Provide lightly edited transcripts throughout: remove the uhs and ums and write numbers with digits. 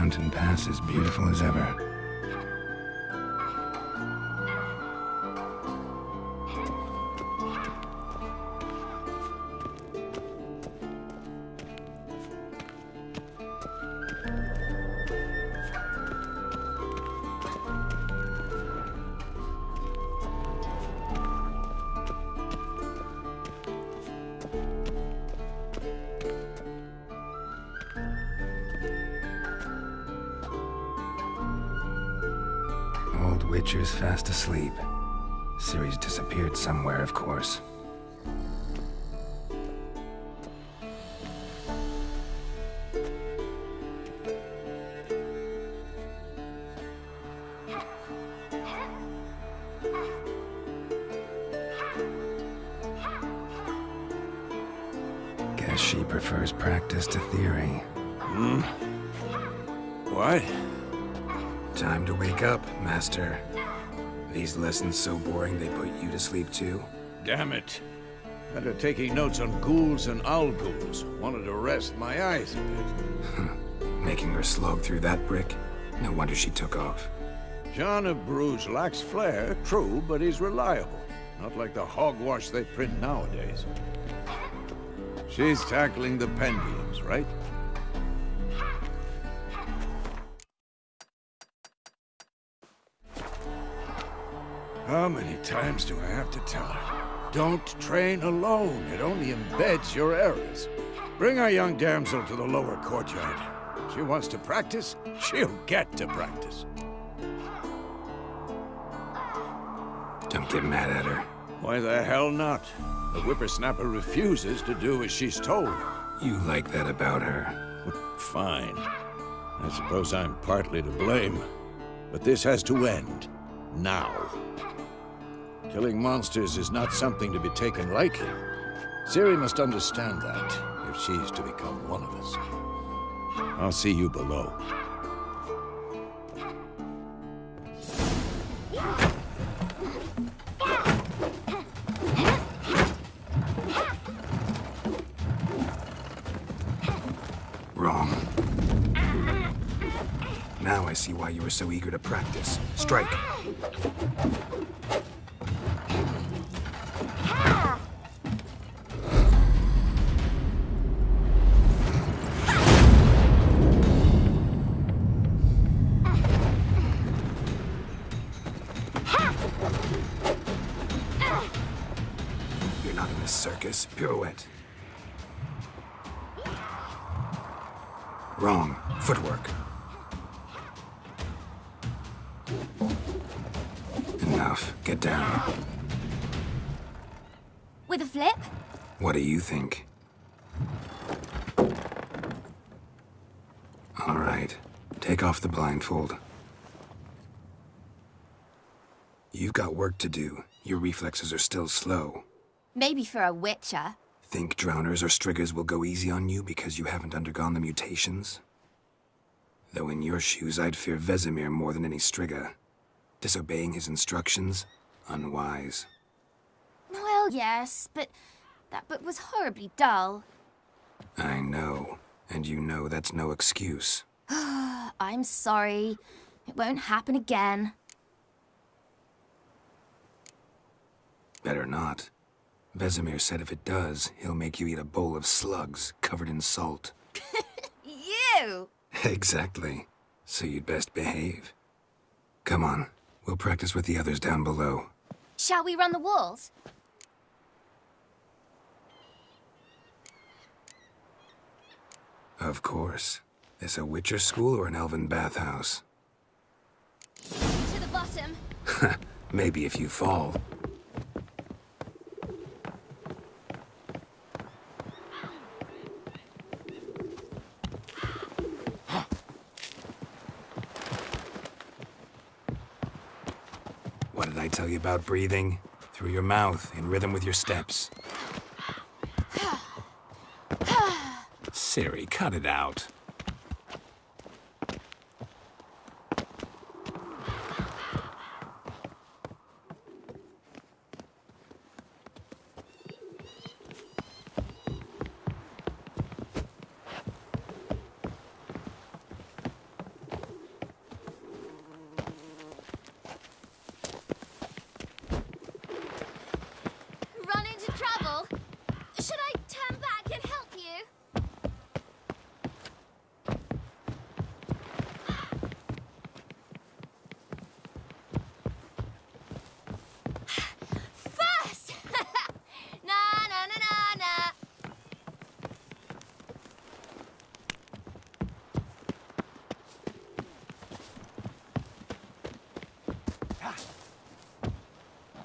mountain pass as beautiful as ever. Old Witcher's fast asleep. Ciri's disappeared somewhere, of course. Guess she prefers practice to theory. What? Time to wake up, Master. These lessons so boring they put you to sleep too? Damn it. After taking notes on ghouls and owl ghouls, wanted to rest my eyes a bit. Making her slog through that brick? No wonder she took off. John of Bruges lacks flair, true, but he's reliable. Not like the hogwash they print nowadays. She's tackling the pendulums, right? How many times do I have to tell her? Don't train alone. It only embeds your errors. Bring our young damsel to the lower courtyard. She wants to practice, she'll get to practice. Don't get mad at her. Why the hell not? The whippersnapper refuses to do as she's told. You like that about her. Fine. I suppose I'm partly to blame. But this has to end. Now. Killing monsters is not something to be taken lightly. Ciri must understand that, if she's to become one of us. I'll see you below. Wrong. Now I see why you were so eager to practice. Strike. You're not in this circus. Pirouette. Wrong. Footwork. Enough. Get down. With a flip? What do you think? All right. Take off the blindfold. You've got work to do. Your reflexes are still slow. Maybe for a witcher. Think drowners or striggers will go easy on you because you haven't undergone the mutations? Though in your shoes, I'd fear Vesemir more than any strigger. Disobeying his instructions? Unwise. Well, yes, but that book was horribly dull. I know. And you know that's no excuse. I'm sorry. It won't happen again. Better not. Vesemir said if it does, he'll make you eat a bowl of slugs covered in salt. You! Exactly. So you'd best behave. Come on. We'll practice with the others down below. Shall we run the walls? Of course. This a Witcher school or an elven bathhouse? To the bottom. Maybe if you fall. What did I tell you about breathing? Through your mouth, in rhythm with your steps. Ciri, cut it out.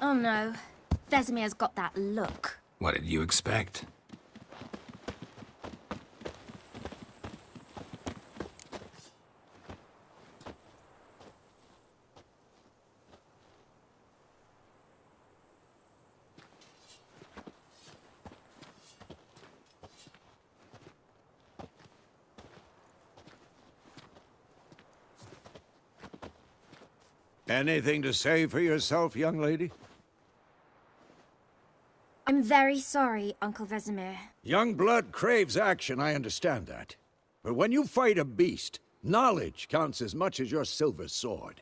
Oh no. Vesemir's got that look. What did you expect? Anything to say for yourself, young lady? I'm very sorry, Uncle Vesemir. Young blood craves action, I understand that. But when you fight a beast, knowledge counts as much as your silver sword.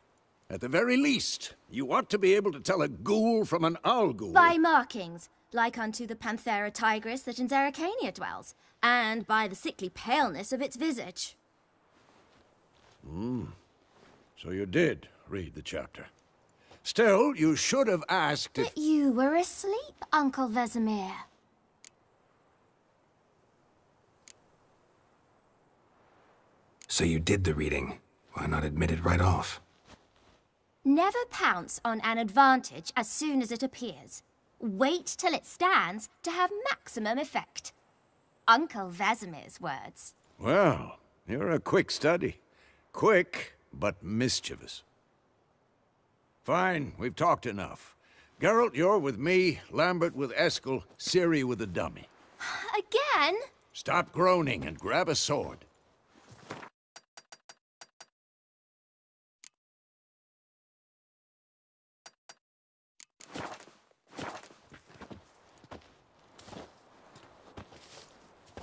At the very least, you ought to be able to tell a ghoul from an owl ghoul. By markings, like unto the Panthera tigris that in Zerrikania dwells, and by the sickly paleness of its visage. So you did read the chapter. Still, you should have asked if... But you were asleep, Uncle Vesemir. So you did the reading. Why not admit it right off? Never pounce on an advantage as soon as it appears. Wait till it stands to have maximum effect. Uncle Vesemir's words. Well, you're a quick study. Quick, but mischievous. Fine, we've talked enough. Geralt, you're with me, Lambert with Eskel, Ciri with the dummy. Again? Stop groaning and grab a sword.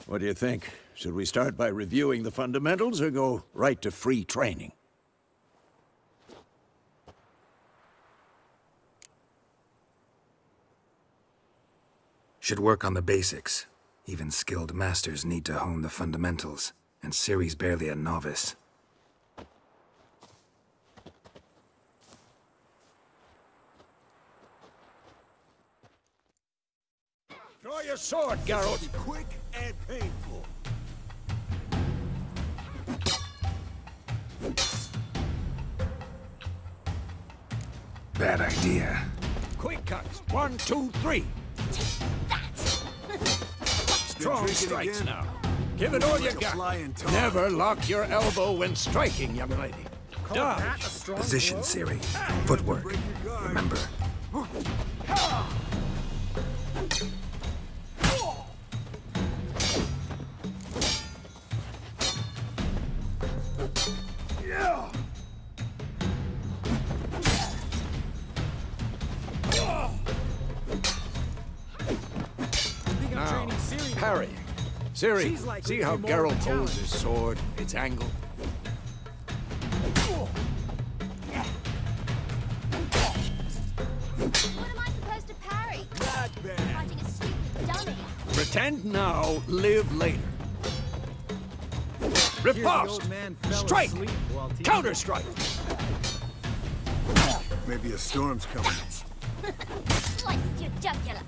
What do you think? Should we start by reviewing the fundamentals or go right to free training? Should work on the basics. Even skilled masters need to hone the fundamentals, and Ciri's barely a novice. Draw your sword, Geralt! Be quick and painful. Bad idea. Quick cuts! 1, 2, 3! Strong strikes again? now. Give it all you Like a got. flying tar. Never lock your elbow when striking, young lady. Dodge. Position, Ciri. Footwork. Break your guard. Remember. Now, parrying. Ciri, see how Geralt holds his sword, its angle? What am I supposed to parry? Not bad. Fighting a stupid dummy. Pretend now, live later. Riposte! Strike! Counter-strike! Maybe a storm's coming. Sliced your jugular.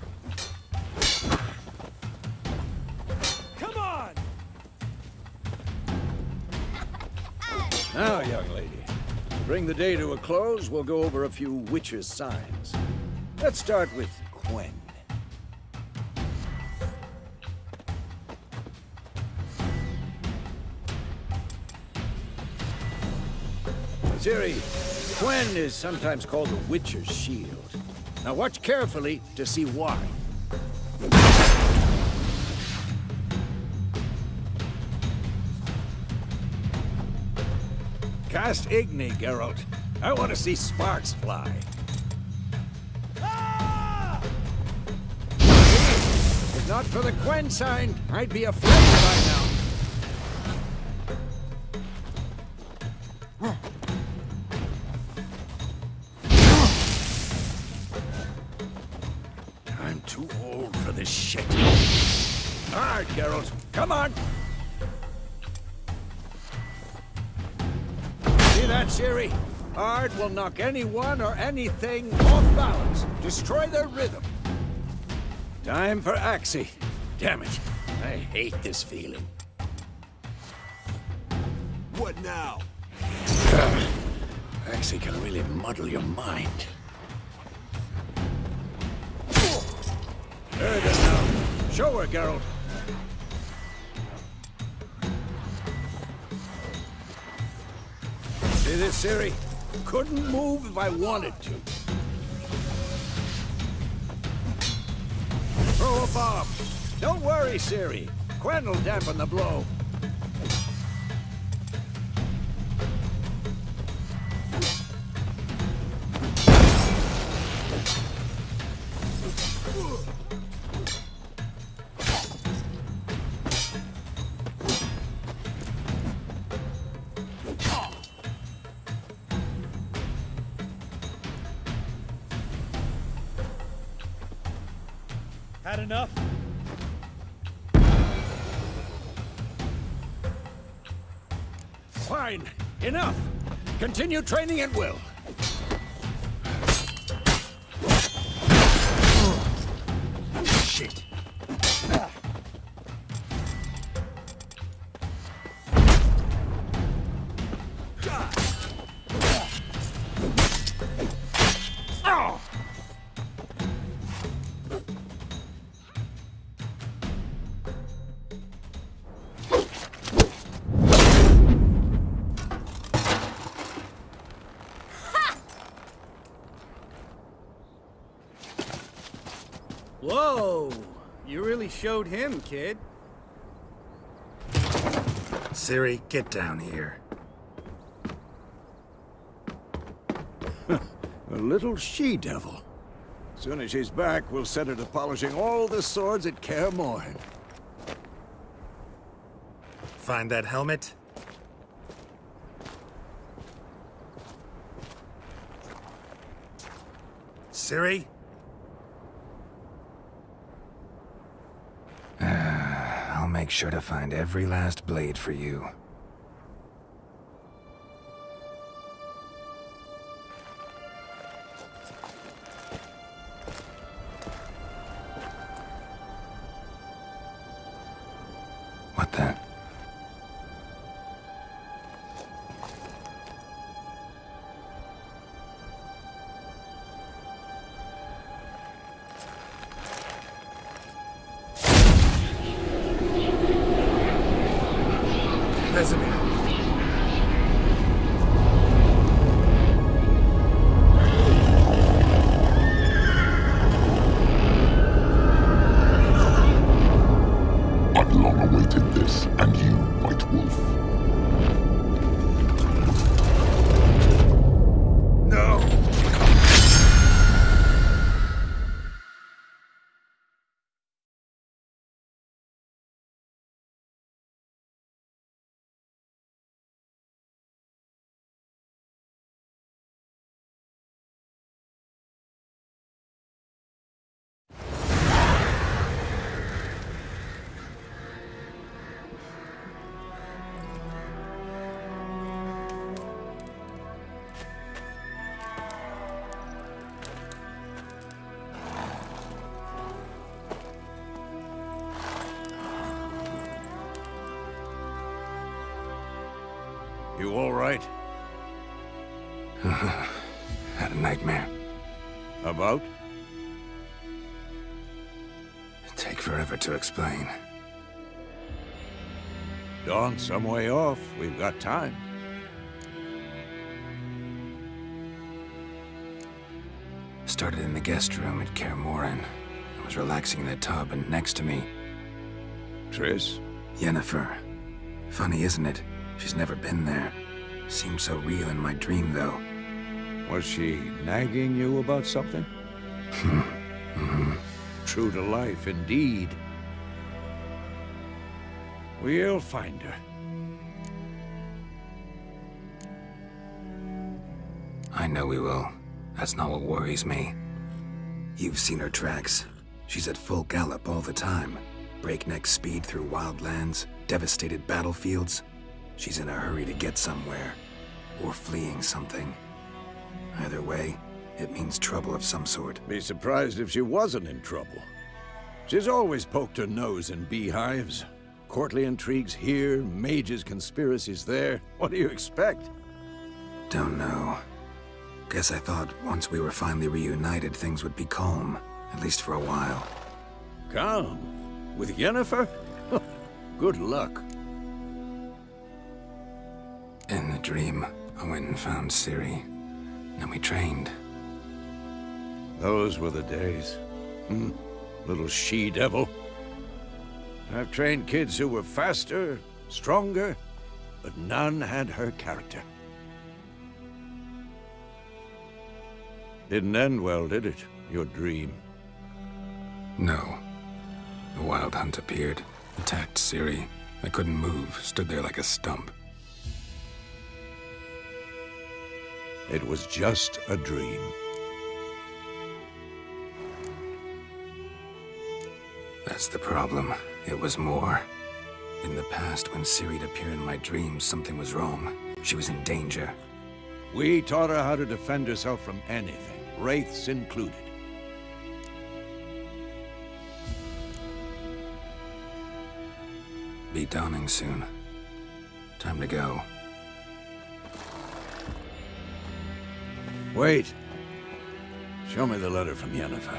Come on! Now, young lady, to bring the day to a close, we'll go over a few witches' signs. Let's start with Quen. Ciri, Quen is sometimes called the Witcher's Shield. Now watch carefully to see why. Cast Igni, Geralt. I want to see sparks fly. Ah! If not for the Quen sign, I'd be afraid by now. I'm too old for this shit. Hard, Geralt. Come on! See that, Ciri? Ard will knock anyone or anything off balance. Destroy their rhythm. Time for Axii. Damn it. I hate this feeling. What now? Taxi can really muddle your mind. Heard it now. Show her, Geralt. See this, Ciri? Couldn't move if I wanted to. Throw a bomb. Don't worry, Ciri. Quen will dampen the blow. Had enough? Fine. Enough. Continue training at will. Shit. Whoa! You really showed him, kid. Ciri, get down here. A little she-devil. Soon as she's back, we'll set her to polishing all the swords at Kaer Morhen. Find that helmet? Ciri? I'll make sure to find every last blade for you. What the? Vesemir. I've long awaited this, and you, White Wolf. No! You all right? Had a nightmare. About? Take forever to explain. Dawn's some way off. We've got time. Started in the guest room at Kaer Morhen. I was relaxing in the tub, and next to me, Triss? Yennefer. Funny, isn't it? She's never been there. Seemed so real in my dream, though. Was she nagging you about something? True to life, indeed. We'll find her. I know we will. That's not what worries me. You've seen her tracks. She's at full gallop all the time. Breakneck speed through wild lands, devastated battlefields. She's in a hurry to get somewhere. Or fleeing something. Either way, it means trouble of some sort. Be surprised if she wasn't in trouble. She's always poked her nose in beehives. Courtly intrigues here, mages' conspiracies there. What do you expect? Don't know. Guess I thought once we were finally reunited, things would be calm. At least for a while. Calm? With Yennefer? Good luck. In the dream, I went and found Ciri. And we trained. Those were the days. Little she-devil. I've trained kids who were faster, stronger, but none had her character. Didn't end well, did it? Your dream? No. The Wild Hunt appeared, attacked Ciri. I couldn't move, stood there like a stump. It was just a dream. That's the problem. It was more. In the past, when Ciri'd appear in my dreams, something was wrong. She was in danger. We taught her how to defend herself from anything, wraiths included. Be dawning soon. Time to go. Wait. Show me the letter from Yennefer.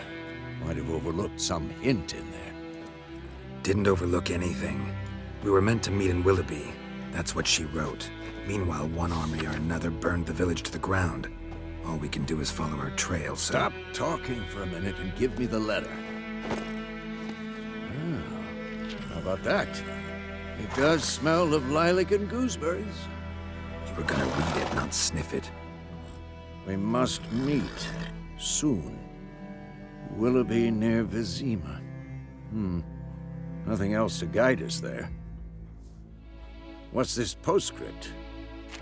Might have overlooked some hint in there. Didn't overlook anything. We were meant to meet in Willoughby. That's what she wrote. Meanwhile, one army or another burned the village to the ground. All we can do is follow her trail, so... Stop talking for a minute and give me the letter. How about that? It does smell of lilac and gooseberries. You were gonna read it, not sniff it. We must meet soon. Willoughby near Vizima. Nothing else to guide us there. What's this postscript?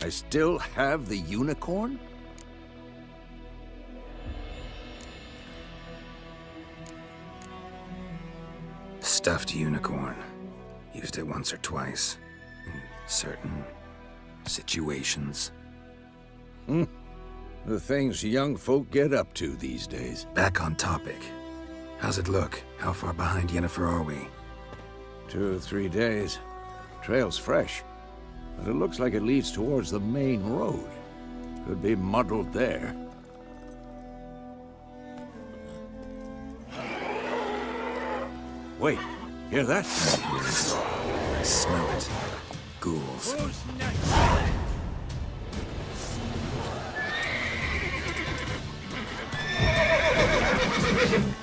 I still have the unicorn? Stuffed unicorn. Used it once or twice. In certain situations. The things young folk get up to these days. Back on topic. How's it look? How far behind Yennefer are we? 2 or 3 days. Trail's fresh. But it looks like it leads towards the main road. Could be muddled there. Wait, hear that? I smell it. Ghouls.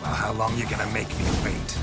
Well, how long you gonna make me wait?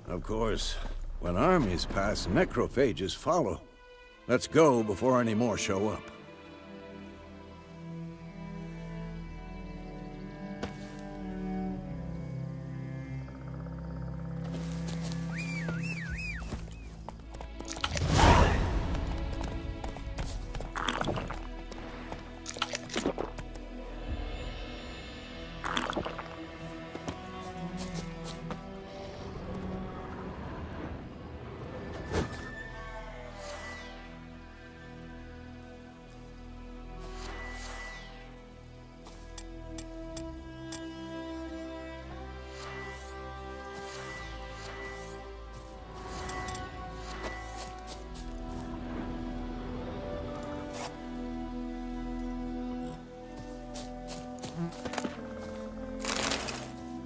Of course, when armies pass, necrophages follow. Let's go before any more show up.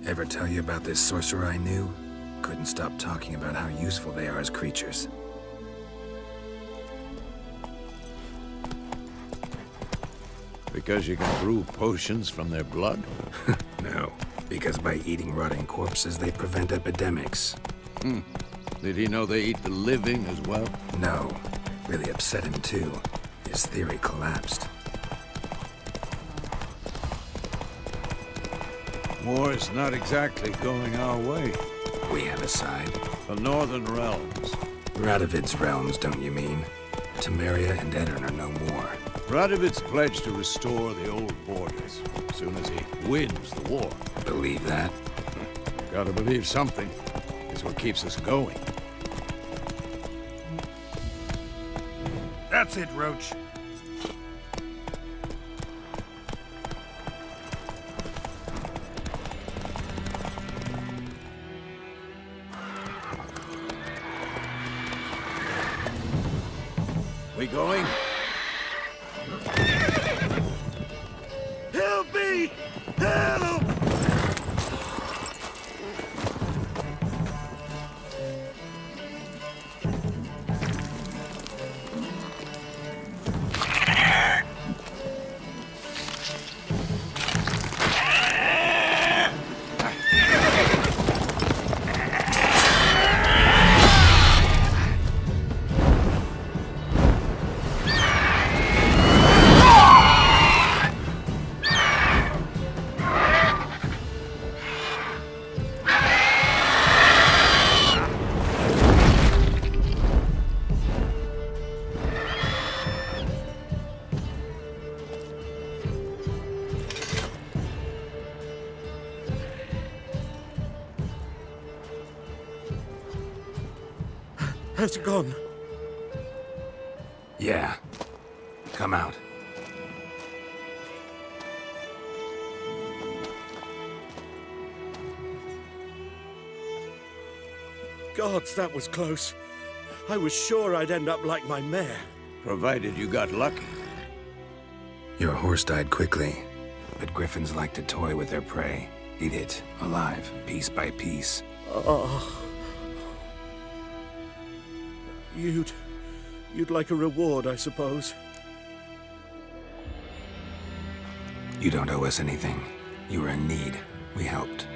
Ever tell you about this sorcerer I knew? Couldn't stop talking about how useful they are as creatures. Because you can brew potions from their blood? No, because by eating rotting corpses, they prevent epidemics. Did he know they eat the living as well? No, Really upset him too. His theory collapsed. War's not exactly going our way. We have a side. The Northern Realms. Radovid's realms, don't you mean? Temeria and Edirn are no more. Radovid's pledged to restore the old borders as soon as he wins the war. Believe that? Gotta believe something. It's what keeps us going. That's it, Roach. We going? Help me! Help! How's it gone? Yeah. Come out. Gods, that was close. I was sure I'd end up like my mare. Provided you got lucky. Your horse died quickly, but griffins like to toy with their prey. Eat it, alive, piece by piece. Oh. You'd like a reward, I suppose. You don't owe us anything. You were in need. We helped.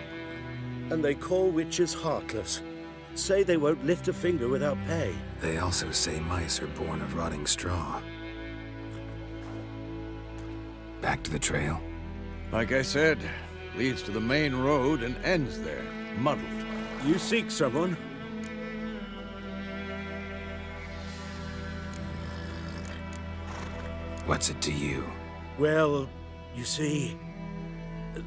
And they call witches heartless. Say they won't lift a finger without pay. They also say mice are born of rotting straw. Back to the trail? Like I said, leads to the main road and ends there, muddled. You seek someone? What's it to you? Well, you see,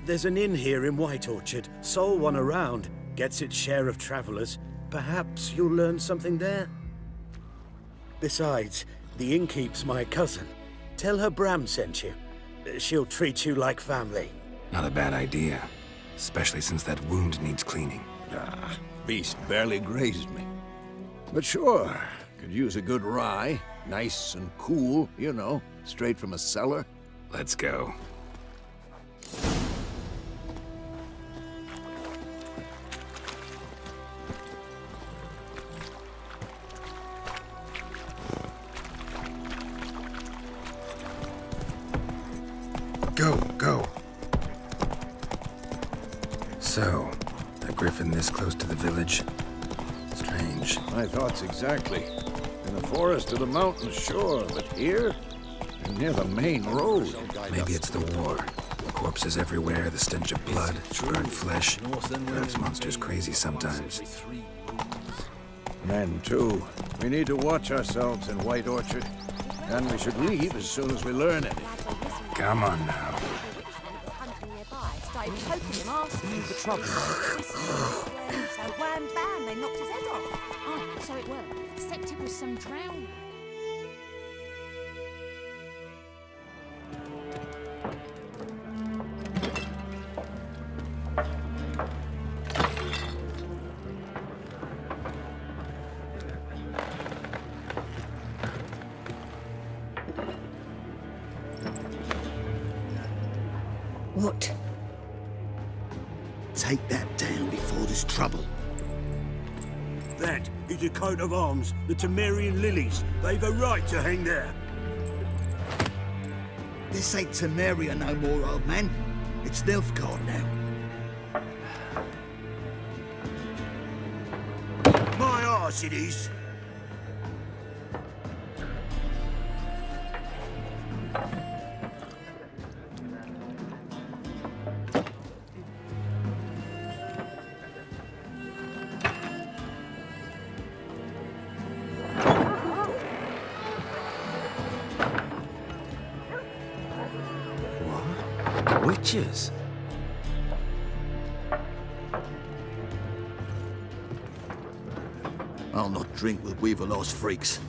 there's an inn here in White Orchard. Sole one around. Gets its share of travelers. Perhaps you'll learn something there? Besides, the innkeep's my cousin. Tell her Bram sent you. She'll treat you like family. Not a bad idea. Especially since that wound needs cleaning. Beast barely grazed me. But sure, could use a good rye. Nice and cool, you know, straight from a cellar. Let's go. Go. So, a griffin this close to the village? Strange. My thoughts exactly. In the forest or the mountain, sure, but here? You're near the main road. Maybe it's the war. Corpses everywhere, the stench of blood, burnt flesh. Drives monsters crazy sometimes. Men, too. We need to watch ourselves in White Orchard. And we should leave as soon as we learn anything. Come on now. Started poking him, asking him for trouble. So wham bam, they knocked his head off. Oh, so it worked. Except it was some drowning. What? Take that down before there's trouble. That is a coat of arms, the Temerian lilies. They've a right to hang there. This ain't Temeria no more, old man. It's Nilfgaard now. My arse it is. Witches? I'll not drink with Weaverlaw's freaks.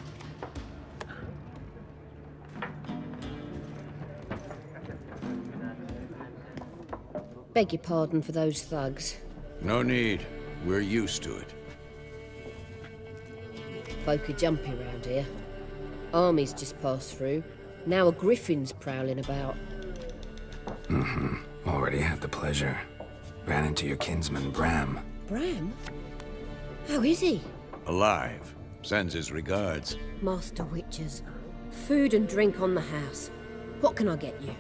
Beg your pardon for those thugs. No need. We're used to it. Folk are jumpy round here. Armies just passed through. Now a griffin's prowling about. Already had the pleasure. Ran into your kinsman, Bram. Bram? How is he? Alive. Sends his regards. Master Witches. Food and drink on the house. What can I get you?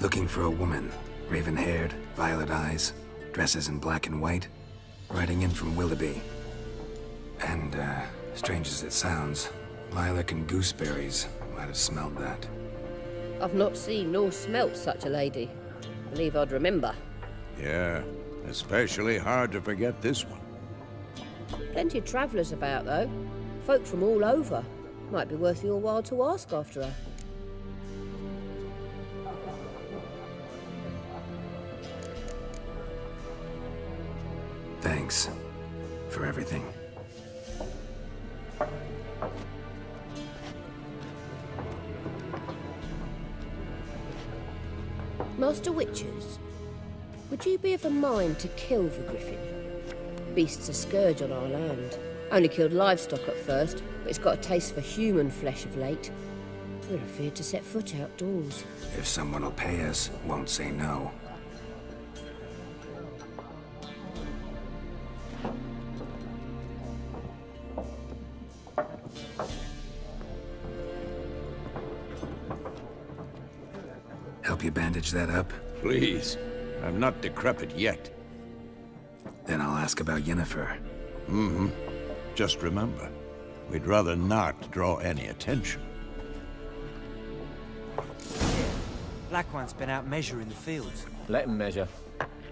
Looking for a woman. Raven-haired, violet eyes, dresses in black and white. Riding in from Willoughby. And, strange as it sounds, lilac and gooseberries might have smelled that. I've not seen nor smelt such a lady. Believe I'd remember. Yeah, especially hard to forget this one. Plenty of travellers about, though. Folk from all over. Might be worth your while to ask after her. Thanks for everything. Master Witches, would you be of a mind to kill the griffin? Beast's a scourge on our land. Only killed livestock at first, but it's got a taste for human flesh of late. We're afeard to set foot outdoors. If someone will pay us, won't say no. Help you bandage that up? Please. I'm not decrepit yet. Then I'll ask about Yennefer. Just remember, we'd rather not draw any attention. Black One's been out measuring the fields. Let him measure.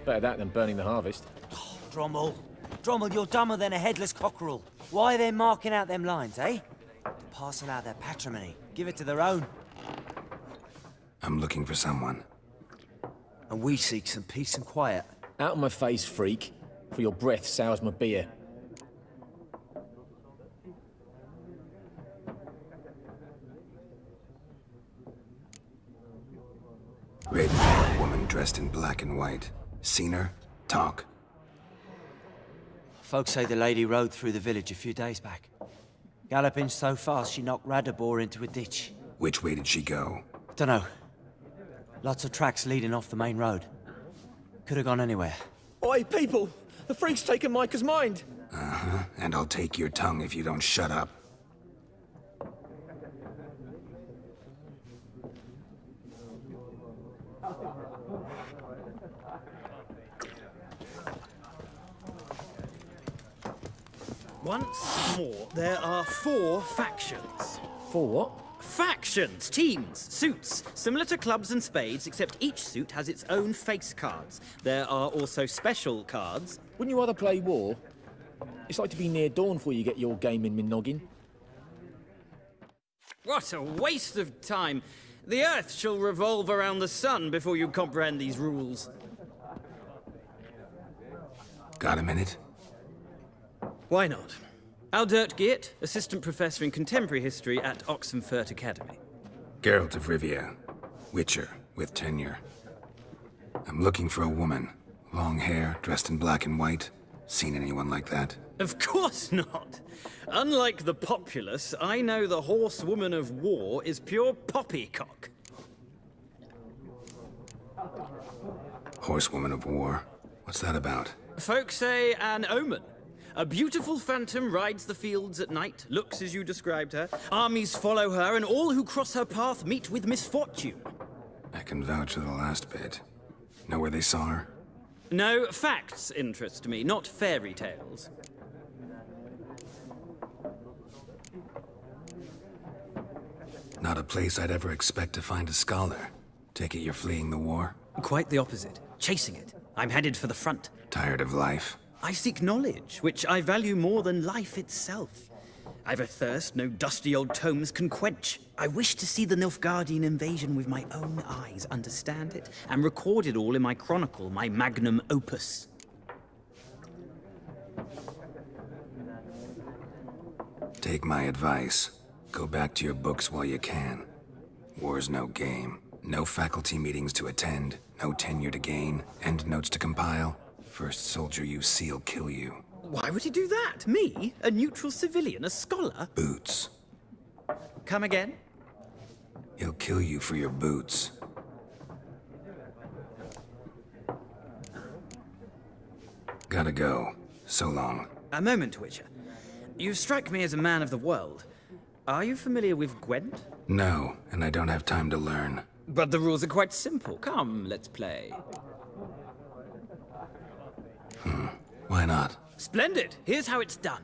Better that than burning the harvest. Oh, Drommel. Drommel, you're dumber than a headless cockerel. Why are they marking out them lines, eh? To parcel out their patrimony. Give it to their own. I'm looking for someone. And we seek some peace and quiet. Out of my face, freak. For your breath sours my beer. Raven-haired woman dressed in black and white. Seen her? Talk. Folks say the lady rode through the village a few days back. Galloping so fast she knocked Radabor into a ditch. Which way did she go? Dunno. Lots of tracks leading off the main road. Could have gone anywhere. Oi, people! The freak's taken Micah's mind! And I'll take your tongue if you don't shut up. Once more, there are 4 factions. 4 what? Factions, teams, suits, similar to clubs and spades, except each suit has its own face cards. There are also special cards. Wouldn't you rather play war? It's like to be near dawn before you get your game in my noggin. What a waste of time. The Earth shall revolve around the sun before you comprehend these rules. Got a minute? Why not? Aldert Geert, Assistant Professor in Contemporary History at Oxenfurt Academy. Geralt of Rivia. Witcher, with tenure. I'm looking for a woman. Long hair, dressed in black and white. Seen anyone like that? Of course not. Unlike the populace, I know the horsewoman of war is pure poppycock. Horsewoman of war? What's that about? Folk say an omen. A beautiful phantom rides the fields at night, looks as you described her. Armies follow her, and all who cross her path meet with misfortune. I can vouch for the last bit. Know where they saw her? No, facts interest me, not fairy tales. Not a place I'd ever expect to find a scholar. Take it you're fleeing the war? Quite the opposite. Chasing it. I'm headed for the front. Tired of life? I seek knowledge, which I value more than life itself. I've a thirst no dusty old tomes can quench. I wish to see the Nilfgaardian invasion with my own eyes, understand it, and record it all in my chronicle, my magnum opus. Take my advice. Go back to your books while you can. War's no game. No faculty meetings to attend, no tenure to gain, end notes to compile. First soldier you see'll kill you. Why would he do that? Me? A neutral civilian? A scholar? Boots. Come again? He'll kill you for your boots. Gotta go. So long. A moment, Witcher. You strike me as a man of the world. Are you familiar with Gwent? No, and I don't have time to learn. But the rules are quite simple. Come, let's play. Why not? Splendid! Here's how it's done.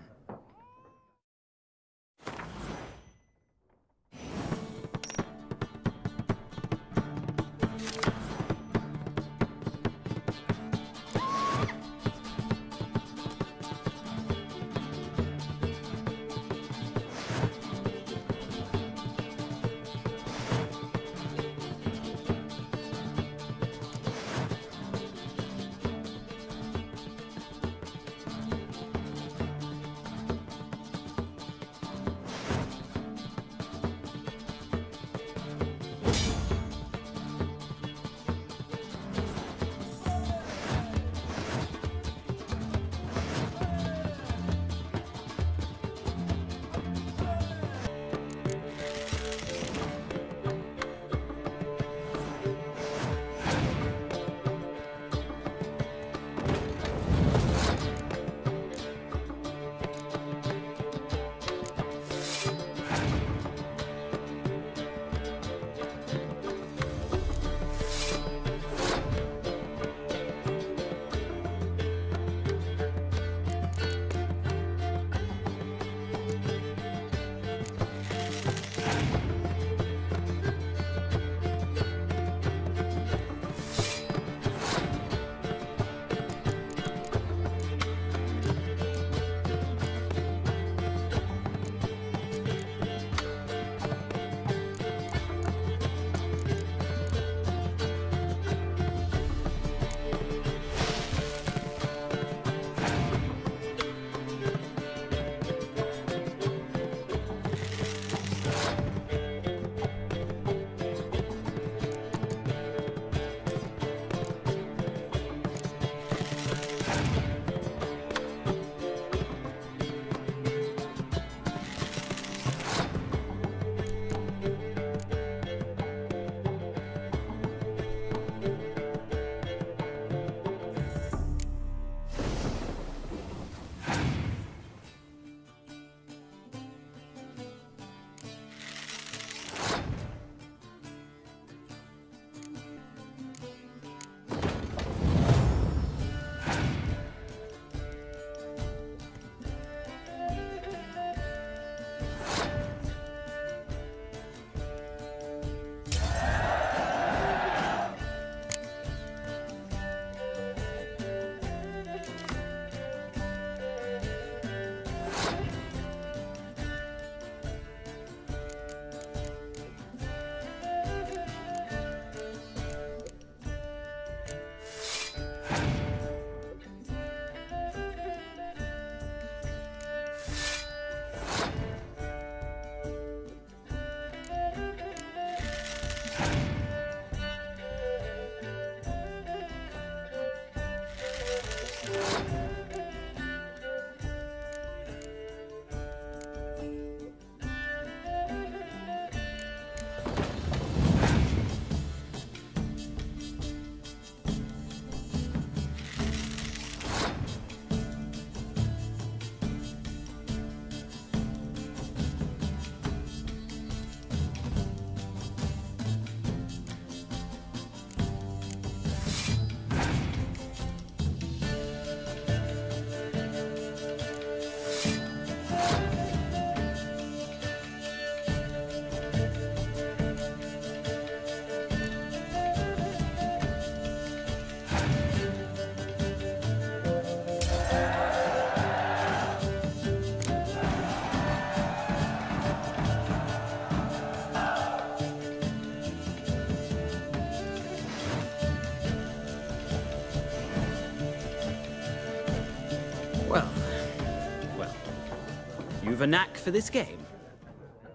You've a knack for this game.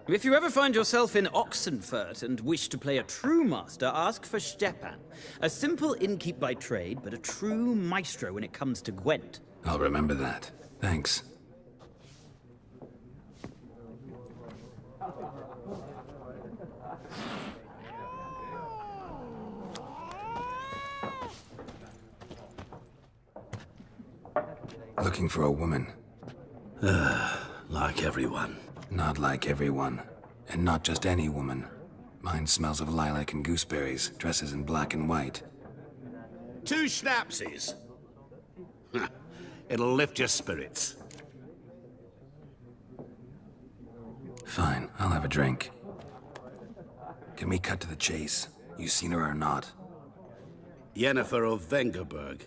If you ever find yourself in Oxenfurt and wish to play a true master, ask for Stepan. A simple innkeep by trade, but a true maestro when it comes to Gwent. I'll remember that. Thanks. Looking for a woman. Like everyone. Not like everyone. And not just any woman. Mine smells of lilac and gooseberries, dresses in black and white. 2 schnapsies. It'll lift your spirits. Fine, I'll have a drink. Can we cut to the chase? You seen her or not? Yennefer of Vengerberg.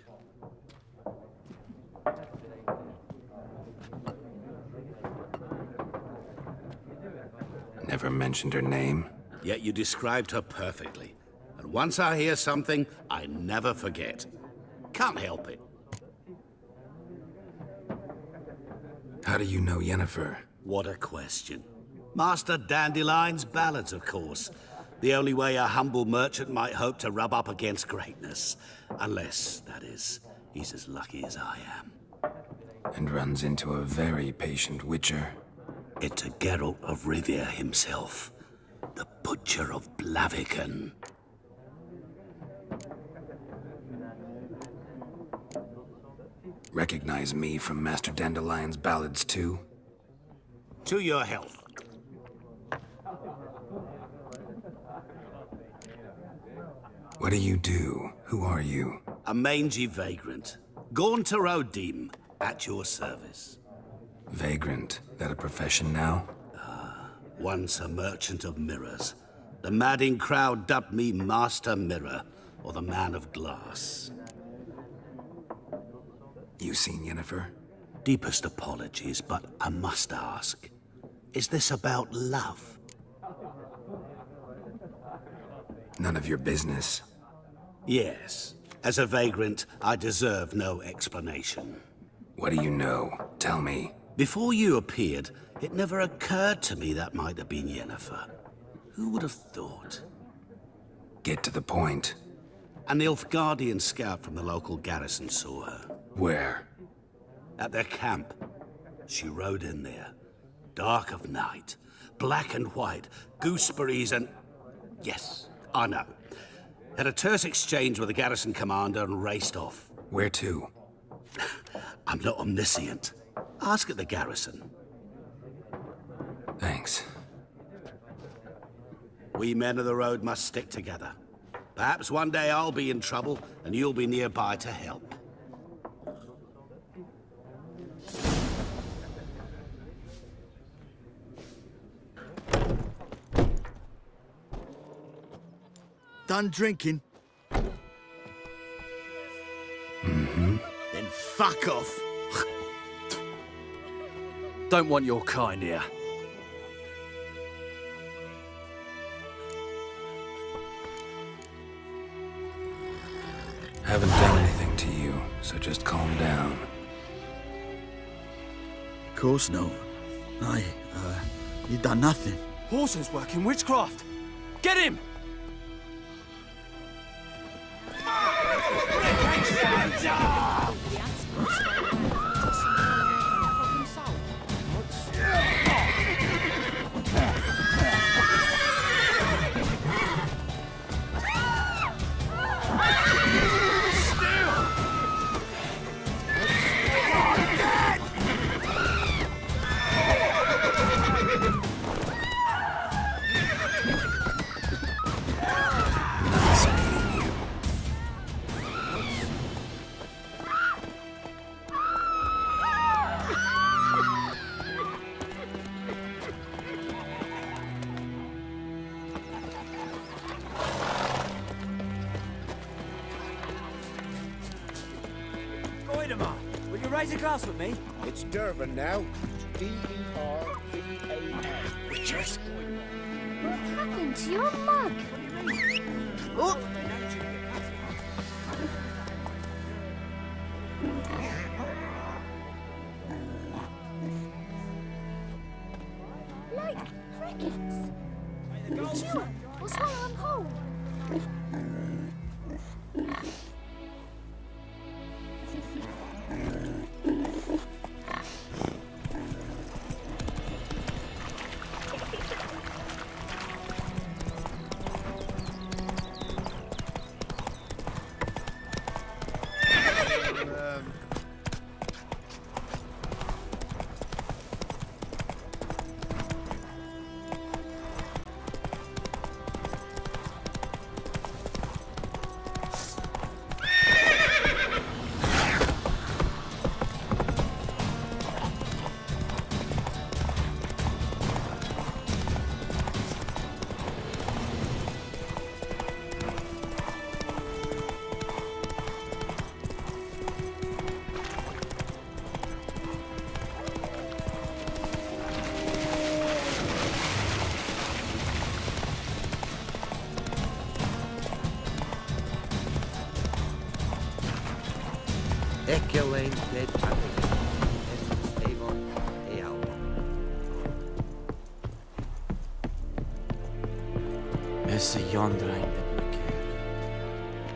Never mentioned her name. Yet you described her perfectly. And once I hear something, I never forget. Can't help it. How do you know Yennefer? What a question. Master Dandelion's ballads, of course. The only way a humble merchant might hope to rub up against greatness. Unless, that is, he's as lucky as I am. And runs into a very patient witcher. It's a Geralt of Rivia himself. The Butcher of Blaviken. Recognize me from Master Dandelion's ballads too? To your health. What do you do? Who are you? A mangy vagrant. Gaunter Odim, at your service. Vagrant? That a profession now? Once a merchant of mirrors. The madding crowd dubbed me Master Mirror, or the Man of Glass. You seen Yennefer? Deepest apologies, but I must ask. Is this about love? None of your business. Yes. As a vagrant, I deserve no explanation. What do you know? Tell me. Before you appeared, it never occurred to me that might have been Yennefer. Who would have thought? Get to the point. An Nilfgaardian scout from the local garrison saw her. Where? At their camp. She rode in there. Dark of night. Black and white. Gooseberries and... Yes, I know. Had a terse exchange with the garrison commander and raced off. Where to? I'm not omniscient. Ask at the garrison. Thanks. We men of the road must stick together. Perhaps one day I'll be in trouble and you'll be nearby to help. Done drinking? Mm-hmm. Then fuck off. Don't want your kind here. Haven't done anything to you, so just calm down. Of course no. You done nothing. Horses working witchcraft. Get him! Will you raise a glass with me? It's Durban now. D-E-R-V-A-N. Witches! What happened to your mug? Oh!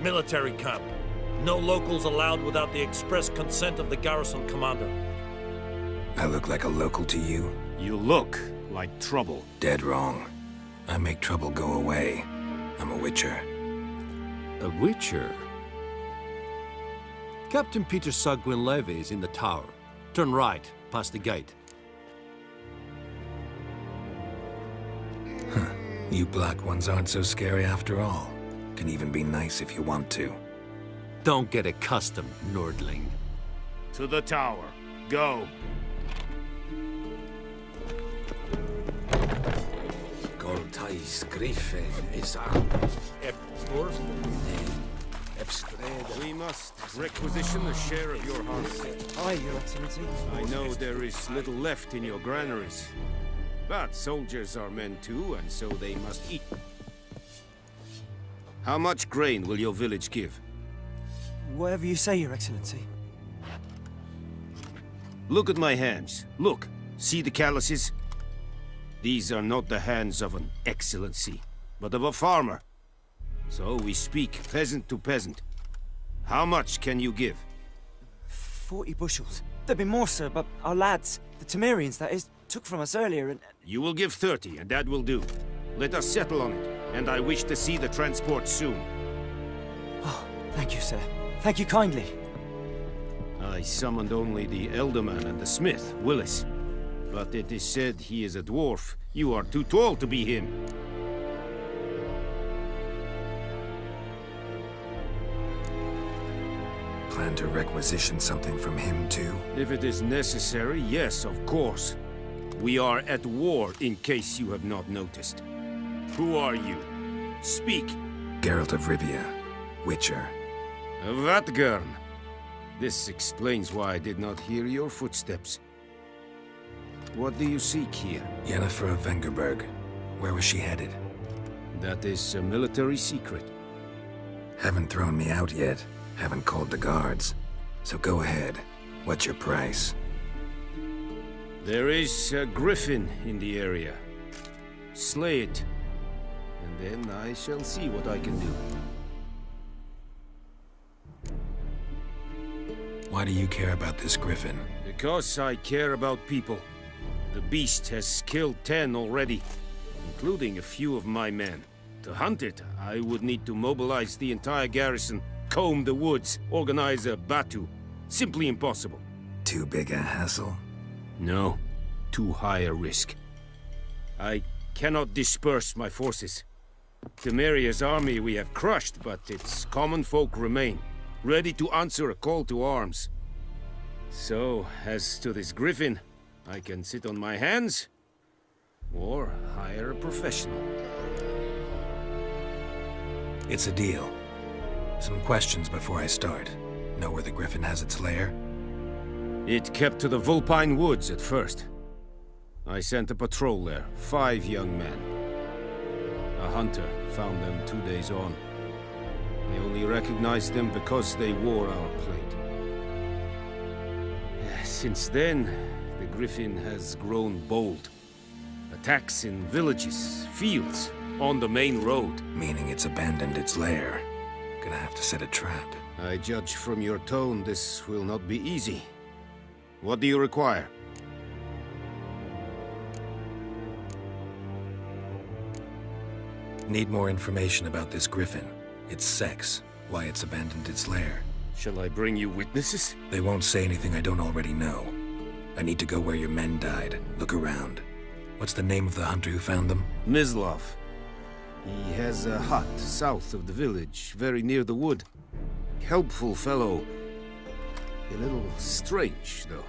Military camp. No locals allowed without the express consent of the garrison commander. I look like a local to you? You look like trouble. Dead wrong. I make trouble go away. I'm a witcher. A witcher? Captain Peter Sagwin Levy is in the tower. Turn right, past the gate. Huh. You black ones aren't so scary after all. Can even be nice if you want to. Don't get accustomed, Nordling. To the tower. Go. We must requisition a share of your harvest. Aye, Your Excellency. I know there is little left in your granaries. But soldiers are men too, and so they must eat. How much grain will your village give? Whatever you say, Your Excellency. Look at my hands. Look. See the calluses? These are not the hands of an excellency, but of a farmer. So we speak peasant to peasant. How much can you give? 40 bushels. There'd be more, sir, but our lads, the Temerians, that is, took from us earlier and... You will give 30, and that will do. Let us settle on it, and I wish to see the transport soon. Oh, thank you, sir. Thank you kindly. I summoned only the Elderman and the smith, Willis. But it is said he is a dwarf. You are too tall to be him. Plan to requisition something from him, too? If it is necessary, yes, of course. We are at war, in case you have not noticed. Who are you? Speak. Geralt of Rivia, Witcher. Vatgern. This explains why I did not hear your footsteps. What do you seek here? Yennefer of Vengerberg. Where was she headed? That is a military secret. Haven't thrown me out yet. Haven't called the guards. So go ahead. What's your price? There is a griffin in the area. Slay it. And then I shall see what I can do. Why do you care about this griffin? Because I care about people. The beast has killed 10 already, including a few of my men. To hunt it, I would need to mobilize the entire garrison, comb the woods, organize a batu. Simply impossible. Too big a hassle? No, too high a risk. I cannot disperse my forces. Temeria's army we have crushed, but its common folk remain, ready to answer a call to arms. So, as to this griffin, I can sit on my hands, or hire a professional. It's a deal. Some questions before I start. Know where the griffin has its lair? It kept to the Vulpine Woods at first. I sent a patrol there, 5 young men. A hunter found them 2 days on. I only recognized them because they wore our plate. Since then, the griffin has grown bold. Attacks in villages, fields, On the main road. Meaning it's abandoned its lair. Gonna have to set a trap. I judge from your tone this will not be easy. What do you require? Need more information about this griffin. Its sex, why it's abandoned its lair. Shall I bring you witnesses? They won't say anything I don't already know. I need to go where your men died. Look around. What's the name of the hunter who found them? Mislav. He has a hut south of the village, very near the wood. Helpful fellow. A little strange, though.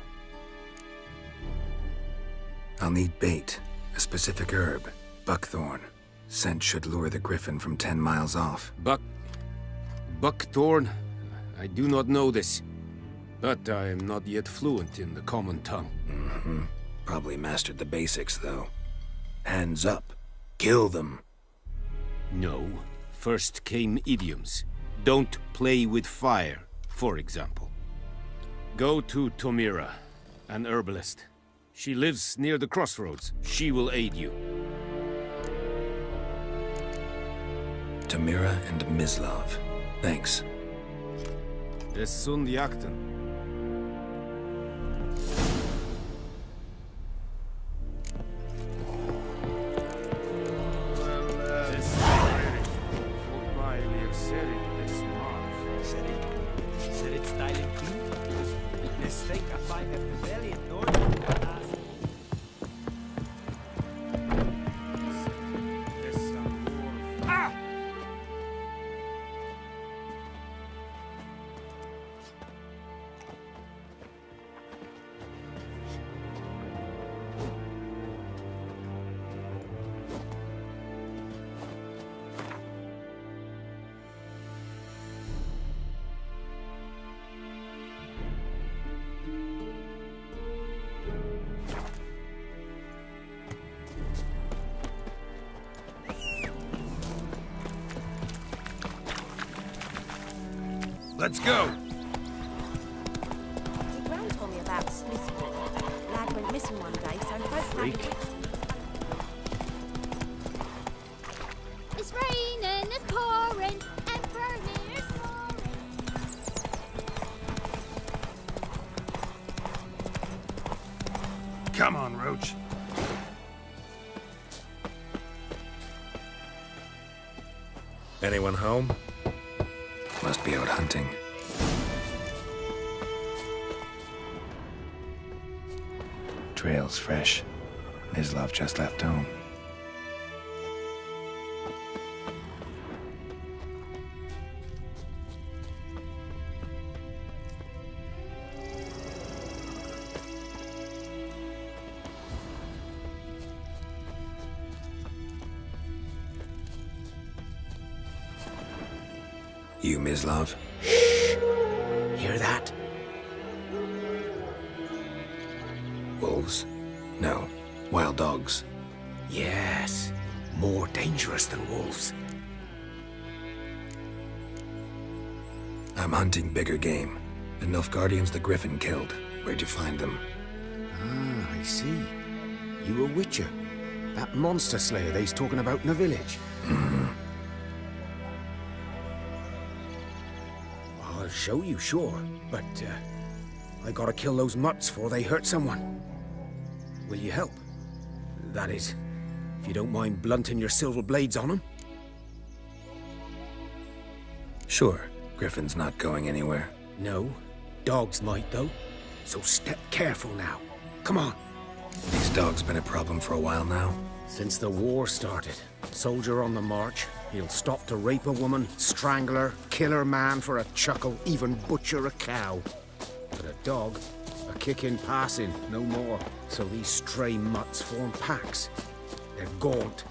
I'll need bait. A specific herb. Buckthorn. Scent should lure the griffin from 10 miles off. Buckthorn? I do not know this. But I am not yet fluent in the common tongue. Mm-hmm. Probably mastered the basics, though. Hands up. Kill them. No. First came idioms. Don't play with fire, for example. Go to Tomira, an herbalist. She lives near the crossroads. She will aid you. Tomira and Mislav. Thanks. Es sunt jakten. Let's go! Your Gran told me about Smithsville. Lad went missing one day, so both Freak. It's raining, it's pouring, and burning, it's pouring. Come on, Roach. Anyone home? Must be out hunting. Trail's fresh. Mislav just left home. You, Mislav? Shh! Hear that? Wolves? No. Wild dogs. Yes. More dangerous than wolves. I'm hunting bigger game. The Nilfgaardians the Griffin killed. Where'd you find them? Ah, I see. You a witcher. That monster slayer they's talking about in the village. Hmm. I'll show you, sure. But, I gotta kill those mutts before they hurt someone. Will you help? That is, if you don't mind blunting your silver blades on them. Sure. Griffin's not going anywhere. No. Dogs might, though. So step careful now. Come on. These dogs been a problem for a while now? Since the war started. Soldier on the march. He'll stop to rape a woman, strangle her, kill her man for a chuckle, even butcher a cow. But a dog, a kick in passing, no more. So these stray mutts form packs. They're gaunt,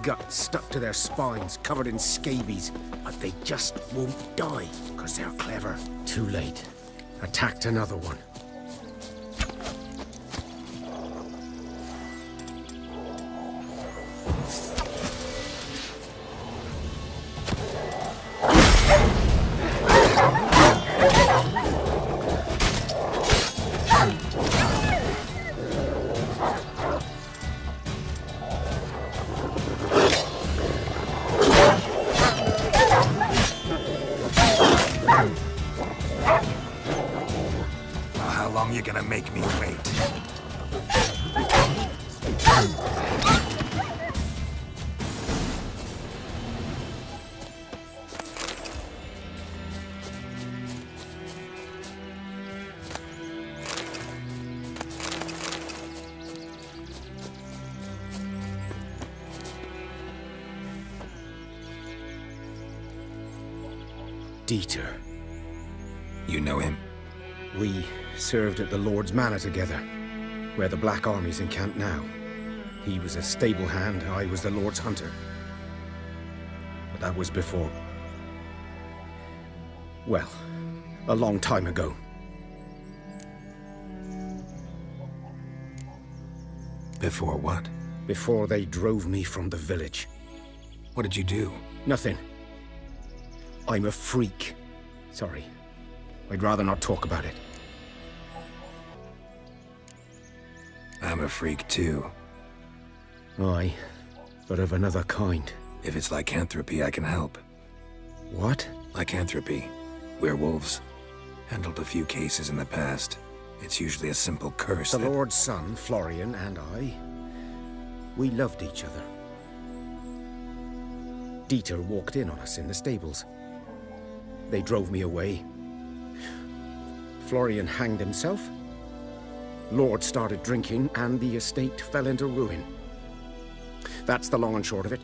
guts stuck to their spines, covered in scabies, but they just won't die, because they're clever. Too late. Attacked another one. you're gonna make me wait. Dieter. You know him? We served at the Lord's Manor together, where the Black Army's encamped now. He was a stable hand, I was the Lord's hunter. But that was before... well, a long time ago. Before what? Before they drove me from the village. What did you do? Nothing. I'm a freak. Sorry. I'd rather not talk about it. I'm a freak too. Aye, but of another kind. If it's lycanthropy, I can help. What? Lycanthropy. Werewolves. Handled a few cases in the past. It's usually a simple curse The that... Lord's son, Florian, and I... we loved each other. Dieter walked in on us in the stables. They drove me away. Florian hanged himself. Lord started drinking, and the estate fell into ruin. That's the long and short of it.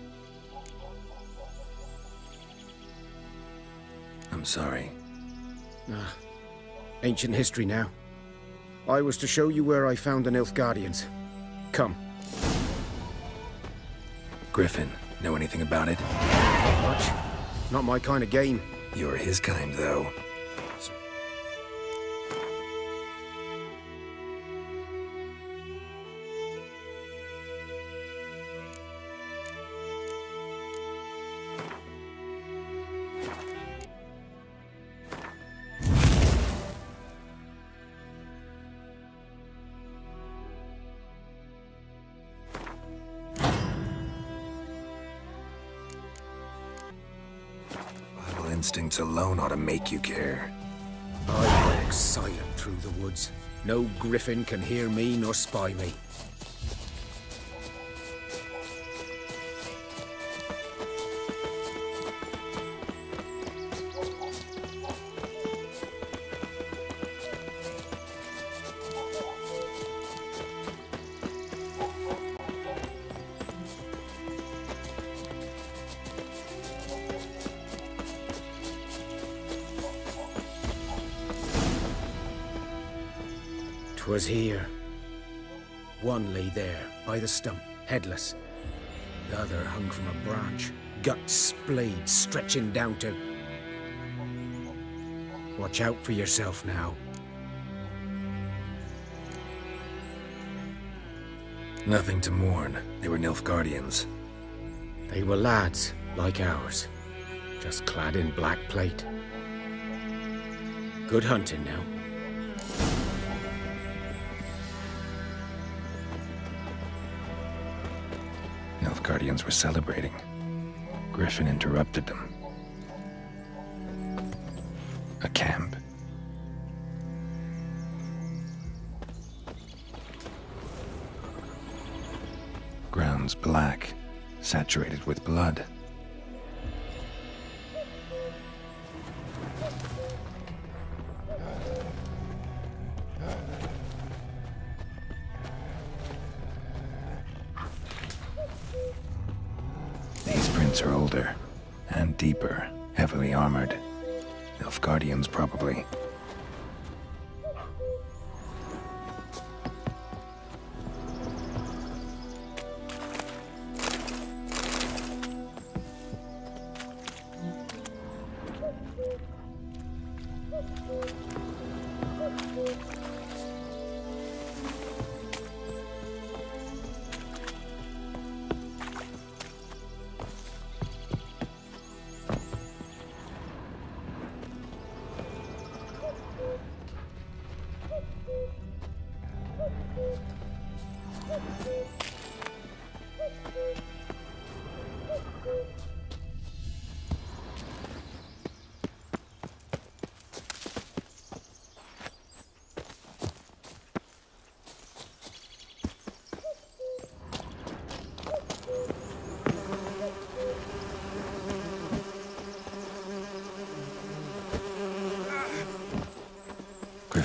I'm sorry. Ancient history now. I was to show you where I found the Nilfgaardians. Come. Griffin, know anything about it? Not much. Not my kind of game. You're his kind, though. Instincts alone ought to make you care. I walk silent through the woods. No griffin can hear me nor spy me. Was here. One lay there, by the stump, headless. The other hung from a branch, guts splayed, stretching down to... Watch out for yourself now. Nothing to mourn. They were Nilfgaardians. They were lads, like ours, just clad in black plate. Good hunting now. Nilfgaardians were celebrating. Griffin interrupted them. A camp. Grounds black, saturated with blood. Are older and deeper, heavily armored. Nilfgaardians, probably.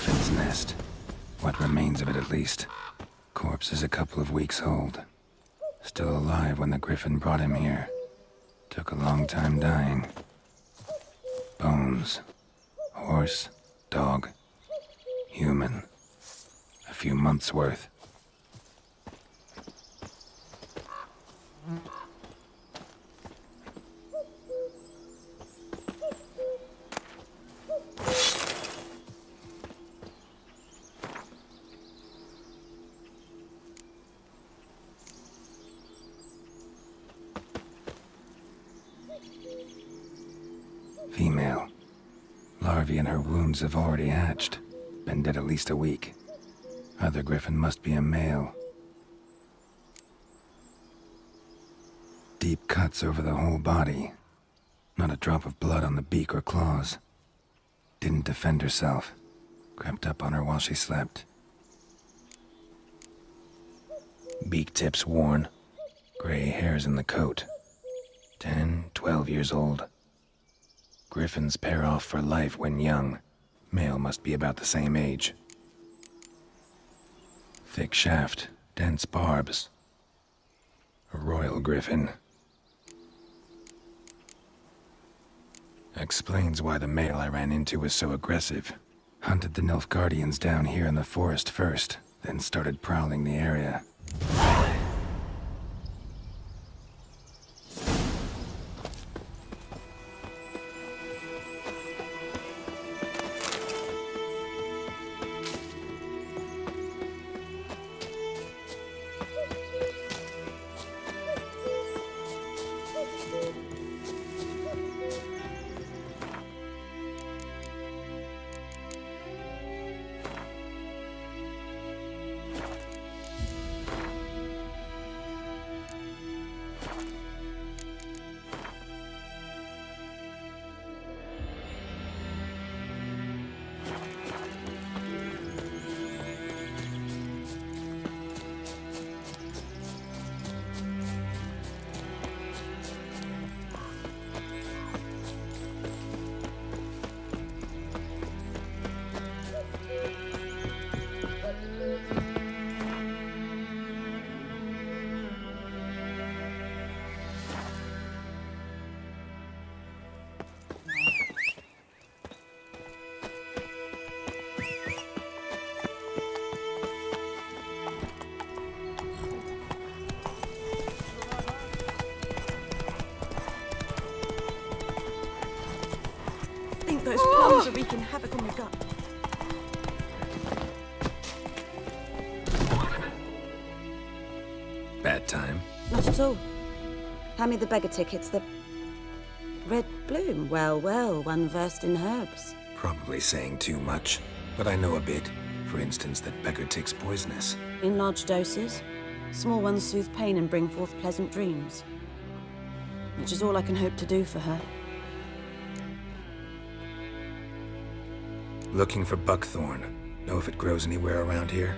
griffin's nest. What remains of it, at least. Corpse is a couple of weeks old. Still alive when the griffin brought him here. Took a long time dying. Bones. Horse, dog, human. A few months' worth. Female. Larvae in her wounds have already hatched. Been dead at least a week. Other griffin must be a male. Deep cuts over the whole body. Not a drop of blood on the beak or claws. Didn't defend herself. Crept up on her while she slept. Beak tips worn. Gray hairs in the coat. 10, 12 years old. Griffins pair off for life when young. Male must be about the same age. Thick shaft, dense barbs. A royal griffin. Explains why the male I ran into was so aggressive. Hunted the Nilfgaardians down here in the forest first, then started prowling the area. Those plums are wreaking havoc on my gut. Bad time? Not at all. Hand me the beggar tickets, the red bloom. Well, well, one versed in herbs. Probably saying too much, but I know a bit. For instance, that beggar tick's poisonous. In large doses. Small ones soothe pain and bring forth pleasant dreams. Which is all I can hope to do for her. Looking for buckthorn. Know if it grows anywhere around here?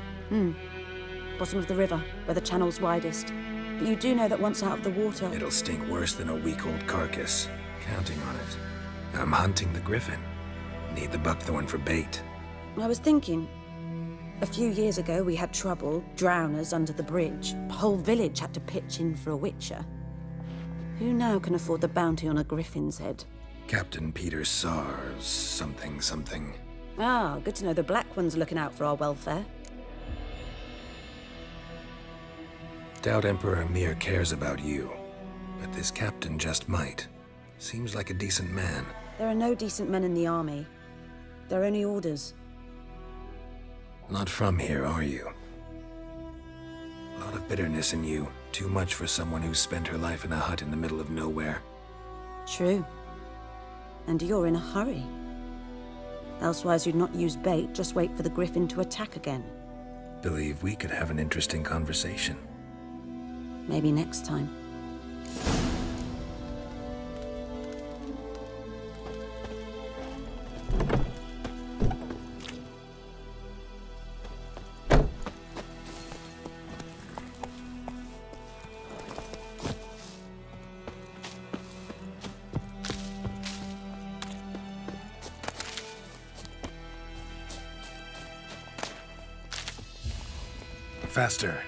Bottom of the river, where the channel's widest. But you do know that once out of the water... It'll stink worse than a week-old carcass. Counting on it. I'm hunting the griffin. Need the buckthorn for bait. I was thinking... A few years ago, we had trouble, drowners under the bridge. The whole village had to pitch in for a witcher. Who now can afford the bounty on a griffin's head? Captain Peter Sars, something. Ah, good to know the Black One's looking out for our welfare. Doubt Emperor Emir cares about you, but this captain just might. Seems like a decent man. There are no decent men in the army. There are only orders. Not from here, are you? A lot of bitterness in you. Too much for someone who spent her life in a hut in the middle of nowhere. True. And you're in a hurry. Elsewise you'd not use bait, just wait for the griffin to attack again. Believe we could have an interesting conversation. Maybe next time. Faster.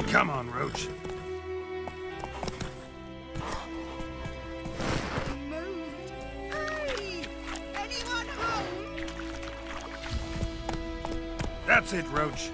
Come on, Roach. Hey! Anyone home? That's it, Roach.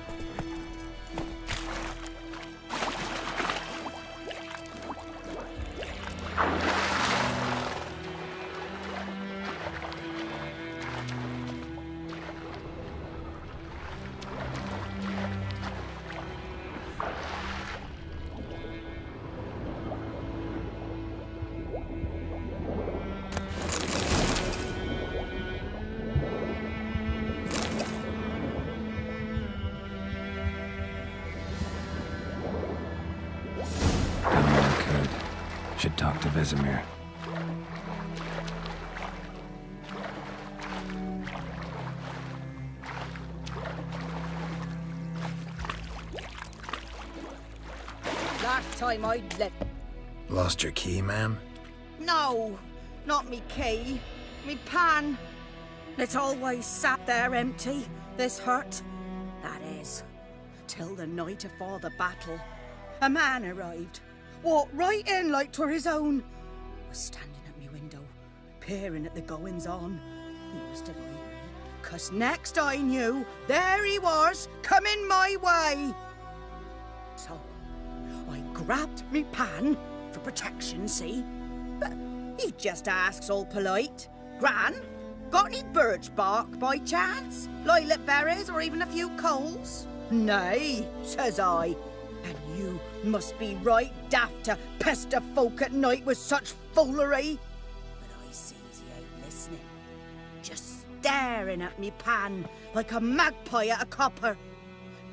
Should talk to Vesemir. Last time I let... Lost your key, ma'am? No, not me key. Me pan. It's always sat there empty, this hut. That is, till the night afore the battle. A man arrived. Walked right in like 'twere his own. Was standing at me window, peering at the goings-on. He must have eyed me, 'cause next I knew, there he was, coming my way. So, I grabbed me pan, for protection, see? But he just asks all polite, Gran, got any birch bark by chance? Lilac berries or even a few coals? Nay, says I. And you must be right daft to pester folk at night with such foolery. But I sees he ain't listening. Just staring at me pan like a magpie at a copper.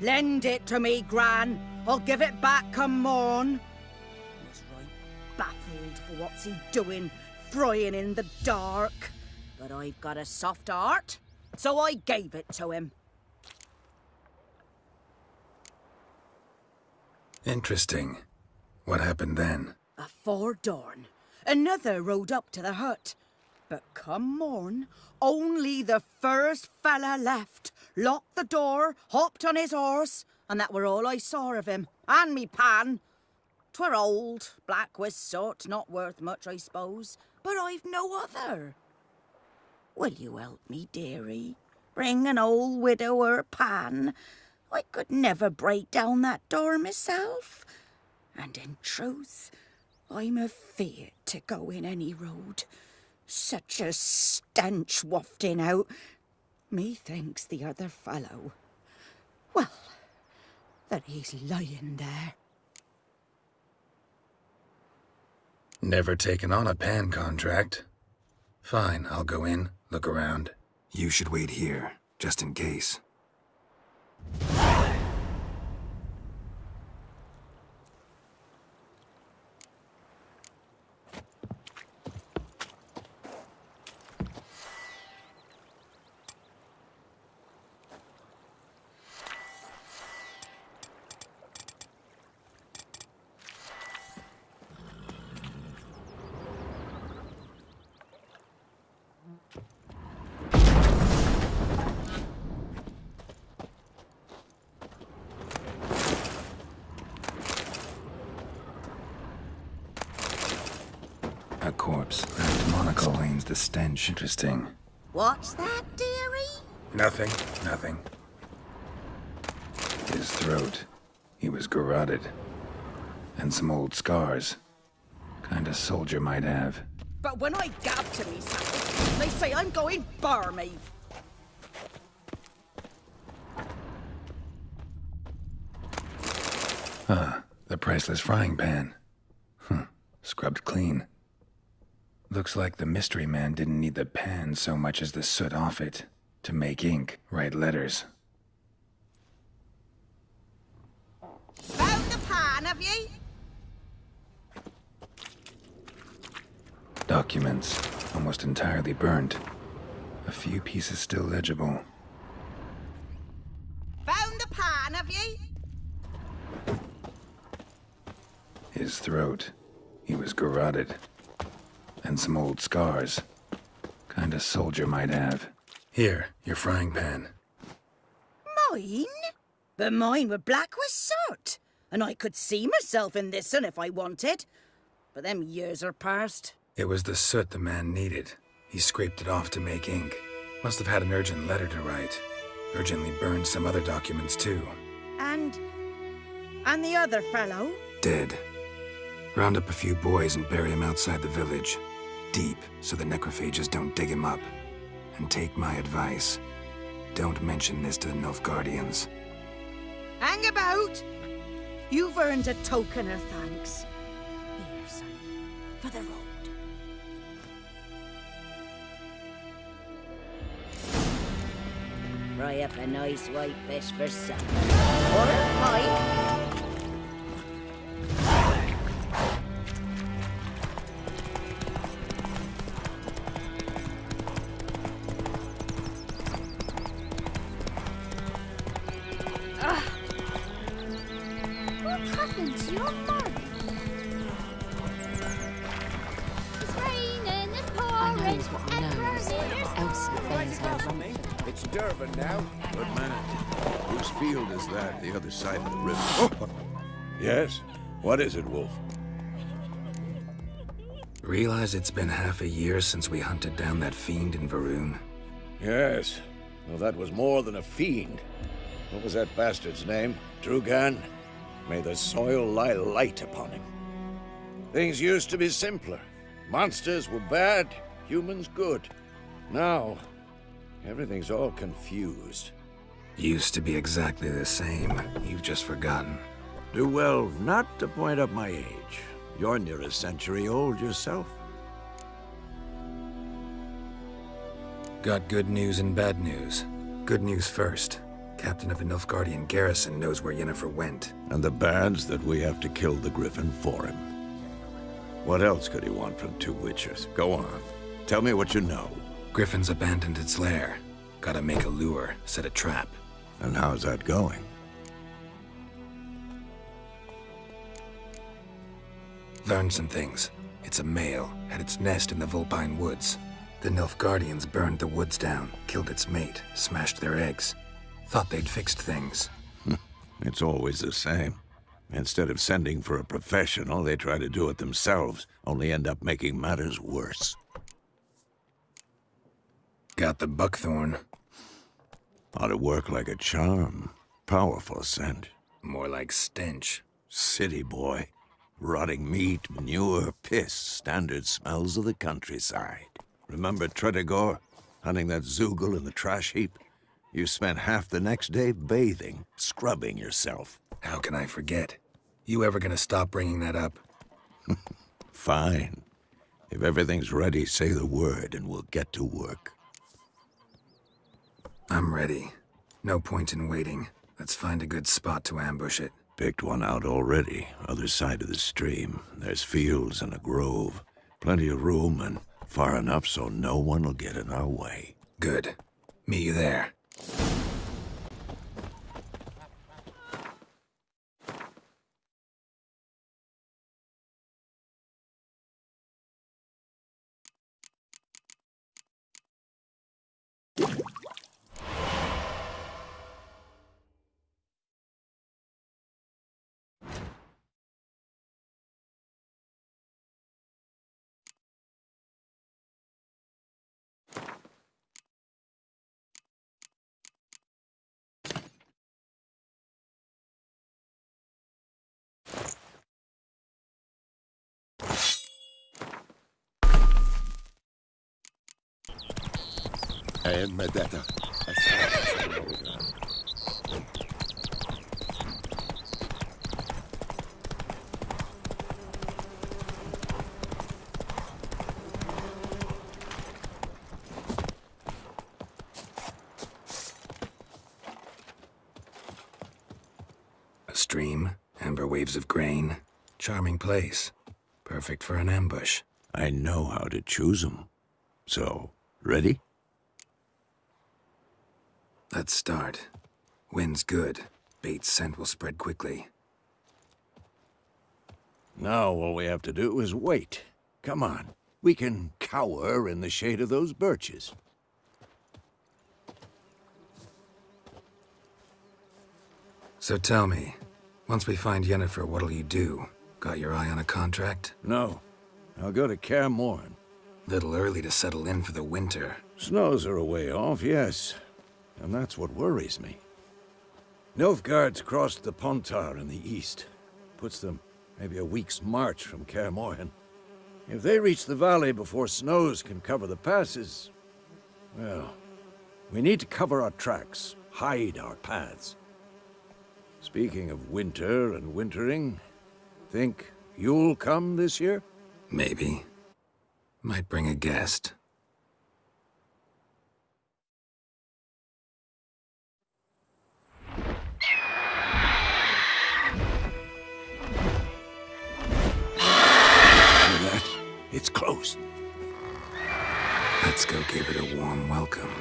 Lend it to me, Gran. I'll give it back come morn. I was right baffled for what's he doing, frying in the dark. But I've got a soft heart, so I gave it to him. Interesting. What happened then? Afore dawn, another rode up to the hut. But come morn, only the first fella left, locked the door, hopped on his horse, and that were all I saw of him, and me pan. 'Twere old, black with soot, not worth much, I suppose, but I've no other. Will you help me, dearie? Bring an old widower pan? I could never break down that door myself. And in truth, I'm afeard to go in any road. Such a stench wafting out. Methinks the other fellow, well, that he's lying there. Never taken on a pan contract. Fine, I'll go in, look around. You should wait here, just in case. A corpse. That monocle explains the stench. Interesting. What's that, dearie? Nothing. Nothing. His throat. He was garroted. And some old scars. Kind of soldier might have. But when I gab to myself, they say I'm going barmy. Ah, the priceless frying pan. Scrubbed clean. Looks like the mystery man didn't need the pan so much as the soot off it to make ink, write letters. Found the pan, have ye? Documents, almost entirely burnt. A few pieces still legible. Found the pan, have ye? His throat. He was garroted. And some old scars. Kind a soldier might have. Here, your frying pan. Mine? But mine were black with soot. And I could see myself in this one if I wanted. But them years are past. It was the soot the man needed. He scraped it off to make ink. Must have had an urgent letter to write. Urgently burned some other documents too. And the other fellow? Dead. Round up a few boys and bury him outside the village. Deep, so the necrophages don't dig him up. And take my advice. Don't mention this to the Nilfgaardians. Hang about! You've earned a token of thanks. Here, son, for the road. Fry up a nice white fish for supper. Or a pike. What happened to your mum? It's raining, it's pouring, and burning. Elsie bears our rump. It's Durban now. Good man. Whose field is that, the other side of the river? Oh. Yes? What is it, Wolf? Realize it's been half a year since we hunted down that fiend in Varun? Yes. Well, that was more than a fiend. What was that bastard's name? Drugan? May the soil lie light upon him. Things used to be simpler. Monsters were bad, humans good. Now, everything's all confused. Used to be exactly the same. You've just forgotten. Do well not to point up my age. You're near a century old yourself. Got good news and bad news. Good news first. Captain of the Nilfgaardian garrison knows where Yennefer went. And the bad's that we have to kill the Griffin for him. What else could he want from two witchers? Go on. Tell me what you know. Griffin's abandoned its lair. Gotta make a lure, set a trap. And how's that going? Learned some things. It's a male, had its nest in the Vulpine Woods. The Nilfgaardians burned the woods down, killed its mate, smashed their eggs. Thought they'd fixed things. It's always the same. Instead of sending for a professional, they try to do it themselves, only end up making matters worse. Got the buckthorn. Ought to work like a charm. Powerful scent. More like stench. City boy. Rotting meat, manure, piss, standard smells of the countryside. Remember Tredegor? Hunting that Zoogle in the trash heap? You spent half the next day bathing, scrubbing yourself. How can I forget? You ever gonna stop bringing that up? Fine. If everything's ready, say the word and we'll get to work. I'm ready. No point in waiting. Let's find a good spot to ambush it. Picked one out already, other side of the stream. There's fields and a grove. Plenty of room and far enough so no one will get in our way. Good. Meet you there. And Medetta. A stream, amber waves of grain. Charming place. Perfect for an ambush. I know how to choose them. So, ready? Let's start. Wind's good. Bait's scent will spread quickly. Now all we have to do is wait. Come on. We can cower in the shade of those birches. So tell me, once we find Yennefer, what'll you do? Got your eye on a contract? No. I'll go to Kaer Morhen. Little early to settle in for the winter. Snows are a way off, yes. And that's what worries me. Nilfgaard's crossed the Pontar in the east. Puts them maybe a week's march from Kaer Morhen. If they reach the valley before snows can cover the passes, well, we need to cover our tracks, hide our paths. Speaking of winter and wintering, think you'll come this year? Maybe. Might bring a guest. It's close. Let's go give it a warm welcome.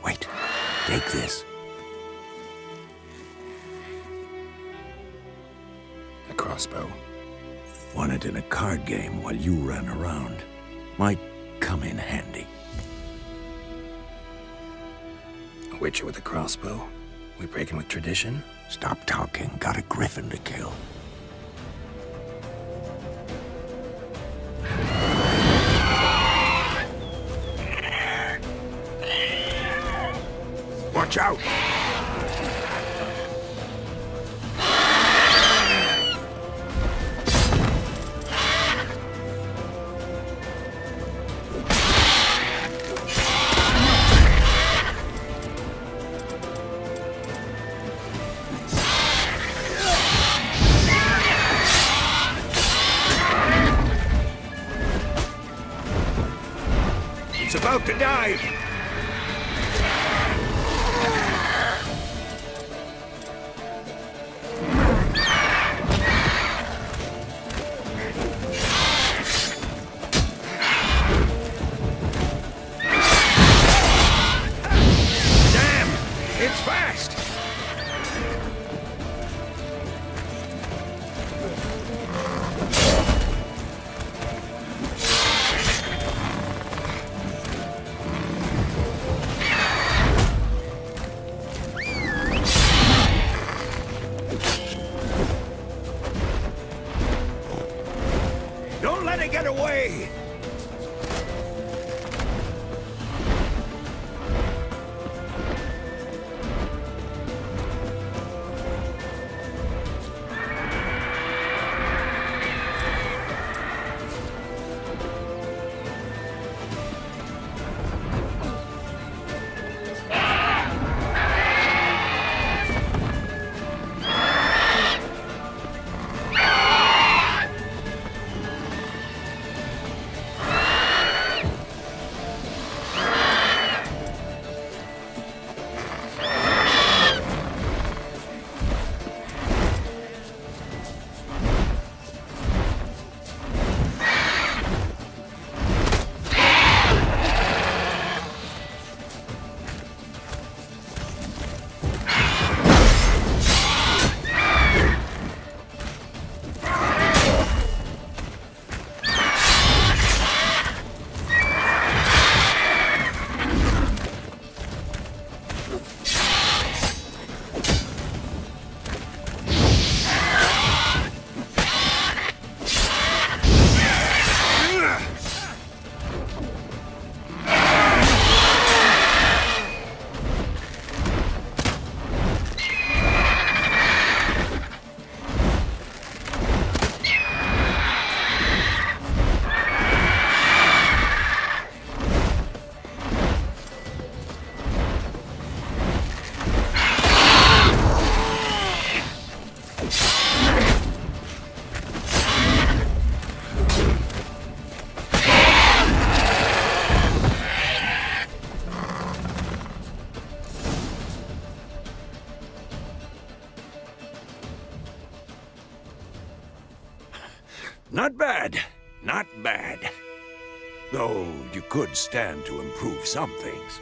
Wait, take this. A crossbow. Won it in a card game while you ran around. Might come in handy. A witcher with a crossbow? We breaking with tradition? Stop talking. Got a griffin to kill. Watch out! It's about to dive! Get away! Not bad. Not bad. Though you could stand to improve some things.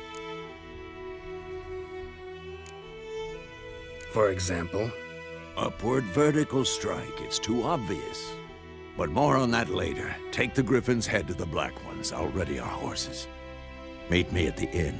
For example? Upward vertical strike. It's too obvious. But more on that later. Take the Griffin's head to the Black Ones. I'll ready our horses. Meet me at the inn.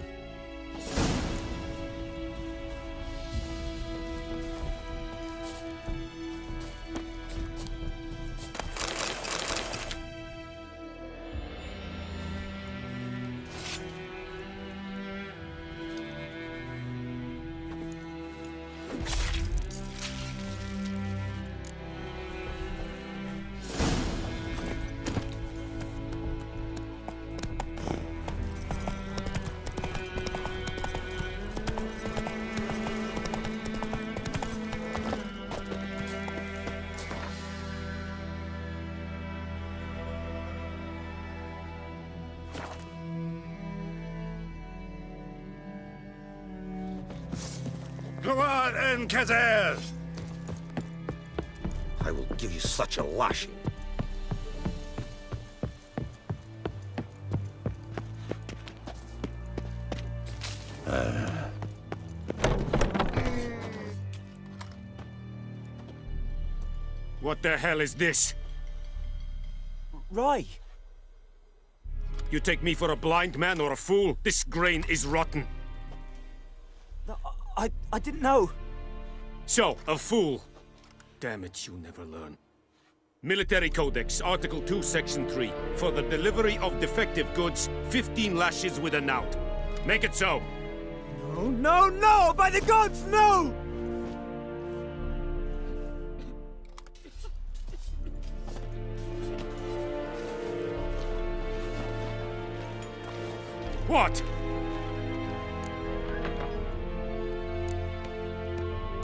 Come on, MKIceAnd! I will give you such a lashing. What the hell is this? Rye! You take me for a blind man or a fool? This grain is rotten. No, I didn't know. So, a fool. Damn it, you never learn. Military Codex, Article 2, Section 3. For the delivery of defective goods, 15 lashes with a knout. Make it so. No, no, no! By the gods, no! What?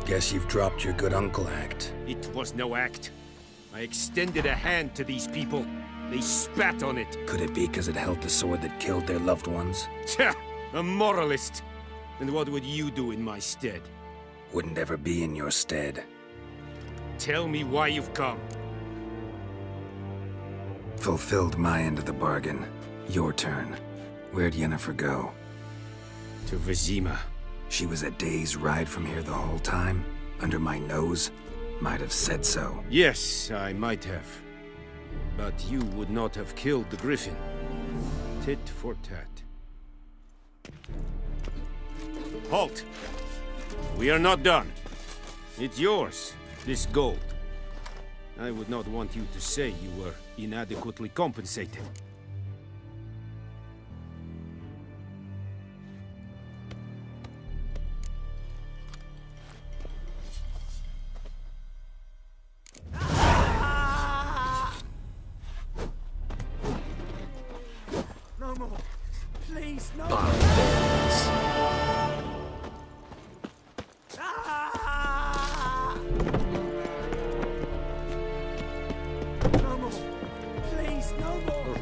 Guess you've dropped your good uncle act. It was no act. I extended a hand to these people. They spat on it. Could it be because it held the sword that killed their loved ones? Tja, a moralist. And what would you do in my stead? Wouldn't ever be in your stead. Tell me why you've come. Fulfilled my end of the bargain. Your turn. Where'd Yennefer go? To Vizima. She was a day's ride from here the whole time? Under my nose? Might have said so. Yes, I might have. But you would not have killed the Griffin. Tit for tat. Halt! We are not done. It's yours, this gold. I would not want you to say you were inadequately compensated. No more. Please, no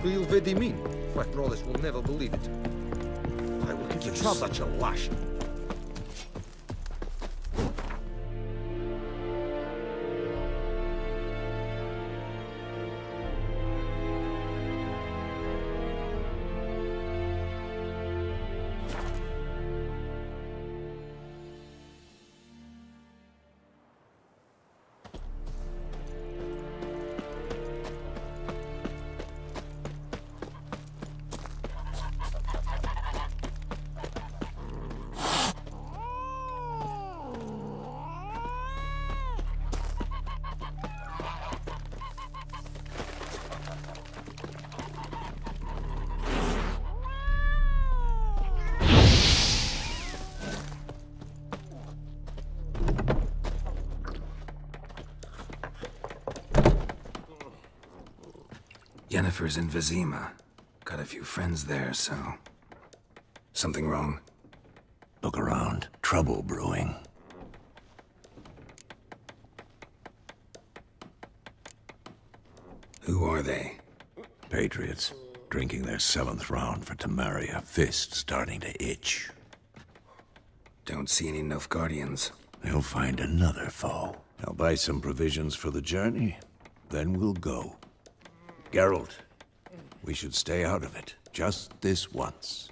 Real Vedimin. My brothers will never believe it. I will give you such a lashing. Yennefer's in Vizima. Got a few friends there, so... Something wrong? Look around. Trouble brewing. Who are they? Patriots. Drinking their 7th round for Temeria. Fist starting to itch. Don't see any Nilfgaardians. They'll find another foe. I'll buy some provisions for the journey. Then we'll go. Geralt, we should stay out of it. Just this once.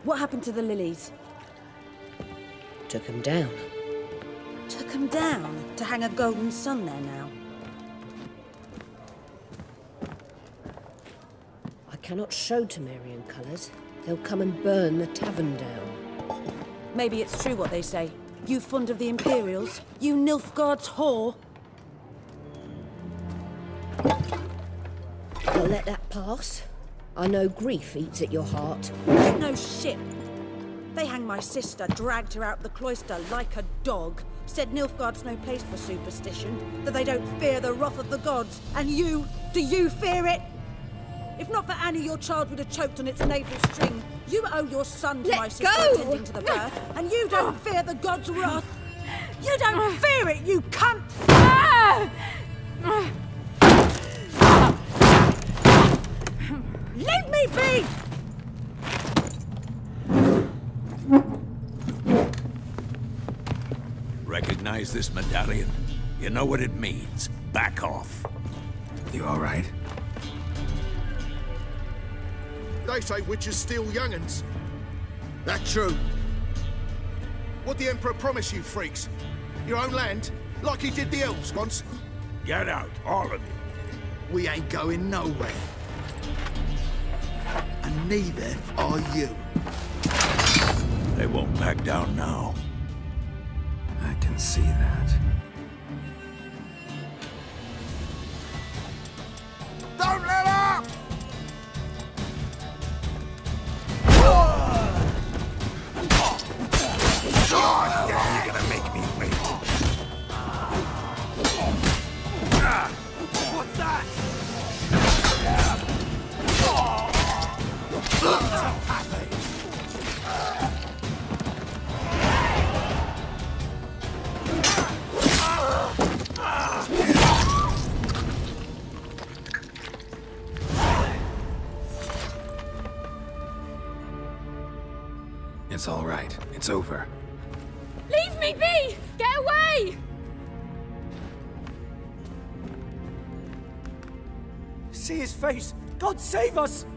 What happened to the lilies? Took them down. Took them down to hang a golden sun there now. I cannot show Temerian colours. They'll come and burn the tavern down. Maybe it's true what they say. You fond of the Imperials? You Nilfgaard's whore? I'll let that pass. I know grief eats at your heart. No shit. They hanged my sister, dragged her out the cloister like a dog. Said Nilfgaard's no place for superstition, that they don't fear the wrath of the gods. And you, do you fear it? If not for Annie, your child would have choked on its navel string. You owe your son to my sister attending to the birth, and you don't fear the gods' wrath. You don't fear it, you cunt! Leave me be! Recognize this medallion? You know what it means. Back off. You all right? They say witches steal young'uns. That true? What'd the Emperor promise you, freaks? Your own land? Like he did the elves once? Get out, all of you. We ain't going nowhere. And neither are you. They won't back down now. I can see that. Don't let up! God damn, you're gonna make me wait. What's that? It's all right. It's over. Leave me be! Get away! See his face! God save us!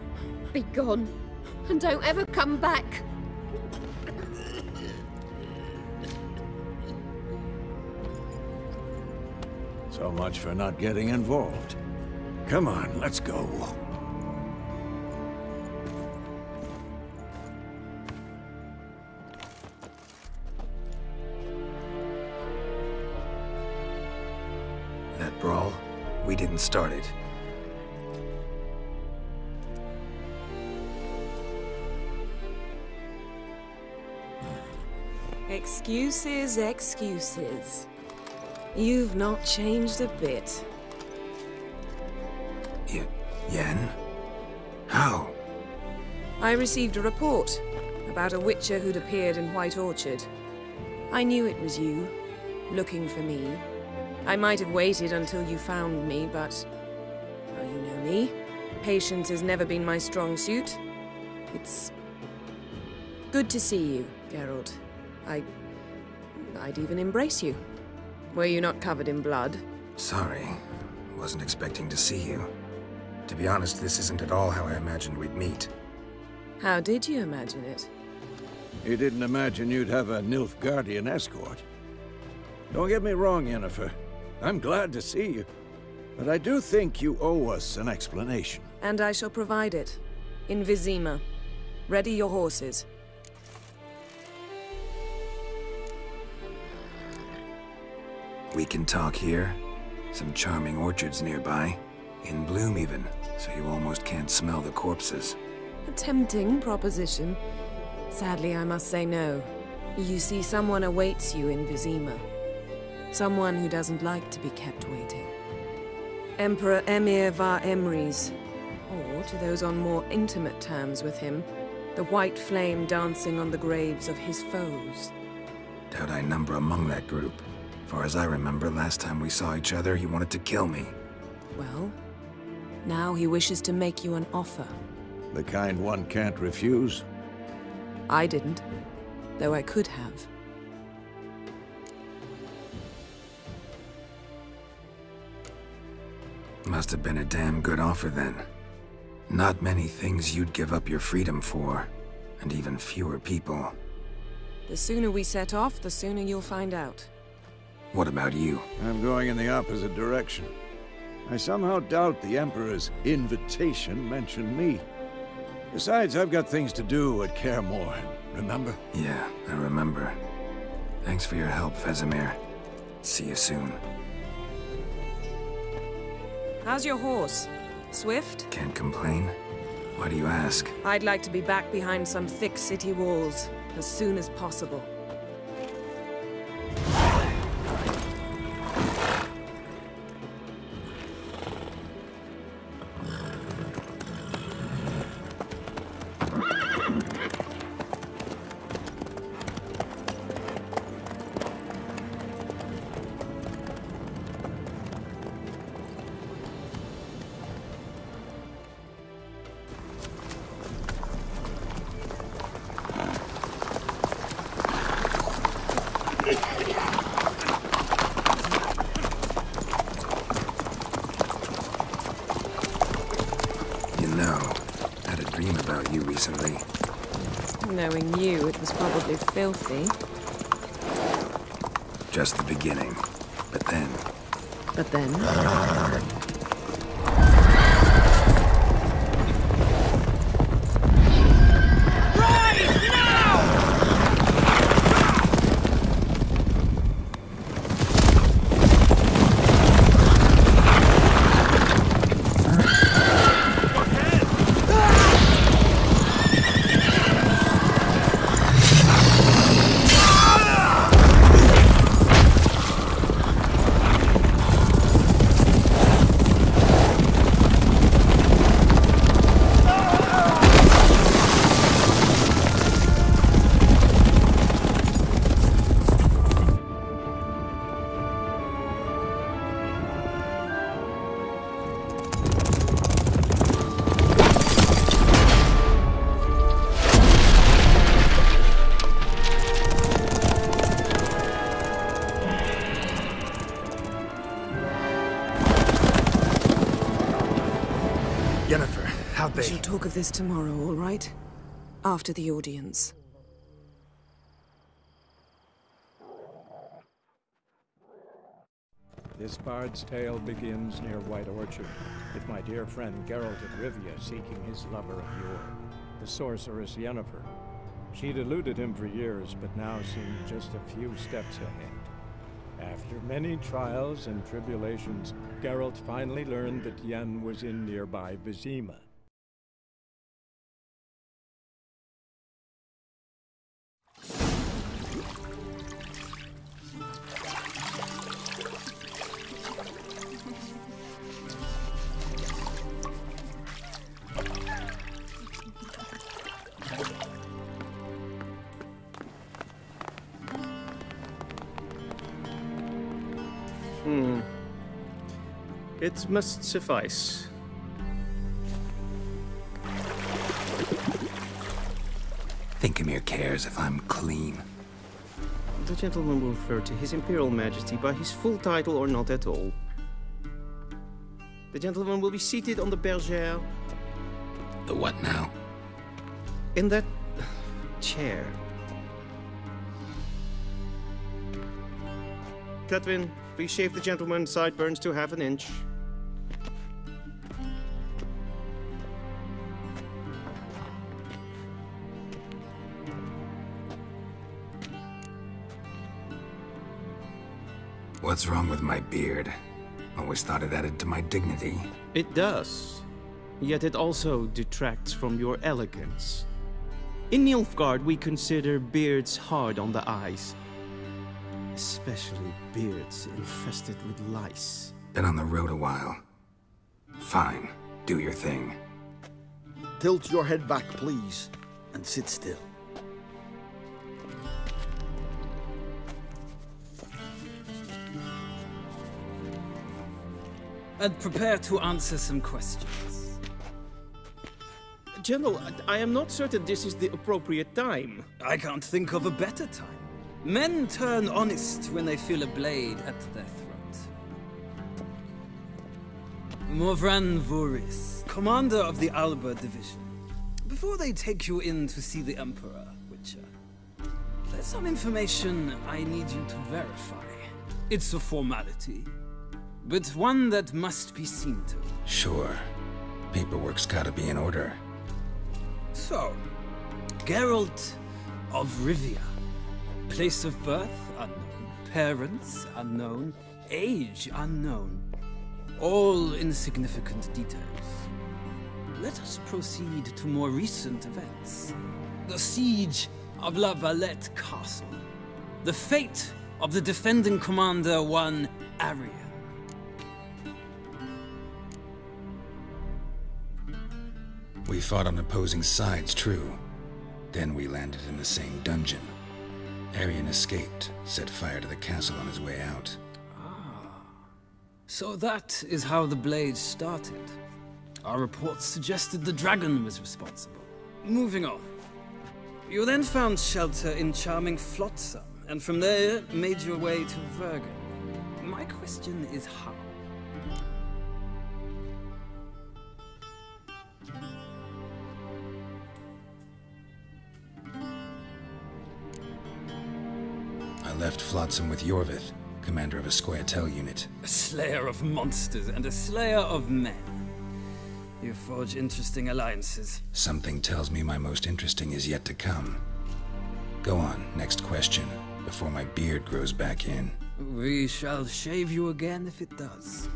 Be gone, and don't ever come back. So much for not getting involved. Come on, let's go. That brawl, we didn't start it. Excuses, excuses. You've not changed a bit. Yen? How? I received a report about a witcher who'd appeared in White Orchard. I knew it was you, looking for me. I might have waited until you found me, but... well, you know me. Patience has never been my strong suit. It's... good to see you, Geralt. I'd even embrace you. Were you not covered in blood? Sorry. Wasn't expecting to see you. To be honest, this isn't at all how I imagined we'd meet. How did you imagine it? You didn't imagine you'd have a Nilfgaardian escort. Don't get me wrong, Yennefer. I'm glad to see you. But I do think you owe us an explanation. And I shall provide it. In Vizima. Ready your horses. We can talk here. Some charming orchards nearby. In bloom even, so you almost can't smell the corpses. A tempting proposition. Sadly, I must say no. You see, someone awaits you in Vizima. Someone who doesn't like to be kept waiting. Emperor Emir var Emrys. Or, to those on more intimate terms with him, the white flame dancing on the graves of his foes. Doubt I number among that group. Far as I remember, last time we saw each other, he wanted to kill me. Well, now he wishes to make you an offer. The kind one can't refuse? I didn't, though I could have. Must have been a damn good offer then. Not many things you'd give up your freedom for. And even fewer people. The sooner we set off, the sooner you'll find out. What about you? I'm going in the opposite direction. I somehow doubt the Emperor's invitation mentioned me. Besides, I've got things to do at Kaer Morhen, remember? Yeah, I remember. Thanks for your help, Vesemir. See you soon. How's your horse? Swift? Can't complain. Why do you ask? I'd like to be back behind some thick city walls as soon as possible. Recently. Knowing you, it was probably filthy. Just the beginning. But then... But then? We shall talk of this tomorrow, all right? After the audience. This bard's tale begins near White Orchard, with my dear friend Geralt of Rivia seeking his lover of yore, the sorceress Yennefer. She'd eluded him for years, but now seemed just a few steps ahead. After many trials and tribulations, Geralt finally learned that Yen was in nearby Vizima. It must suffice. Think Emir cares if I'm clean. The gentleman will refer to His Imperial Majesty by his full title or not at all. The gentleman will be seated on the bergère. The what now? In that chair. Cutwin, please shave the gentleman's sideburns to ½ an inch. What's wrong with my beard? Always thought it added to my dignity. It does. Yet it also detracts from your elegance. In Nilfgaard, we consider beards hard on the eyes. Especially beards infested with lice. Been on the road a while. Fine. Do your thing. Tilt your head back, please, and sit still. And prepare to answer some questions. General, I am not certain this is the appropriate time. I can't think of a better time. Men turn honest when they feel a blade at their throat. Morvran Vuris, commander of the Alba Division. before they take you in to see the Emperor, Witcher, there's some information I need you to verify. It's a formality, but one that must be seen to. Sure. Paperwork's gotta be in order. So, Geralt of Rivia. Place of birth unknown. Parents unknown. Age unknown. All insignificant details. Let us proceed to more recent events. The siege of La Valette Castle. The fate of the defending commander, one Arian. We fought on opposing sides, true. Then we landed in the same dungeon. Arian escaped, set fire to the castle on his way out. So that is how the Blade started. Our reports suggested the dragon was responsible. Moving on. You then found shelter in charming Flotsam, and from there made your way to Vergen. My question is how? I left Flotsam with Yorvith, commander of a Scoia'tael unit. A slayer of monsters and a slayer of men. You forge interesting alliances. Something tells me my most interesting is yet to come. Go on, next question, before my beard grows back in. We shall shave you again if it does.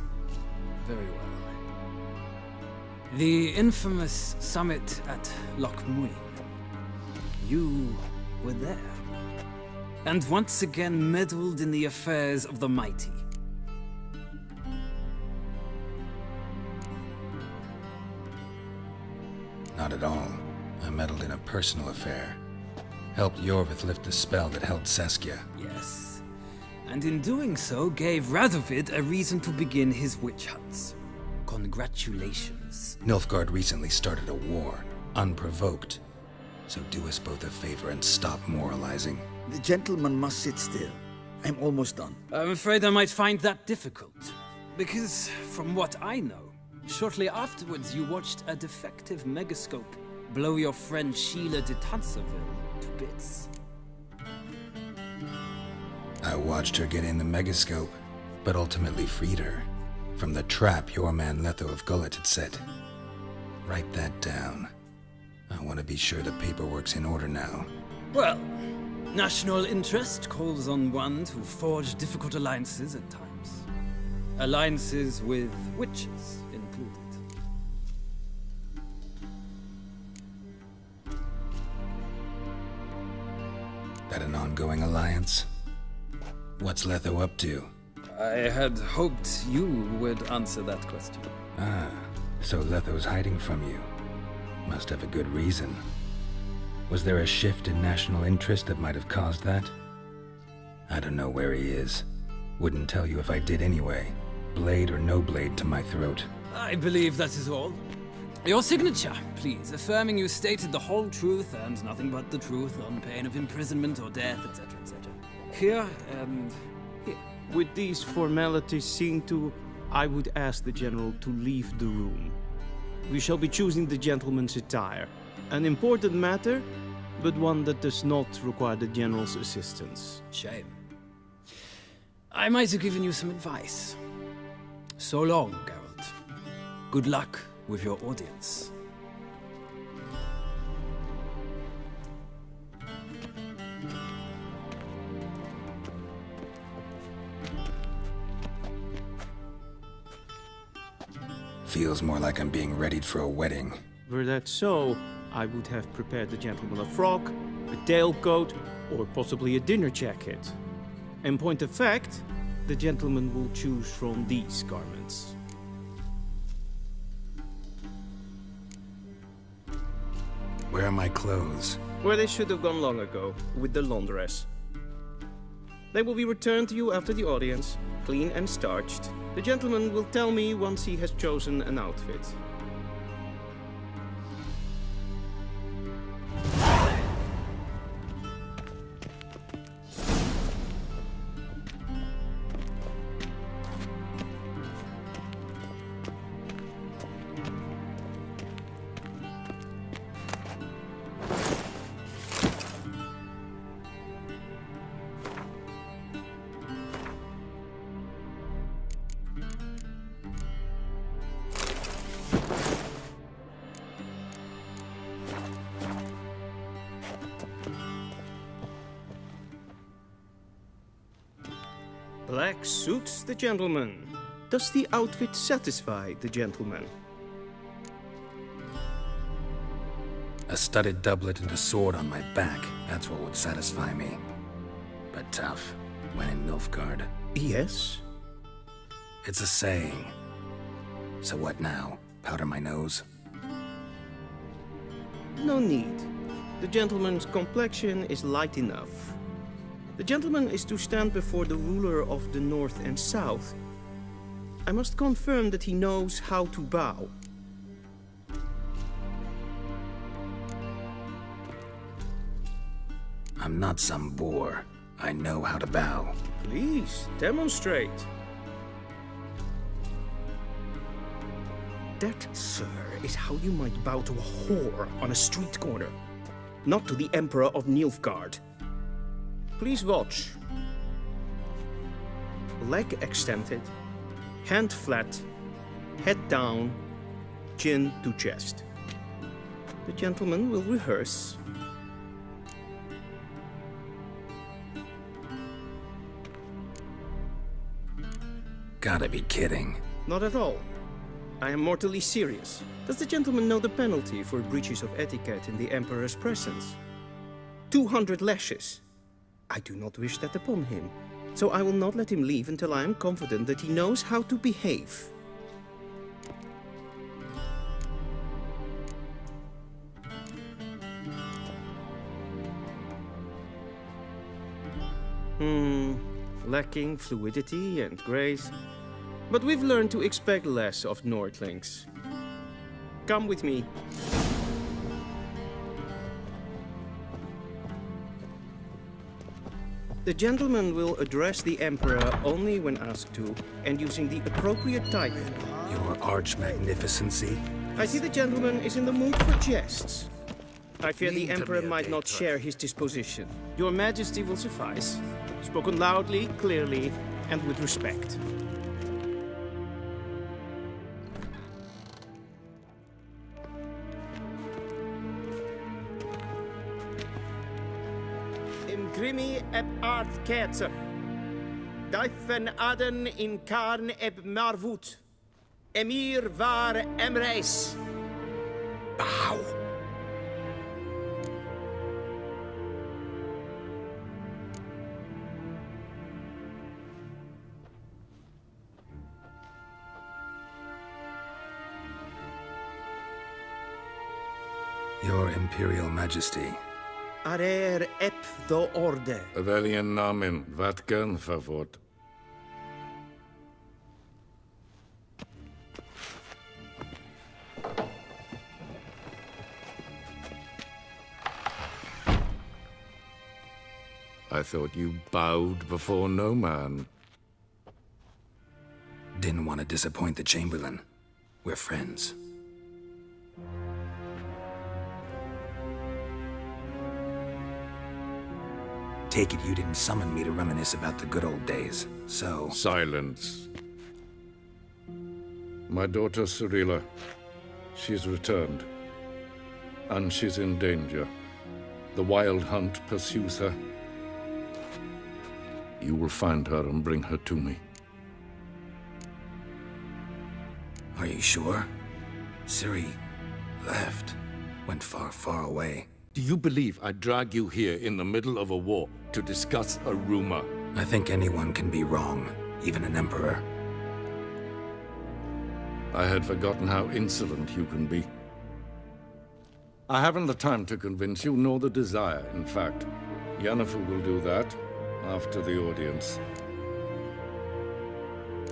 Very well. The infamous summit at Loch Muin. You were there. And once again meddled in the affairs of the mighty. Not at all. I meddled in a personal affair. Helped Yorvith lift the spell that held Saskia. Yes. And in doing so, gave Radovid a reason to begin his witch hunts. Congratulations. Nilfgaard recently started a war, unprovoked. So do us both a favor and stop moralizing. The gentleman must sit still. I'm almost done. I'm afraid I might find that difficult. Because, from what I know, shortly afterwards you watched a defective megascope blow your friend Sheila de Tanserville to bits. I watched her get in the megascope, but ultimately freed her from the trap your man Letho of Gullet had set. Write that down. I want to be sure the paperwork's in order now. Well, national interest calls on one to forge difficult alliances at times. Alliances with witches included. That an ongoing alliance? What's Letho up to? I had hoped you would answer that question. Ah, so Letho's hiding from you. Must have a good reason. Was there a shift in national interest that might have caused that? I don't know where he is. Wouldn't tell you if I did anyway. Blade or no blade to my throat. I believe that is all. Your signature, please, affirming you stated the whole truth and nothing but the truth on pain of imprisonment or death, etc., etc. Here and here. With these formalities seen to, I would ask the General to leave the room. We shall be choosing the gentleman's attire. An important matter, but one that does not require the General's assistance. Shame. I might have given you some advice. So long, Geralt. Good luck with your audience. Feels more like I'm being readied for a wedding. Were that so, I would have prepared the gentleman a frock, a tailcoat, or possibly a dinner jacket. In point of fact, the gentleman will choose from these garments. Where are my clothes? Where they should have gone long ago, with the laundress. They will be returned to you after the audience, clean and starched. The gentleman will tell me once he has chosen an outfit. Black suits the gentleman. Does the outfit satisfy the gentleman? A studded doublet and a sword on my back, that's what would satisfy me. But tough, when in Nilfgaard. Yes? It's a saying. So what now? Powder my nose? No need. The gentleman's complexion is light enough. The gentleman is to stand before the ruler of the North and South. I must confirm that he knows how to bow. I'm not some boor. I know how to bow. Please, demonstrate. That, sir, is how you might bow to a whore on a street corner, not to the Emperor of Nilfgaard. Please watch. Leg extended, hand flat, head down, chin to chest. The gentleman will rehearse. Gotta be kidding. Not at all. I am mortally serious. Does the gentleman know the penalty for breaches of etiquette in the Emperor's presence? 200 lashes. I do not wish that upon him, so I will not let him leave until I am confident that he knows how to behave. Lacking fluidity and grace. But we've learned to expect less of Nordlings. Come with me. The gentleman will address the Emperor only when asked to, and using the appropriate type. Your arch-magnificency? I see the gentleman is in the mood for jests. I fear the Emperor might not share his disposition. Your Majesty will suffice. Spoken loudly, clearly, and with respect. Grimi eb art ketzer. Daifen aden in karn eb marvut. Emir var emreis. Bow. Your Imperial Majesty. Arer ep do orde. Welchen Namen? Wat gern verwort? I thought you bowed before no man. Didn't want to disappoint the Chamberlain. We're friends. Take it you didn't summon me to reminisce about the good old days, so... Silence. My daughter Cyrilla, she's returned. And she's in danger. The Wild Hunt pursues her. You will find her and bring her to me. Are you sure? Ciri left. Went far, far away. Do you believe I'd drag you here in the middle of a war to discuss a rumor? I think anyone can be wrong, even an emperor. I had forgotten how insolent you can be. I haven't the time to convince you, nor the desire, in fact. Yennefer will do that after the audience.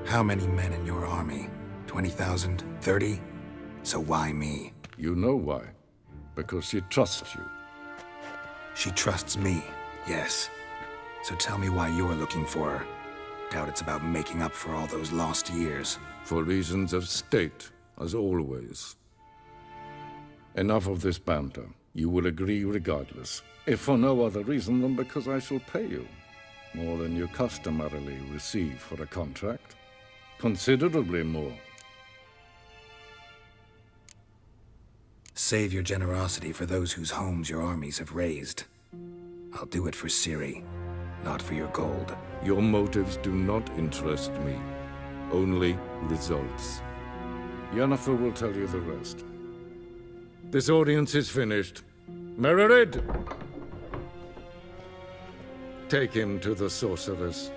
How many men in your army? 20,000? 30? So why me? You know why. Because she trusts you. She trusts me, yes. So tell me why you're looking for her. Doubt it's about making up for all those lost years. For reasons of state, as always. Enough of this banter. You will agree regardless. If for no other reason than because I shall pay you. More than you customarily receive for a contract. Considerably more. Save your generosity for those whose homes your armies have razed. I'll do it for Ciri. not for your gold. Your motives do not interest me. Only results. Yennefer will tell you the rest. This audience is finished. Mererid! Take him to the sorceress.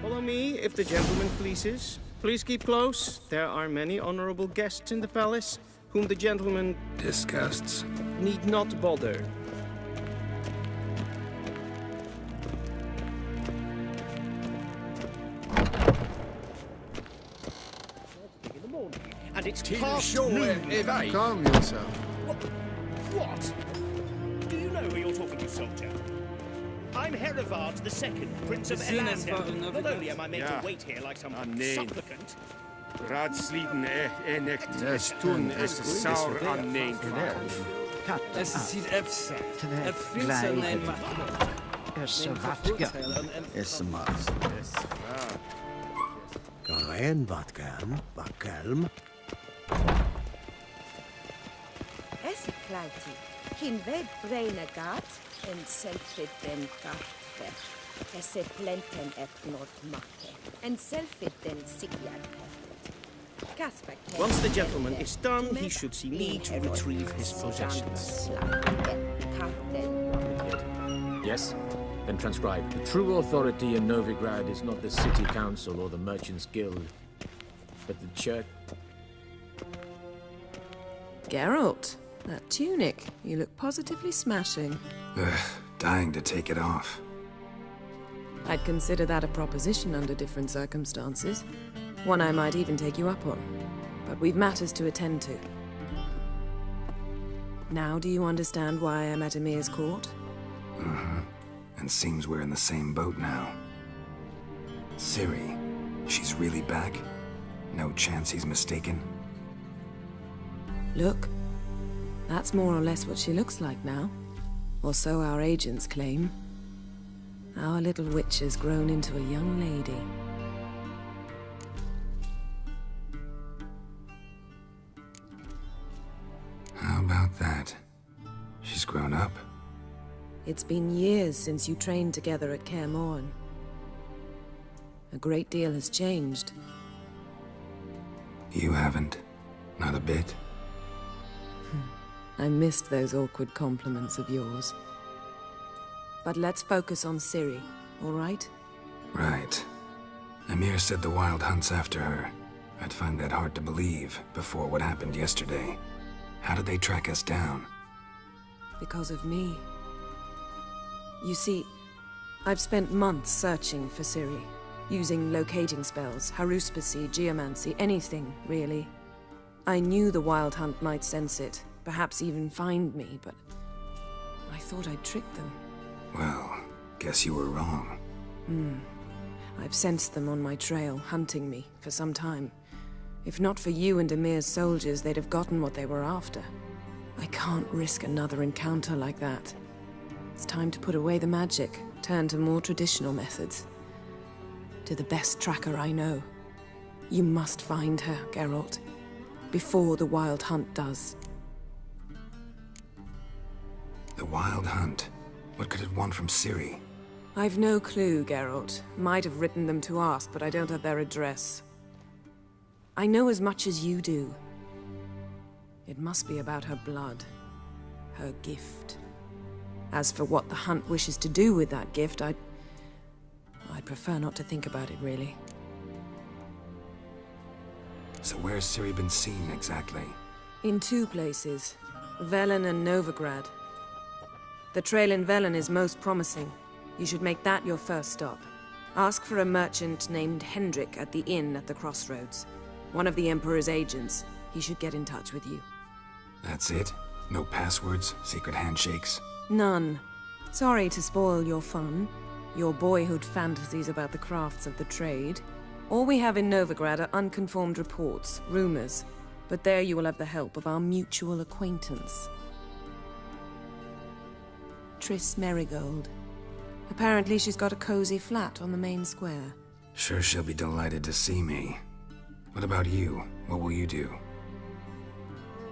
Follow me, if the gentleman pleases. Please keep close. There are many honorable guests in the palace, whom the gentleman disgusts. Need not bother. And it's past noon. Calm yourself. What? Do you know who you're talking to, soldier? I'm Herivard II, Prince of Elander. Not only am I made to wait here like some supplicant. Raadsleden echt toen is sauer aan mijn kwaad. Es sieht efsa. Gleich. Es watka. Es mas. Garen Vatkelm. Es kleiti. Kin ved breine gat en selfit den gat. Es plenten et not makke. En selfit den siglar. Once the gentleman is done, he should see me to retrieve his possessions. Yes? Then transcribe. The true authority in Novigrad is not the city council or the merchants' guild, but the church. Geralt, that tunic. You look positively smashing. Dying to take it off. I'd consider that a proposition under different circumstances. One I might even take you up on. But we've matters to attend to. Now do you understand why I'm at Emir's court? Mm-hmm. And seems we're in the same boat now. Ciri, she's really back? No chance he's mistaken? Look, that's more or less what she looks like now. Or so our agents claim. Our little witch has grown into a young lady. How about that? She's grown up? It's been years since you trained together at Kaer Morhen. A great deal has changed. You haven't. Not a bit. I missed those awkward compliments of yours. But let's focus on Ciri, all right? Right. Emir said the Wild Hunt's after her. I'd find that hard to believe before what happened yesterday. How did they track us down? Because of me. You see, I've spent months searching for Ciri, using locating spells, haruspicy, geomancy, anything, really. I knew the Wild Hunt might sense it, perhaps even find me, but I thought I'd tricked them. Well, guess you were wrong. I've sensed them on my trail, hunting me, for some time. If not for you and Emir's soldiers, they'd have gotten what they were after. I can't risk another encounter like that. It's time to put away the magic, turn to more traditional methods. To the best tracker I know. You must find her, Geralt. Before the Wild Hunt does. The Wild Hunt? What could it want from Ciri? I've no clue, Geralt. Might have written them to ask, but I don't have their address. I know as much as you do. It must be about her blood. Her gift. As for what the Hunt wishes to do with that gift, I'd prefer not to think about it, really. So where's Ciri been seen, exactly? In two places. Velen and Novigrad. The trail in Velen is most promising. You should make that your first stop. Ask for a merchant named Hendrik at the inn at the crossroads. One of the Emperor's agents. He should get in touch with you. That's it? No passwords? Secret handshakes? None. Sorry to spoil your fun. Your boyhood fantasies about the crafts of the trade. All we have in Novigrad are unconfirmed reports, rumors. But there you will have the help of our mutual acquaintance. Triss Merigold. Apparently she's got a cozy flat on the main square. Sure she'll be delighted to see me. What about you? What will you do?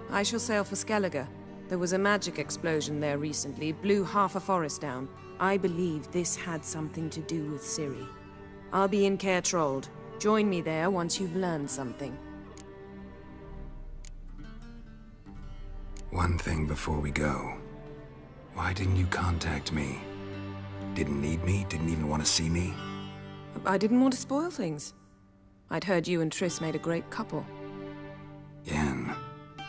I shall sail for Skellige. There was a magic explosion there recently, blew half a forest down. I believe this had something to do with Ciri. I'll be in Caer Trold. Join me there once you've learned something. One thing before we go. Why didn't you contact me? Didn't need me? Didn't even want to see me? I didn't want to spoil things. I'd heard you and Triss made a great couple. Yen,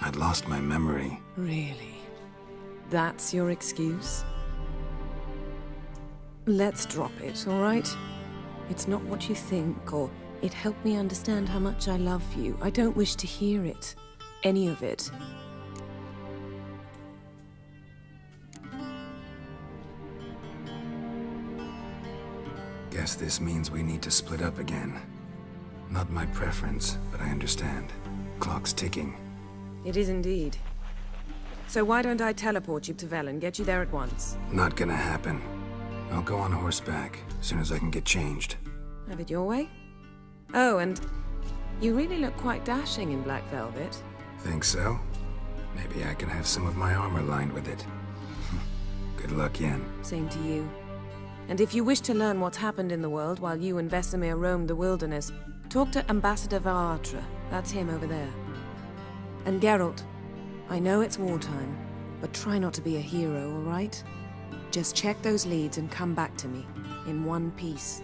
I'd lost my memory. Really? That's your excuse? Let's drop it, all right? It's not what you think, or it helped me understand how much I love you. I don't wish to hear it. Any of it. Guess this means we need to split up again. Not my preference, but I understand. Clock's ticking. It is indeed. So why don't I teleport you to Velen, get you there at once? Not gonna happen. I'll go on horseback, as soon as I can get changed. Have it your way? Oh, and you really look quite dashing in black velvet. Think so? Maybe I can have some of my armor lined with it. Good luck, Yen. Same to you. And if you wish to learn what's happened in the world while you and Vesemir roamed the wilderness, talk to Ambassador Varatra. That's him over there. And Geralt, I know it's wartime, but try not to be a hero, all right? Just check those leads and come back to me, in one piece.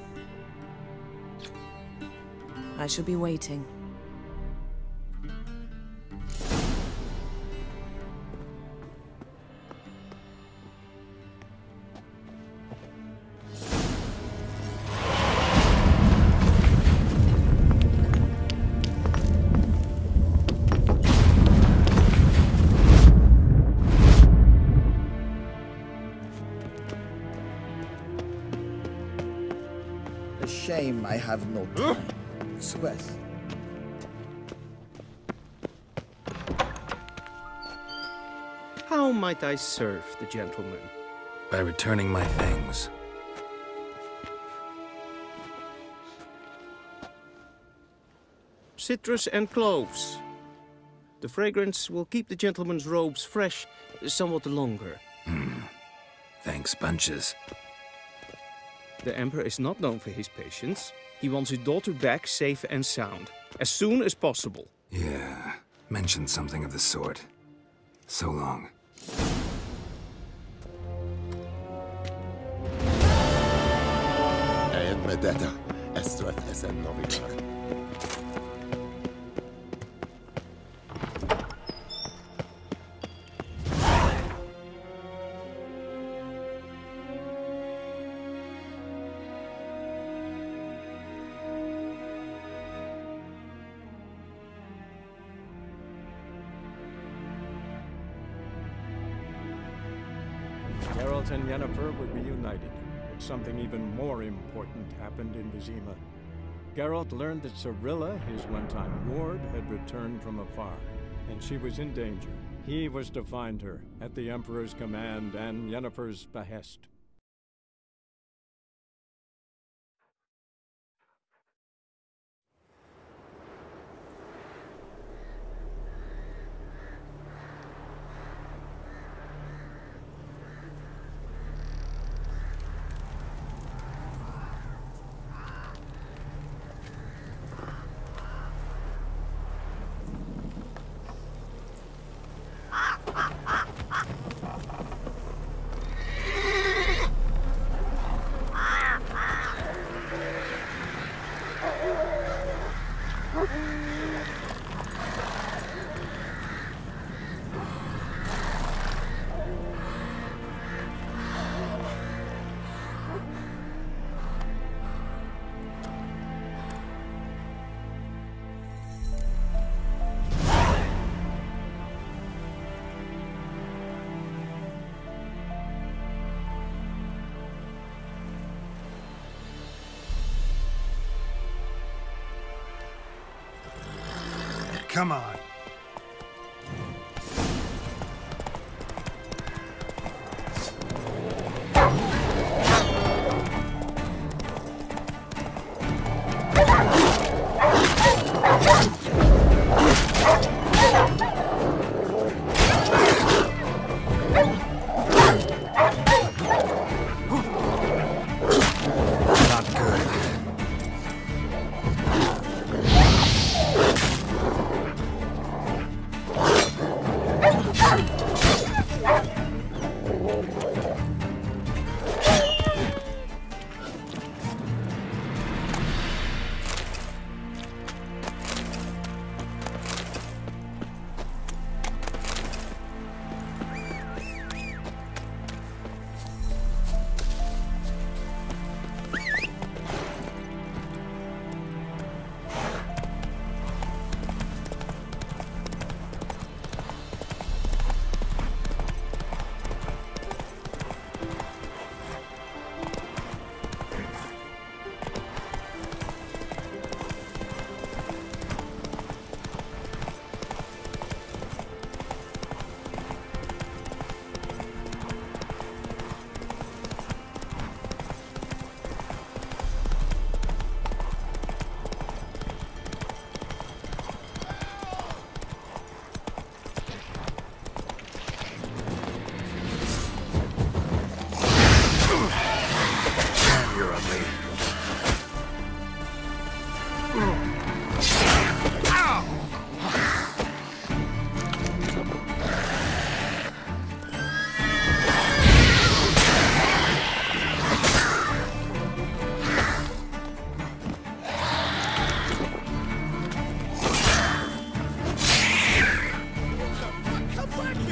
I shall be waiting. Shame I have no time. Sweat. How might I serve the gentleman? By returning my things. Citrus and cloves. The fragrance will keep the gentleman's robes fresh somewhat longer. Thanks, bunches. The Emperor is not known for his patience. He wants his daughter back safe and sound, as soon as possible. Yeah, mentioned something of the sort. So long. Geralt and Yennefer were reunited, but something even more important happened in Vizima. Geralt learned that Cirilla, his one-time ward, had returned from afar, and she was in danger. He was to find her, at the Emperor's command and Yennefer's behest. Come on.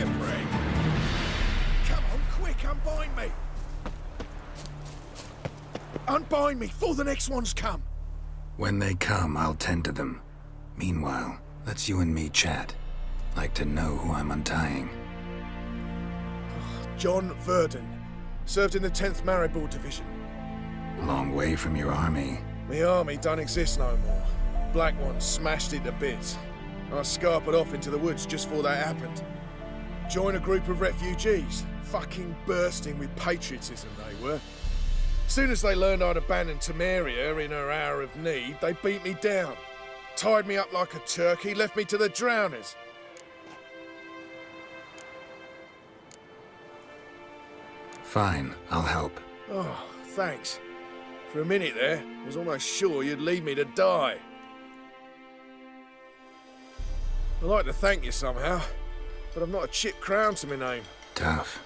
you free. Come on, quick, unbind me. Unbind me before the next ones come. When they come, I'll tend to them. Meanwhile, let's you and me chat. Like to know who I'm untying. John Verdon. Served in the 10th Maribor Division. Long way from your army. My army don't exist no more. Black Ones smashed it to bits. I scarpered off into the woods just before that happened. Joined a group of refugees. Fucking bursting with patriotism they were. As soon as they learned I'd abandoned Temeria in her hour of need, they beat me down. Tied me up like a turkey, left me to the drowners. Fine, I'll help. Oh, thanks. For a minute there, I was almost sure you'd leave me to die. I'd like to thank you somehow, but I've not a chip crown to my name. Tough.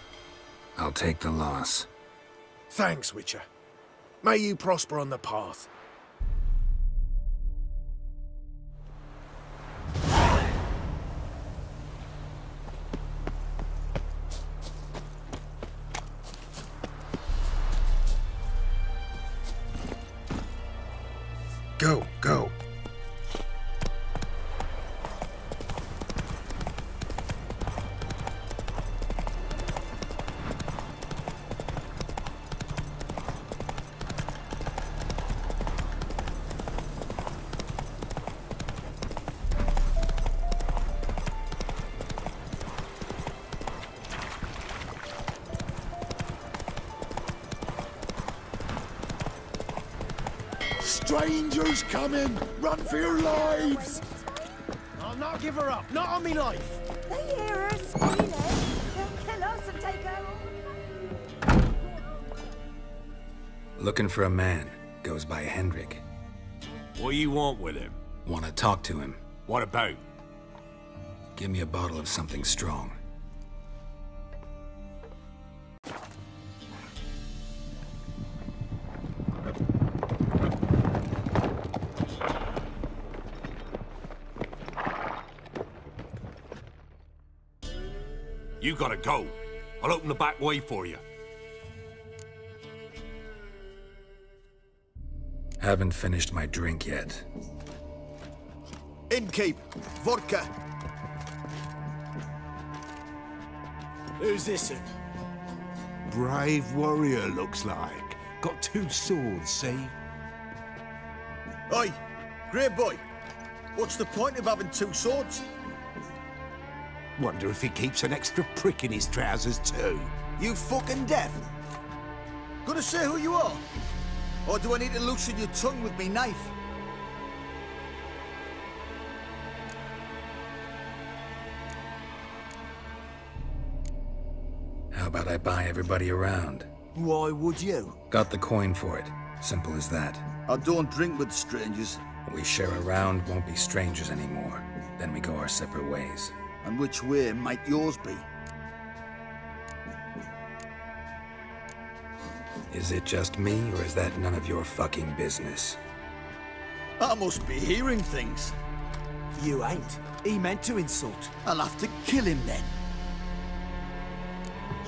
I'll take the loss. Thanks, Witcher. May you prosper on the path. Go, go. Strangers coming! Run for your lives! I'll not give her up, not on me life! They hear her squealing. They'll kill us and take her. Looking for a man. Goes by Hendrik. What do you want with him? Want to talk to him. What about? Give me a bottle of something strong. You gotta go. I'll open the back way for you. Haven't finished my drink yet. Innkeep, vodka. Who's this? Brave warrior, looks like. Got 2 swords, see? Oi, great boy. What's the point of having 2 swords? Wonder if he keeps an extra prick in his trousers too. You fucking deaf? Gonna say who you are? Or do I need to loosen your tongue with me knife? How about I buy everybody around? Why would you? Got the coin for it. Simple as that. I don't drink with strangers. We share a round, won't be strangers anymore. Then we go our separate ways. And which way might yours be? Is it just me, or is that none of your fucking business? I must be hearing things. You ain't. He meant to insult. I'll have to kill him then.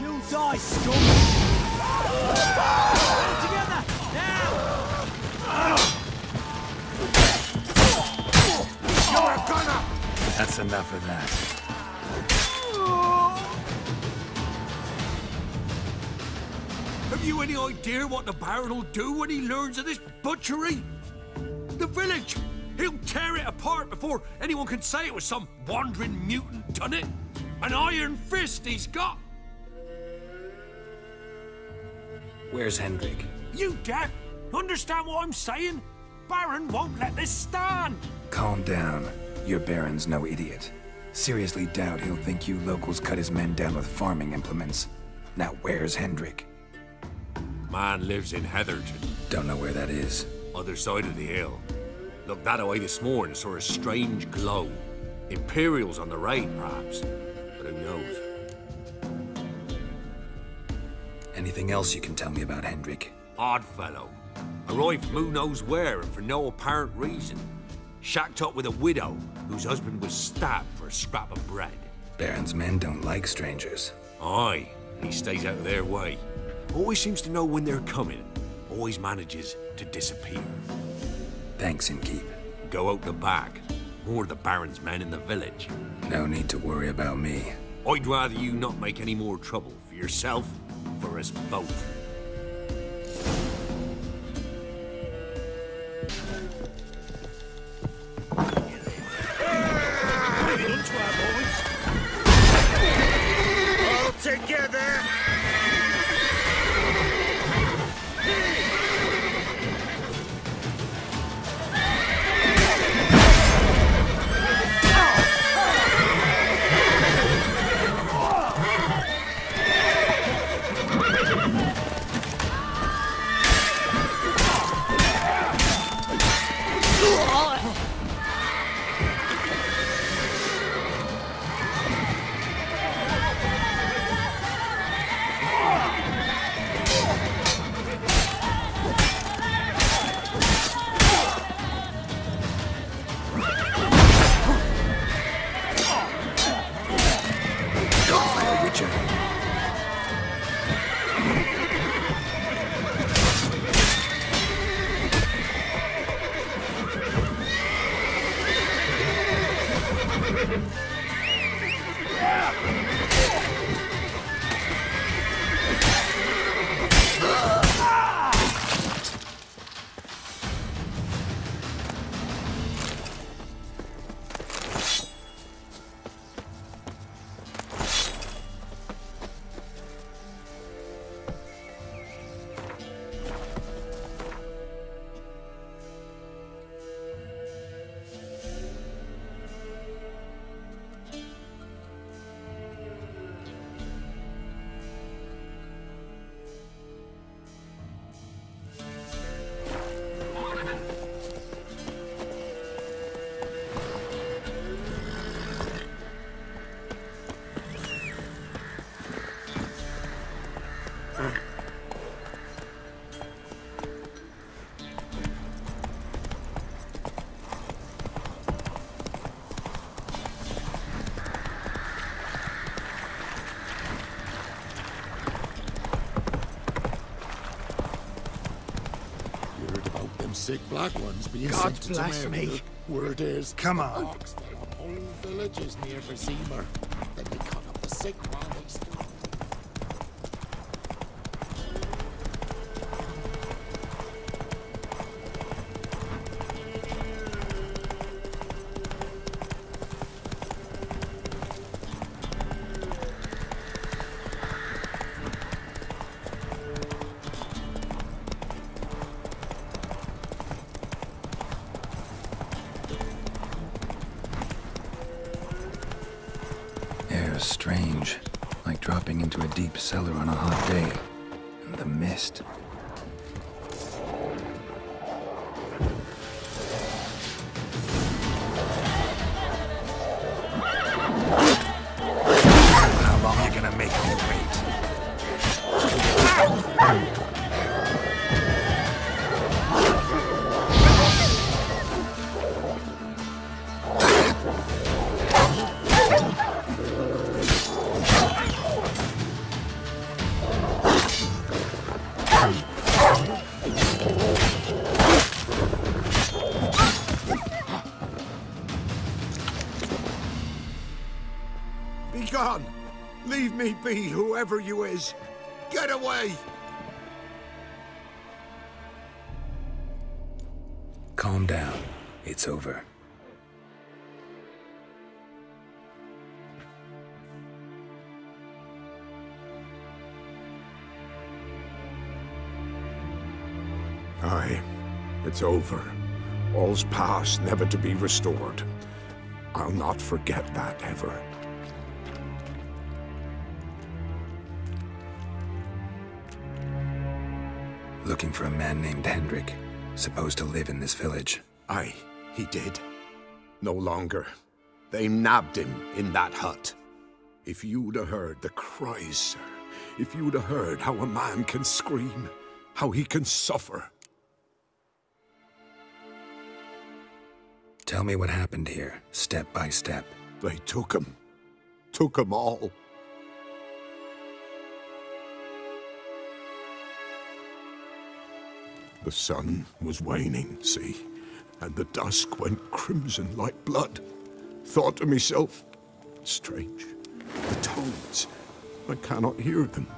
You'll die, scum! Together! Now! You're a gunner! That's enough of that. Have you any idea what the Baron will do when he learns of this butchery? The village! He'll tear it apart before anyone can say it was some wandering mutant done it. An iron fist he's got! Where's Hendrik? You deaf? Understand what I'm saying? Baron won't let this stand! Calm down. Your Baron's no idiot. Seriously doubt he'll think you locals cut his men down with farming implements. Now where's Hendrik? Man lives in Heatherton. Don't know where that is. Other side of the hill. Looked that away this morning, saw a strange glow. Imperials on the raid, perhaps. But who knows? Anything else you can tell me about Hendrik? Odd fellow. Arrived from who knows where and for no apparent reason. Shacked up with a widow whose husband was stabbed for a scrap of bread. Baron's men don't like strangers. Aye, and he stays out of their way. Always seems to know when they're coming. Always manages to disappear. Thanks, Innkeep. Go out the back. More of the Baron's men in the village. No need to worry about me. I'd rather you not make any more trouble for yourself, for us both. All together! Sick black ones being God sent to bless Temeria. me. Word is, Come on. Whole village is near for Zemer. Then they cut up the sick while they sleep. Strange, like dropping into a deep cellar on a hot day. And the mist. How long are you gonna make me wait? Be gone! Leave me be, whoever you is! Get away! Calm down. It's over. Aye, it's over. All's past, never to be restored. I'll not forget that ever. Looking for a man named Hendrik, supposed to live in this village. Aye, he did. No longer. They nabbed him in that hut. If you'd have heard the cries, sir, if you'd have heard how a man can scream, how he can suffer. Tell me what happened here, step by step. They took him took 'em all. The sun was waning, see, and the dusk went crimson like blood. Thought to myself, strange, the toads, I cannot hear them.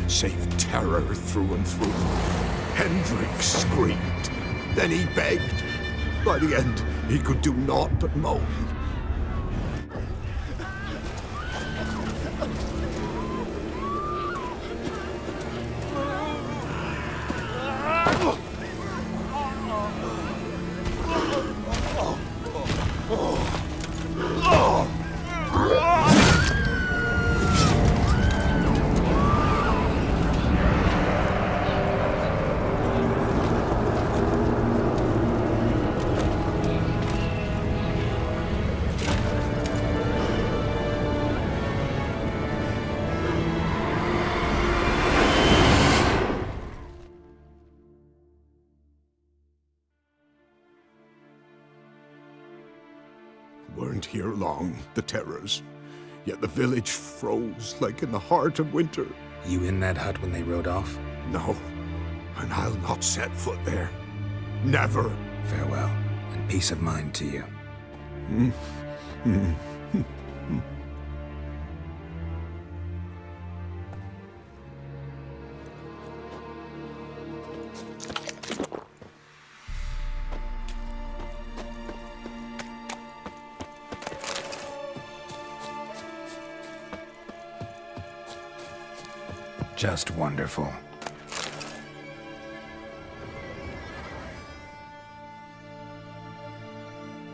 Save terror through and through. Hendrik screamed. Then he begged. By the end, he could do naught but moan. Weren't here long, the terrors. Yet the village froze like in the heart of winter. You in that hut when they rode off? No, and I'll not set foot there. Never. Farewell, and peace of mind to you. Just wonderful.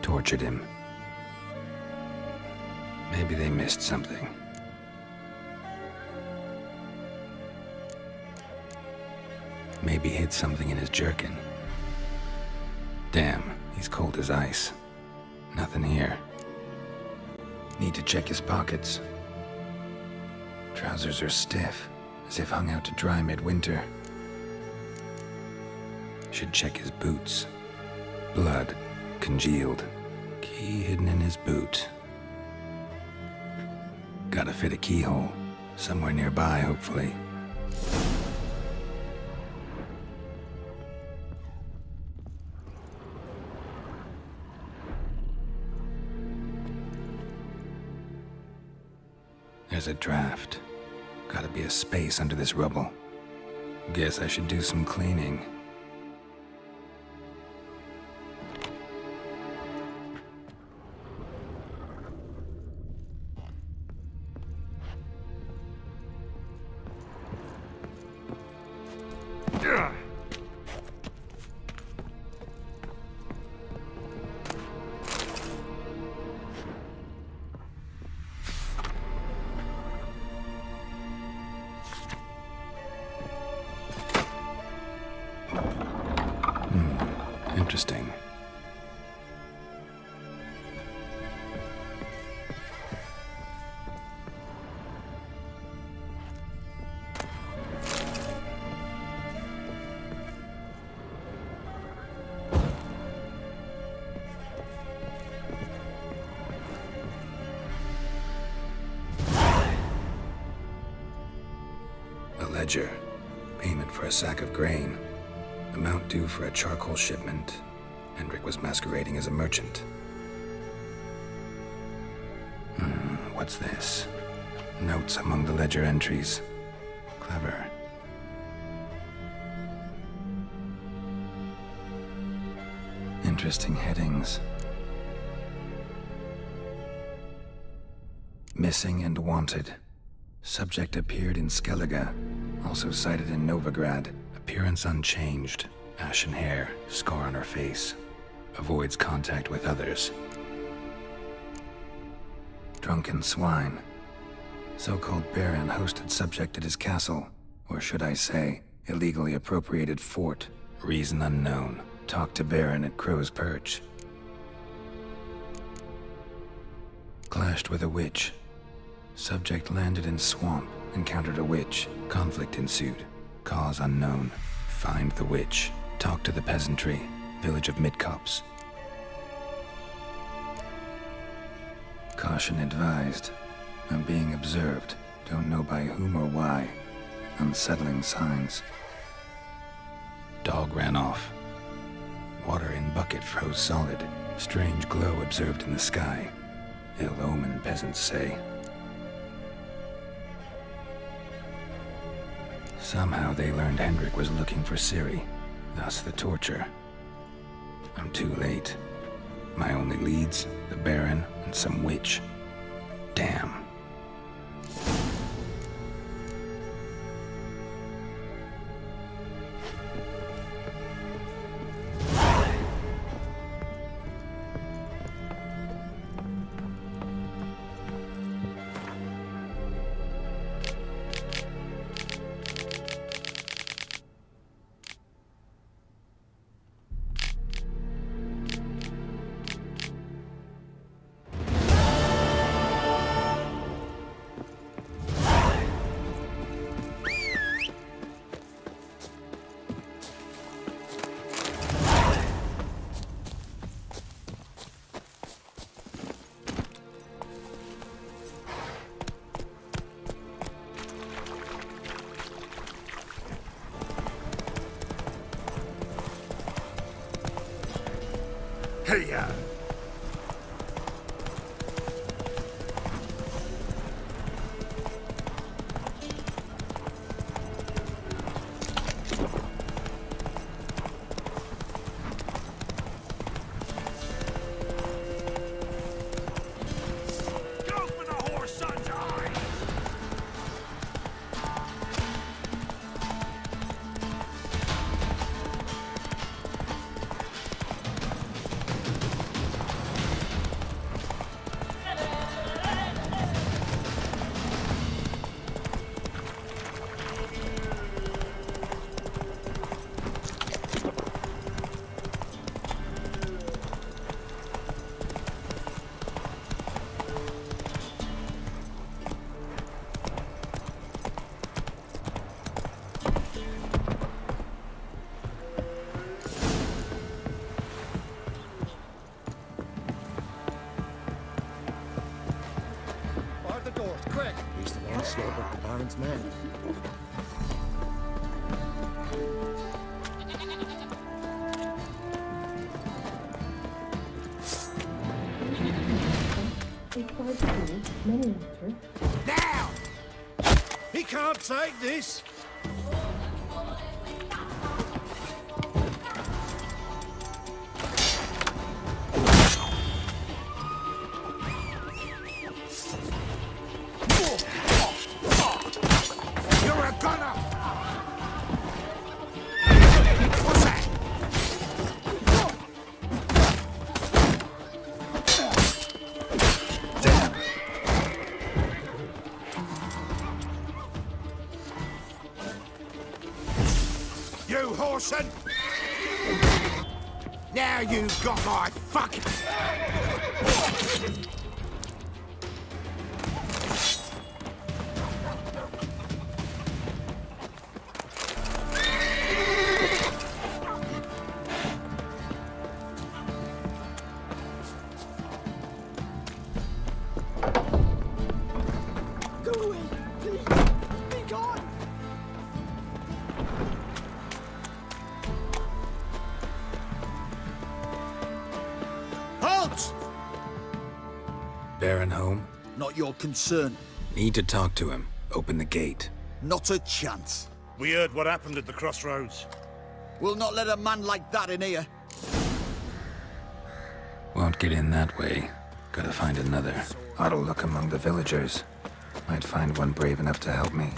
Tortured him. Maybe they missed something. Maybe hid something in his jerkin. Damn, he's cold as ice. Nothing here. Need to check his pockets. Trousers are stiff, as if hung out to dry midwinter. Should check his boots. Blood, congealed. Key hidden in his boot. Gotta fit a keyhole. Somewhere nearby, hopefully. There's a draft. Gotta be a space under this rubble. Guess I should do some cleaning. Interesting. A ledger. Payment for a sack of grain. Amount due for a charcoal shipment. Hendrik was masquerading as a merchant. What's this? Notes among the ledger entries. Clever. Interesting headings. Missing and wanted. Subject appeared in Skellige, also sighted in Novigrad. Appearance unchanged. Ashen hair, scar on her face. Avoids contact with others. Drunken swine. So-called Baron hosted subject at his castle, or should I say, illegally appropriated fort. Reason unknown. Talked to Baron at Crow's Perch. Clashed with a witch. Subject landed in swamp, encountered a witch. Conflict ensued. Cause unknown. Find the witch. Talk to the peasantry. Village of Midcopse. Caution advised. I'm being observed. Don't know by whom or why. Unsettling signs. Dog ran off. Water in bucket froze solid. Strange glow observed in the sky. Ill omen, peasants say. Somehow they learned Hendrik was looking for Ciri, thus the torture. I'm too late. My only leads, the Baron and some witch. Damn. Hey-ya! He's the one who slaughtered the Baron's men. Now! He can't take this! You whoreson! Now you've got my fucking... Go away, please! Be gone! Halt! Baron home? Not your concern. Need to talk to him. Open the gate. Not a chance. We heard what happened at the crossroads. We'll not let a man like that in here. Won't get in that way. Gotta find another. Ought to look among the villagers. Might find one brave enough to help me.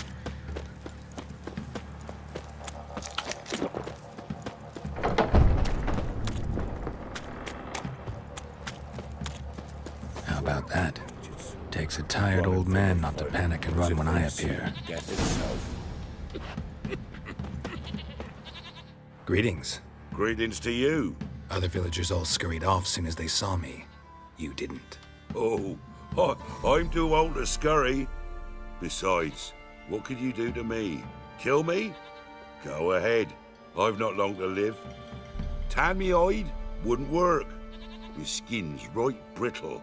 How about that? Takes a tired old man not to panic and run when I appear. Greetings. Greetings to you. Other villagers all scurried off soon as they saw me. You didn't. Oh, I'm too old to scurry. Besides, what could you do to me? Kill me? Go ahead. I've not long to live. Tan me hide? Wouldn't work. My skin's right brittle.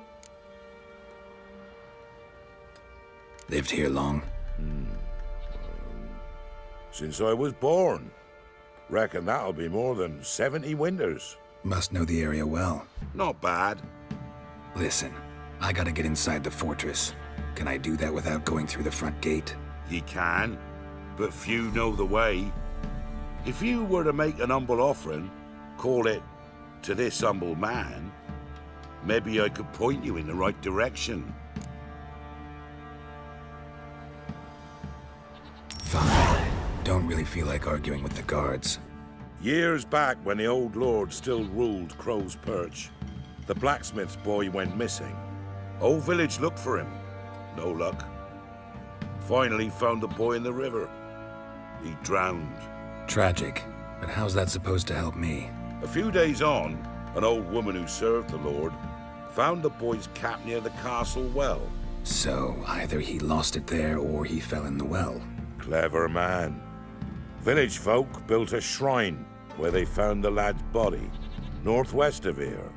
Lived here long? Since I was born. Reckon that'll be more than 70 winters. Must know the area well. Not bad. Listen, I gotta get inside the fortress. Can I do that without going through the front gate? Ye can, but few know the way. If you were to make an humble offering, call it, to this humble man, maybe I could point you in the right direction. Fine. Don't really feel like arguing with the guards. Years back, when the old lord still ruled Crow's Perch, the blacksmith's boy went missing. Whole village looked for him. No luck. Finally found the boy in the river. He drowned. Tragic. But how's that supposed to help me? A few days on, an old woman who served the lord found the boy's cap near the castle well. So, either he lost it there or he fell in the well. Clever man. Village folk built a shrine where they found the lad's body, northwest of here.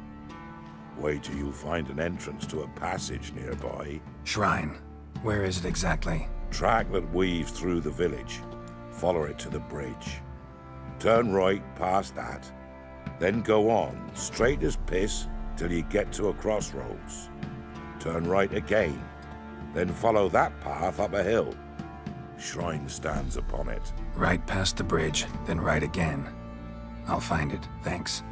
Wait till you find an entrance to a passage nearby. Shrine? Where is it exactly? Track that weaves through the village. Follow it to the bridge. Turn right past that. Then go on, straight as piss, till you get to a crossroads. Turn right again. Then follow that path up a hill. Shrine stands upon it. Right past the bridge, then right again. I'll find it, thanks.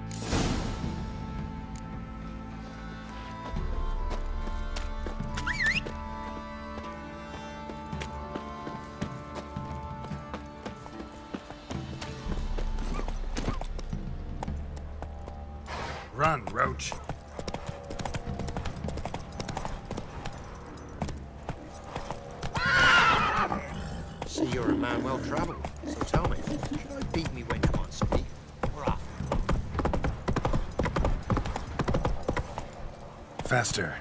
Run, Roach. See, you're a man well travelled, so tell me, should I beat me when you might speak, or after? Faster.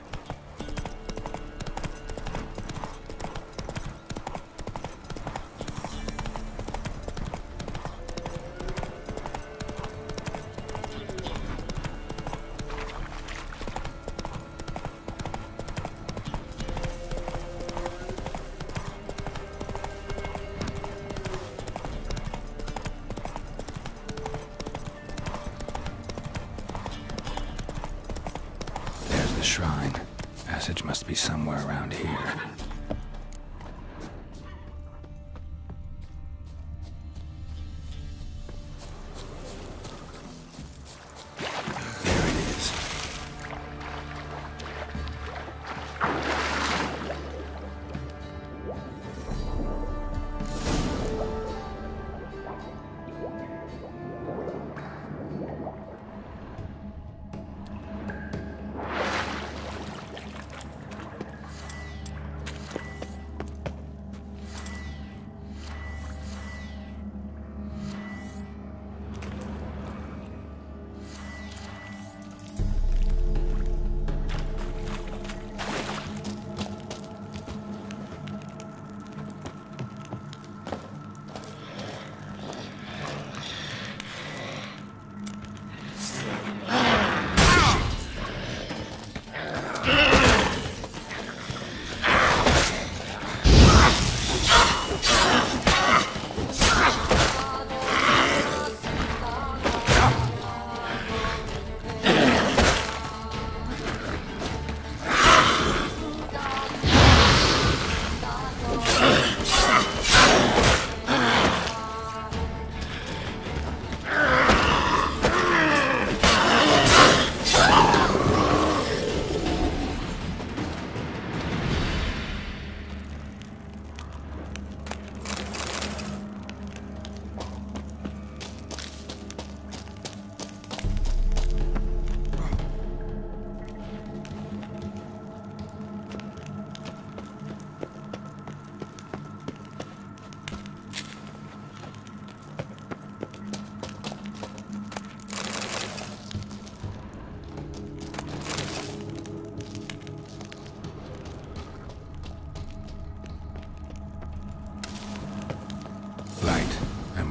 Shrine. Passage must be somewhere around here. There it is.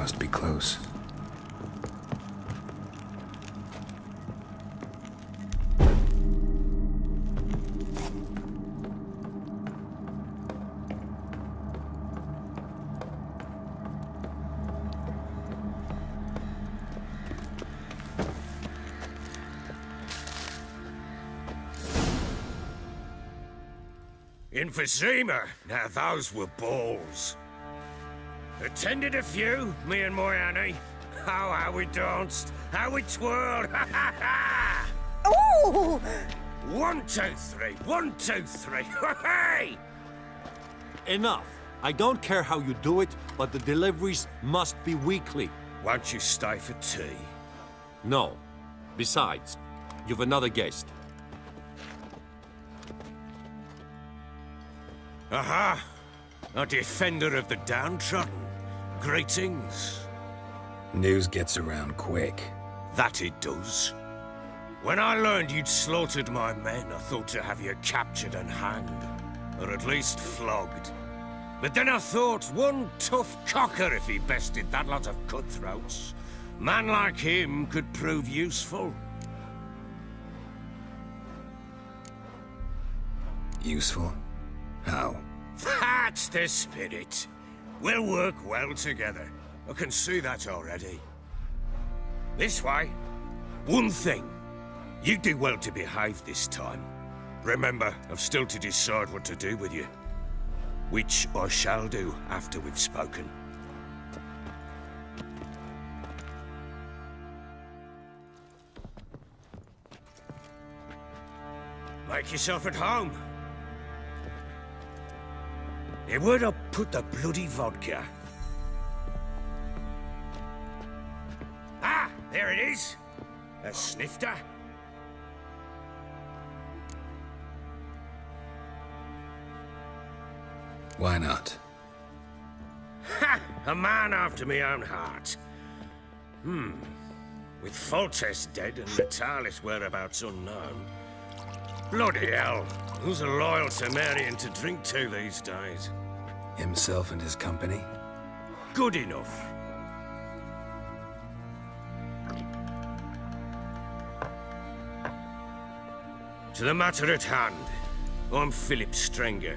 must be close. Emphysema. Now those were balls. Attended a few, me and my Annie. Oh, how we danced, how we twirled. Oh! 1, 2, 3. 1, 2, 3. Hey! Enough. I don't care how you do it, but the deliveries must be weekly. Won't you stay for tea? No. Besides, you've another guest. Aha! A defender of the downtrodden. Greetings. News gets around quick. That it does. When I learned you'd slaughtered my men, I thought to have you captured and hanged. Or at least flogged. But then I thought, one tough cocker if he bested that lot of cutthroats. Man like him could prove useful. Useful? How? That's the spirit. We'll work well together. I can see that already. This way. One thing. You do well to behave this time. Remember, I've still to decide what to do with you. Which I shall do after we've spoken. Make yourself at home. Hey, where'd I put the bloody vodka? Ah, there it is. A snifter. Why not? Ha! A man after my own heart. With Foltest dead and Natalis' whereabouts unknown. Bloody hell. Who's a loyal Cimmerian to drink to these days? Himself and his company? Good enough. To the matter at hand. I'm Philip Strenger.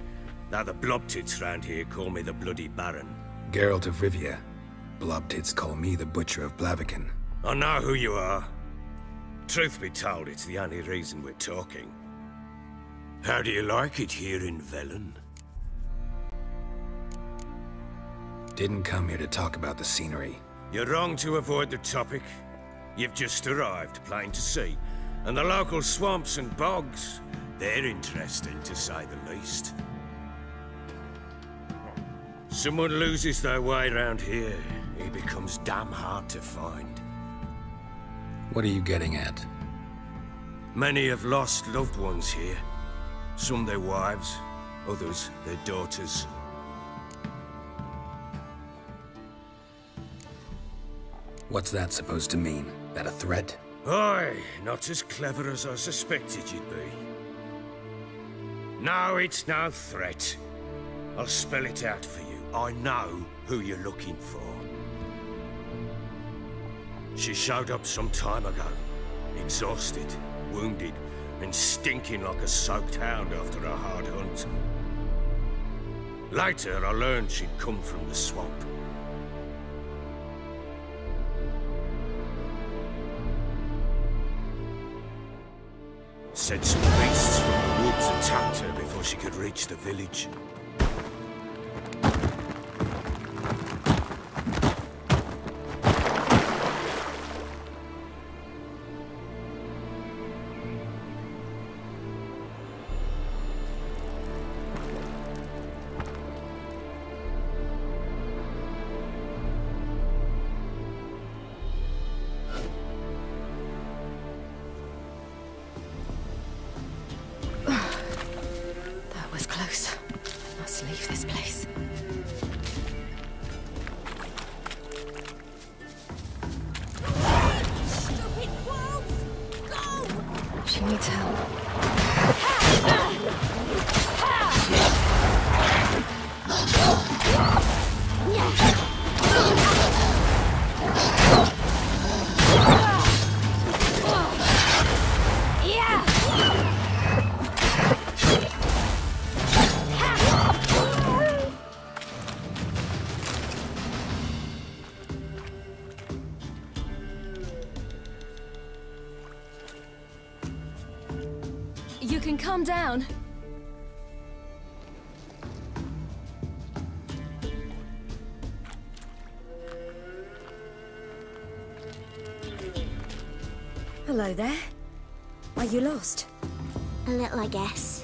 Now the Blobtits round here call me the Bloody Baron. Geralt of Rivia. Blobtits call me the Butcher of Blaviken. I know who you are. Truth be told, it's the only reason we're talking. How do you like it here in Velen? Didn't come here to talk about the scenery. You're wrong to avoid the topic. You've just arrived, plain to see. And the local swamps and bogs, they're interesting to say the least. Someone loses their way around here, he becomes damn hard to find. What are you getting at? Many have lost loved ones here. Some their wives, others their daughters. What's that supposed to mean? That a threat? Aye, not as clever as I suspected you'd be. No, it's no threat. I'll spell it out for you. I know who you're looking for. She showed up some time ago. Exhausted, wounded, and stinking like a soaked hound after a hard hunt. Later, I learned she'd come from the swamp. Said some beasts from the woods attacked her before she could reach the village. Leave this place. Stupid wolves! Go! She needs help. can calm down. Hello there. Are you lost? A little, I guess.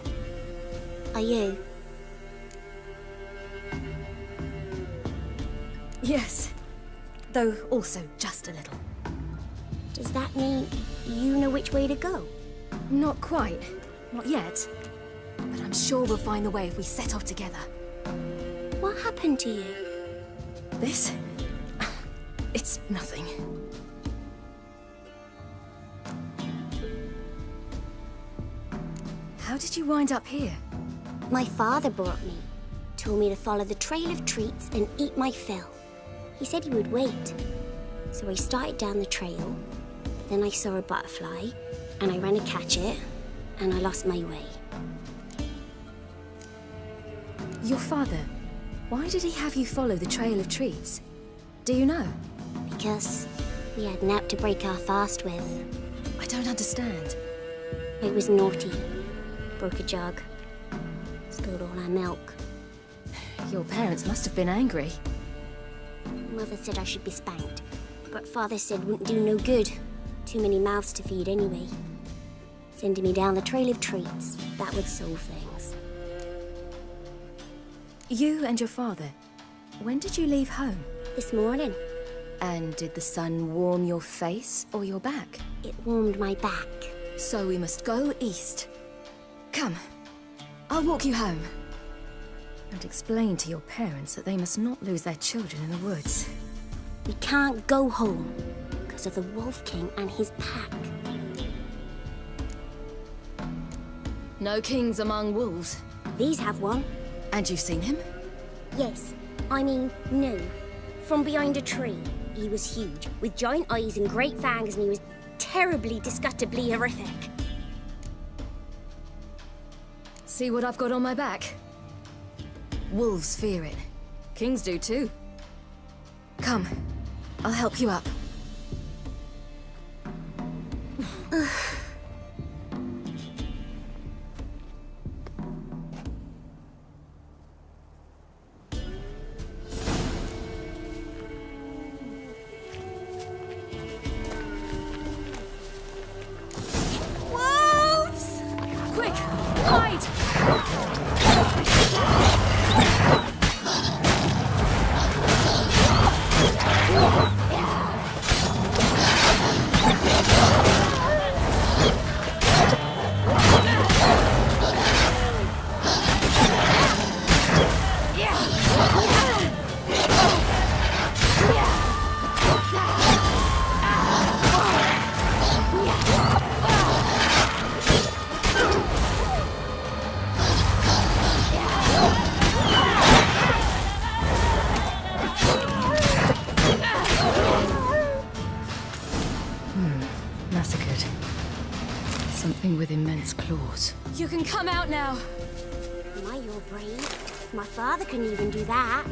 Are you? Yes. Though also just a little. Does that mean you know which way to go? Not quite. Not yet. But I'm sure we'll find the way if we set off together. What happened to you? This? It's nothing. How did you wind up here? My father brought me. Told me to follow the trail of treats and eat my fill. He said he would wait. So I started down the trail, but then I saw a butterfly, and I ran to catch it, and I lost my way. Your father, why did he have you follow the trail of treats? Do you know? Because we had nap to break our fast with. I don't understand. I was naughty. Broke a jug. Spilled all our milk. Your parents must have been angry. Mother said I should be spanked, but Father said wouldn't do no good. Too many mouths to feed anyway. Sending me down the trail of treats, that would solve things. You and your father, when did you leave home? This morning. And did the sun warm your face or your back? It warmed my back. So we must go east. Come, I'll walk you home. And explain to your parents that they must not lose their children in the woods. We can't go home because of the Wolf King and his pack. No kings among wolves. These have one. And you've seen him? Yes. I mean, no. From behind a tree. He was huge, with giant eyes and great fangs, and he was terribly, disgustingly horrific. See what I've got on my back? Wolves fear it. Kings do too. Come, I'll help you up. Wolves! Quick, hide! Massacred. Something with immense claws. You can come out now. Am I your brave? My father couldn't even do that.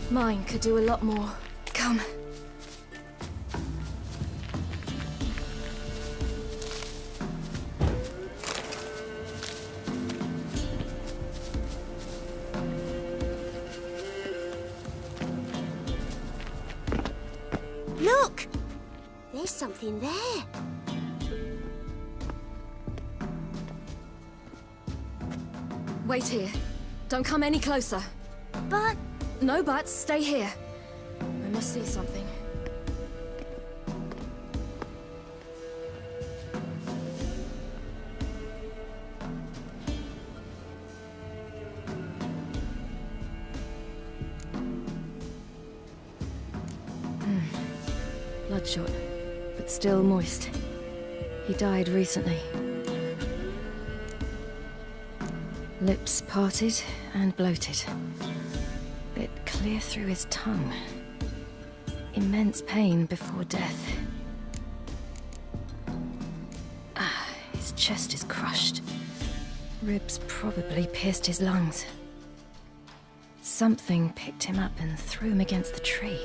Mine could do a lot more. Come. Look! There's something there. Wait here. Don't come any closer. But... No buts. Stay here. I must see something. Bloodshot, but still moist. He died recently. Lips parted and bloated. Bit clear through his tongue. Immense pain before death. His chest is crushed. Ribs probably pierced his lungs. Something picked him up and threw him against the tree.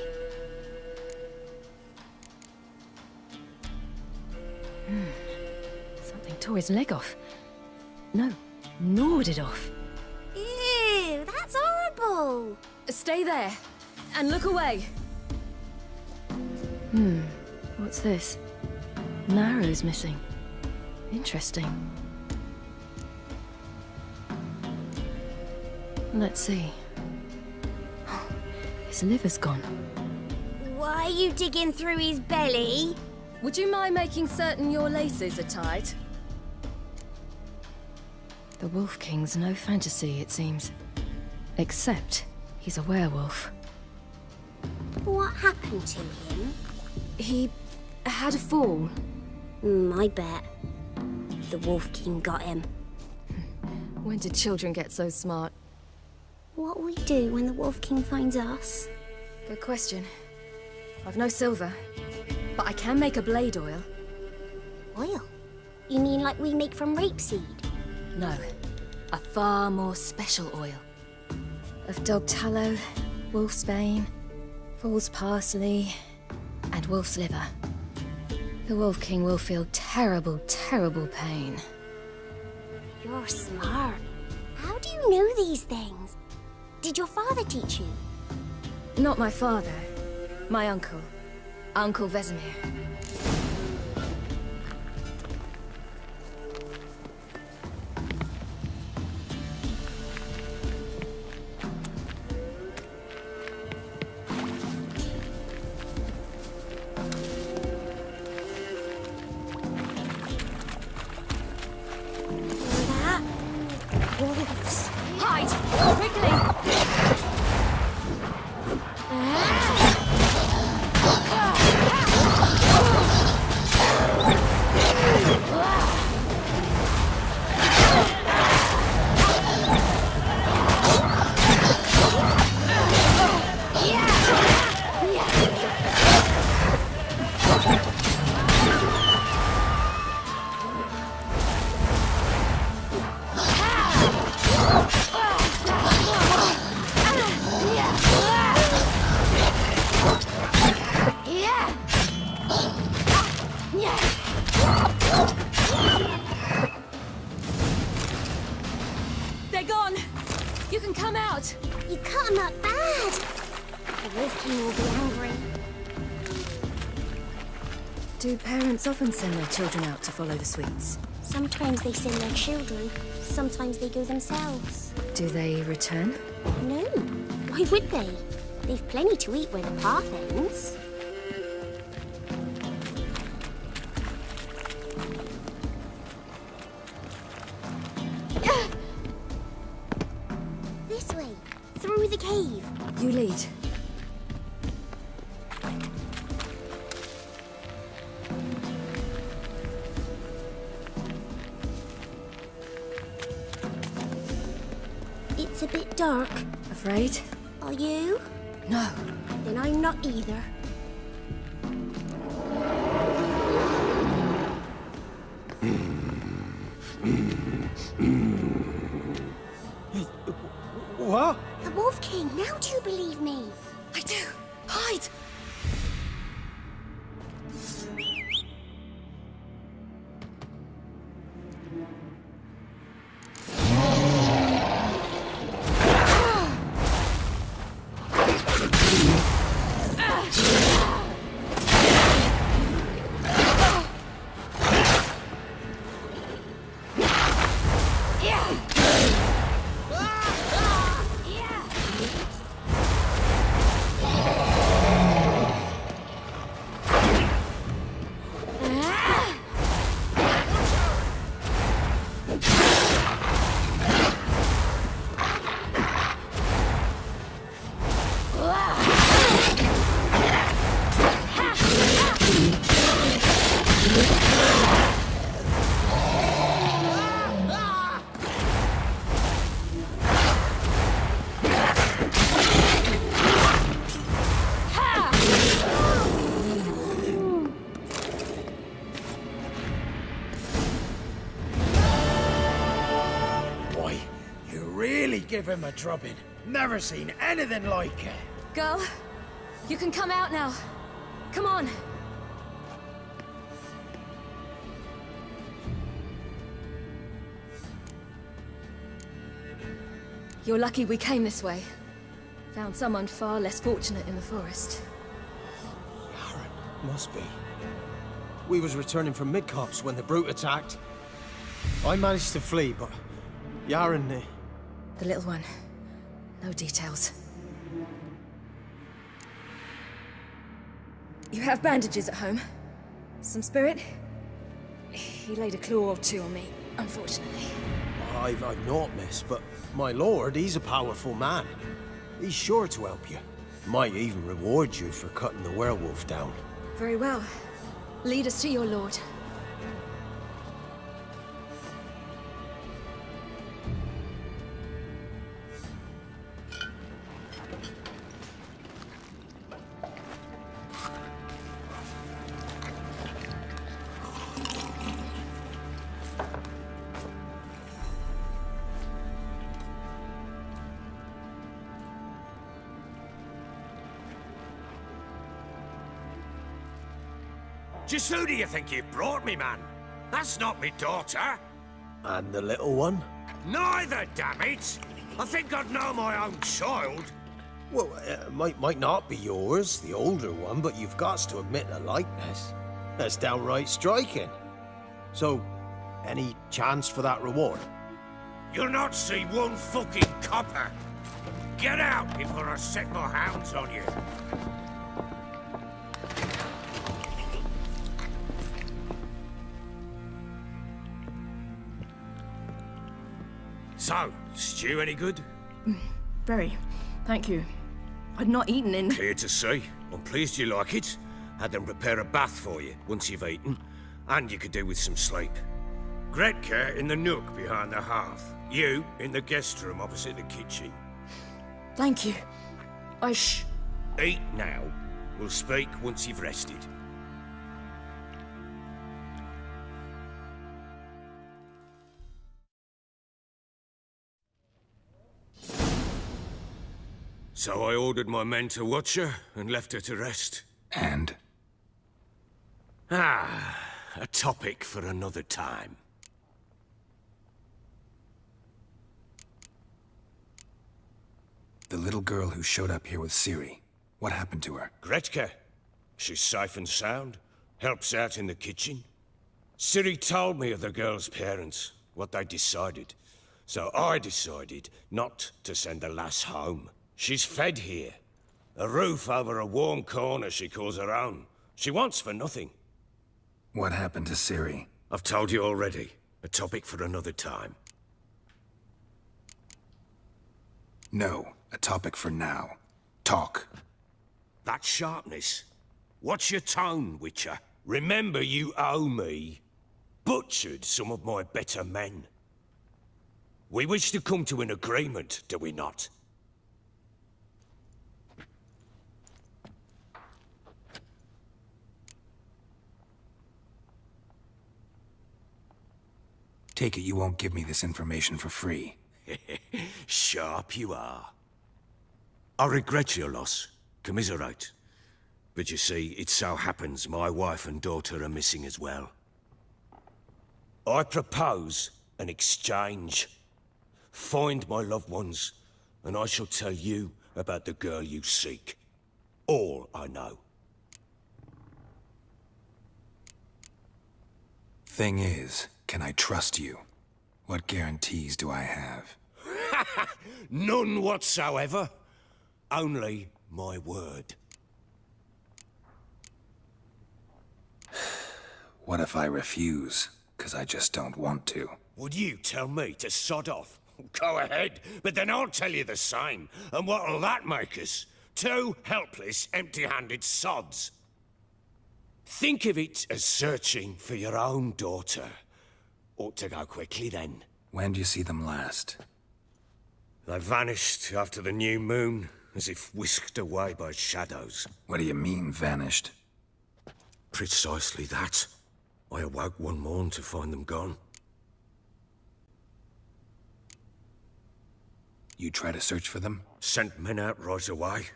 Something tore his leg off. No, gnawed it off. Ew, that's horrible. Stay there, and look away. What's this? Marrow's missing. Interesting. Let's see. His liver's gone. Why are you digging through his belly? Would you mind making certain your laces are tied? The Wolf King's no fantasy, it seems. Except he's a werewolf. What happened to him? He had a fall. I bet. The Wolf King got him. When did children get so smart? What will we do when the Wolf King finds us? Good question. I've no silver, but I can make a blade oil. Oil? You mean like we make from rapeseed? No, a far more special oil. Of dog tallow, wolf's bane, fool's parsley, and wolf's liver. The Wolf King will feel terrible, terrible pain. You're smart. How do you know these things? Did your father teach you? Not my father. My uncle. Uncle Vesemir. Wolves. Hide! Quickly! They're gone! You can come out! You cut him up bad! The Wolf King will be angry. Do parents often send their children out to follow the sweets? Sometimes they send their children. Sometimes they go themselves. Do they return? No. Why would they? They've plenty to eat where the path ends. This way. Through the cave. You lead. It's a bit dark. Afraid? Are you? No. Then I'm not either. What? The Wolf King, now do you believe me? I do. Hide! Give him a drubbing. Never seen anything like it. Girl, you can come out now. Come on. You're lucky we came this way. Found someone far less fortunate in the forest. Must be. We was returning from Midcops when the brute attacked. I managed to flee, but Yaren... The little one. No details. You have bandages at home? Some spirit? He laid a claw or two on me, unfortunately. I've naught, miss, but my lord, he's a powerful man. He's sure to help you. Might even reward you for cutting the werewolf down. Very well. Lead us to your lord. Just who do you think you brought me, man? That's not me daughter. And the little one? Neither, damn it! I think I'd know my own child. Well, might not be yours, the older one, but you've got to admit a likeness. That's downright striking. So, any chance for that reward? You'll not see one fucking copper. Get out before I set my hounds on you. So, stew any good? Very. Thank you. I'd not eaten in... Clear to see. I'm pleased you like it. Had them prepare a bath for you once you've eaten. And you could do with some sleep. Gretka in the nook behind the hearth. You in the guest room opposite the kitchen. Thank you. Eat now. We'll speak once you've rested. So I ordered my men to watch her and left her to rest. And? A topic for another time. The little girl who showed up here with Ciri. What happened to her? Gretka. She's safe and sound. Helps out in the kitchen. Ciri told me of the girl's parents, what they decided. So I decided not to send the lass home. She's fed here. A roof over a warm corner she calls her own. She wants for nothing. What happened to Ciri? I've told you already. A topic for another time. No, a topic for now. Talk. That sharpness. What's your tone, Witcher? Remember you owe me. Butchered some of my better men. We wish to come to an agreement, do we not? Take it you won't give me this information for free. Sharp you are. I regret your loss. Commiserate. But you see, it so happens my wife and daughter are missing as well. I propose an exchange. Find my loved ones, and I shall tell you about the girl you seek. All I know. Thing is, can I trust you? What guarantees do I have? None whatsoever. Only my word. What if I refuse? 'Cause I just don't want to. Would you tell me to sod off? Go ahead, but then I'll tell you the same. And what'll that make us? Two helpless, empty-handed sods. Think of it as searching for your own daughter. Ought to go quickly, then. When do you see them last? They vanished after the new moon, as if whisked away by shadows. What do you mean, vanished? Precisely that. I awoke one morn to find them gone. You try to search for them? Sent men out right away,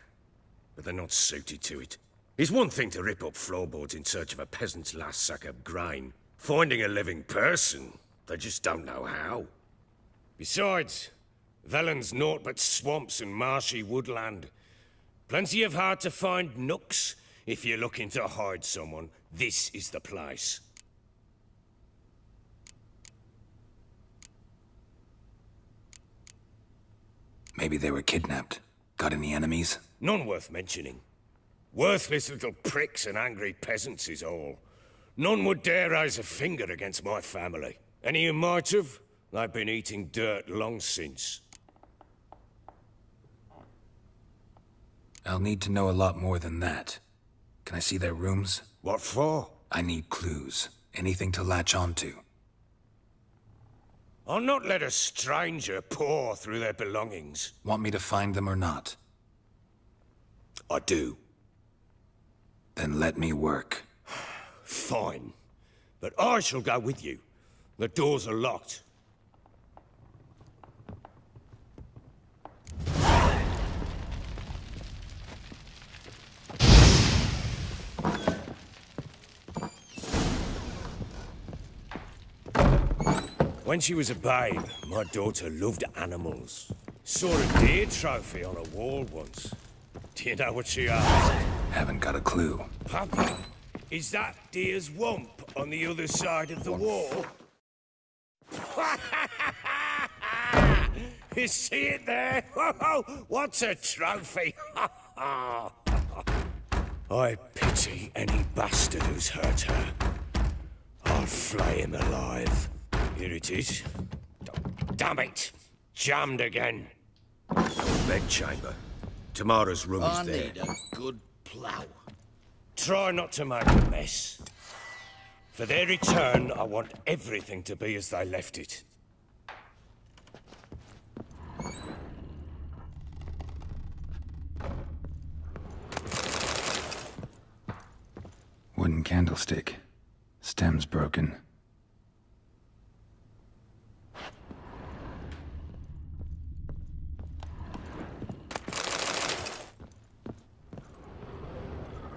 but they're not suited to it. It's one thing to rip up floorboards in search of a peasant's last sack of grain. Finding a living person, they just don't know how. Besides, Velen's naught but swamps and marshy woodland. Plenty of hard-to-find nooks. If you're looking to hide someone, this is the place. Maybe they were kidnapped. Got any enemies? None worth mentioning. Worthless little pricks and angry peasants is all. None would dare raise a finger against my family. Any who might have, they've been eating dirt long since. I'll need to know a lot more than that. Can I see their rooms? What for? I need clues. Anything to latch onto. I'll not let a stranger pore through their belongings. Want me to find them or not? I do. Then let me work. Fine. But I shall go with you. The doors are locked. When she was a babe, my daughter loved animals. Saw a deer trophy on a wall once. Do you know what she asked? Haven't got a clue. Papa, is that deer's wump on the other side of the wall? You see it there? What's a trophy? I pity any bastard who's hurt her. I'll flay him alive. Here it is. Damn it! Jammed again. Bedchamber. Tamara's room is there. I need a good plough. Try not to make a mess. For their return, I want everything to be as they left it. Wooden candlestick. Stem's broken.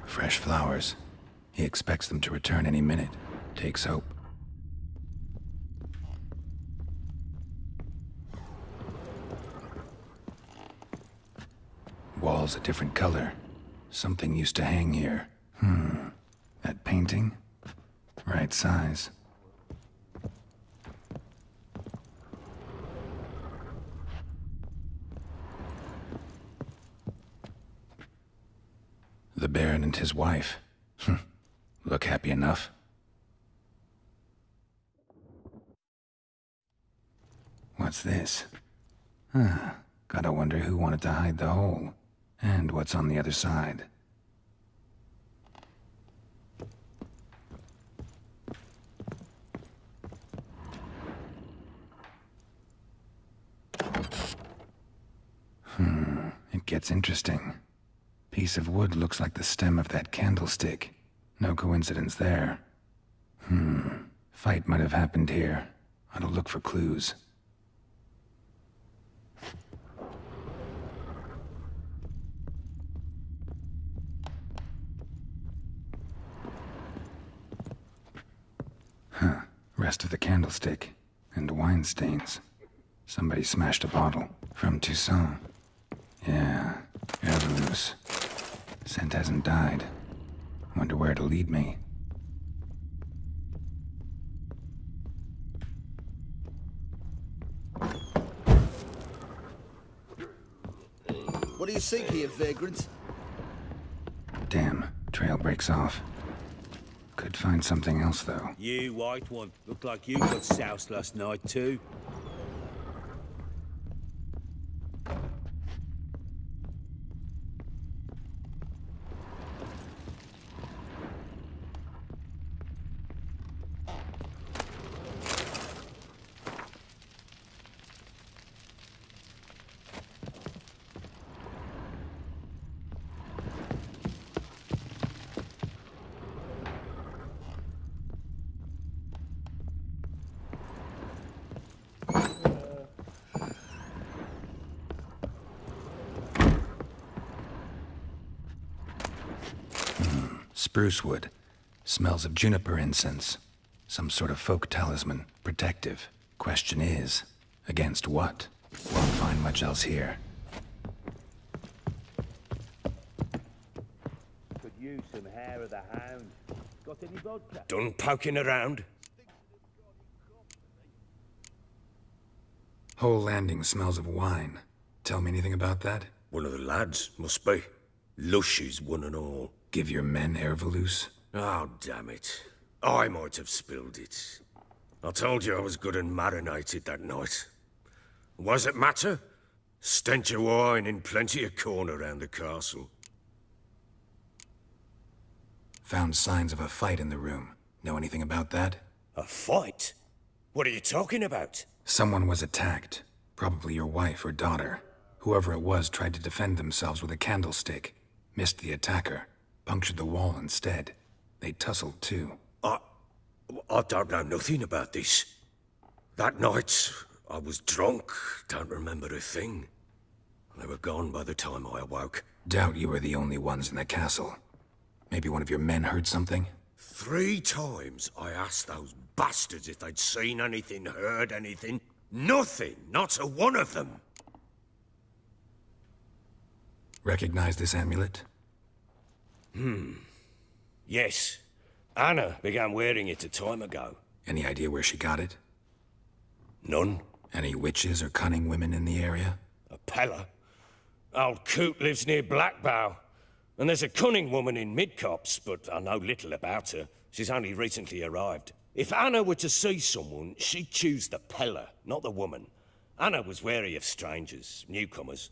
Fresh flowers. He expects them to return any minute. Takes hope. Walls a different color. Something used to hang here. That painting? Right size. The Baron and his wife. Look happy enough. What's this? Gotta wonder who wanted to hide the hole. And what's on the other side. It gets interesting. Piece of wood looks like the stem of that candlestick. No coincidence there. Fight might have happened here. Ought to look for clues. Rest of the candlestick. And wine stains. Somebody smashed a bottle. From Toussaint. Yeah, heirlooms. Scent hasn't died. Wonder where it'll lead me. What do you seek here, vagrant? Damn, trail breaks off. Could find something else, though. You, white one. Looked like you got soused last night, too. Spruce wood. Smells of juniper incense. Some sort of folk talisman. Protective. Question is, against what? Won't find much else here. Could use some hair of the hound. Got any vodka? Done poking around? Whole landing smells of wine. Tell me anything about that? One of the lads, must be. Lushes, one and all. Give your men Ervalus? Oh, damn it. I might have spilled it. I told you I was good and marinated that night. What does it matter? Stench of wine in plenty of corn around the castle. Found signs of a fight in the room. Know anything about that? A fight? What are you talking about? Someone was attacked. Probably your wife or daughter. Whoever it was tried to defend themselves with a candlestick. Missed the attacker. Punctured the wall instead. They tussled too. I don't know nothing about this. That night, I was drunk, don't remember a thing. They were gone by the time I awoke. Doubt you were the only ones in the castle. Maybe one of your men heard something? 3 times I asked those bastards if they'd seen anything, heard anything. Nothing, not a one of them. Recognize this amulet? Yes. Anna began wearing it a time ago. Any idea where she got it? None. Any witches or cunning women in the area? A Pella. Old Coot lives near Blackbow. And there's a cunning woman in Midcops, but I know little about her. She's only recently arrived. If Anna were to see someone, she'd choose the Pella, not the woman. Anna was wary of strangers, newcomers.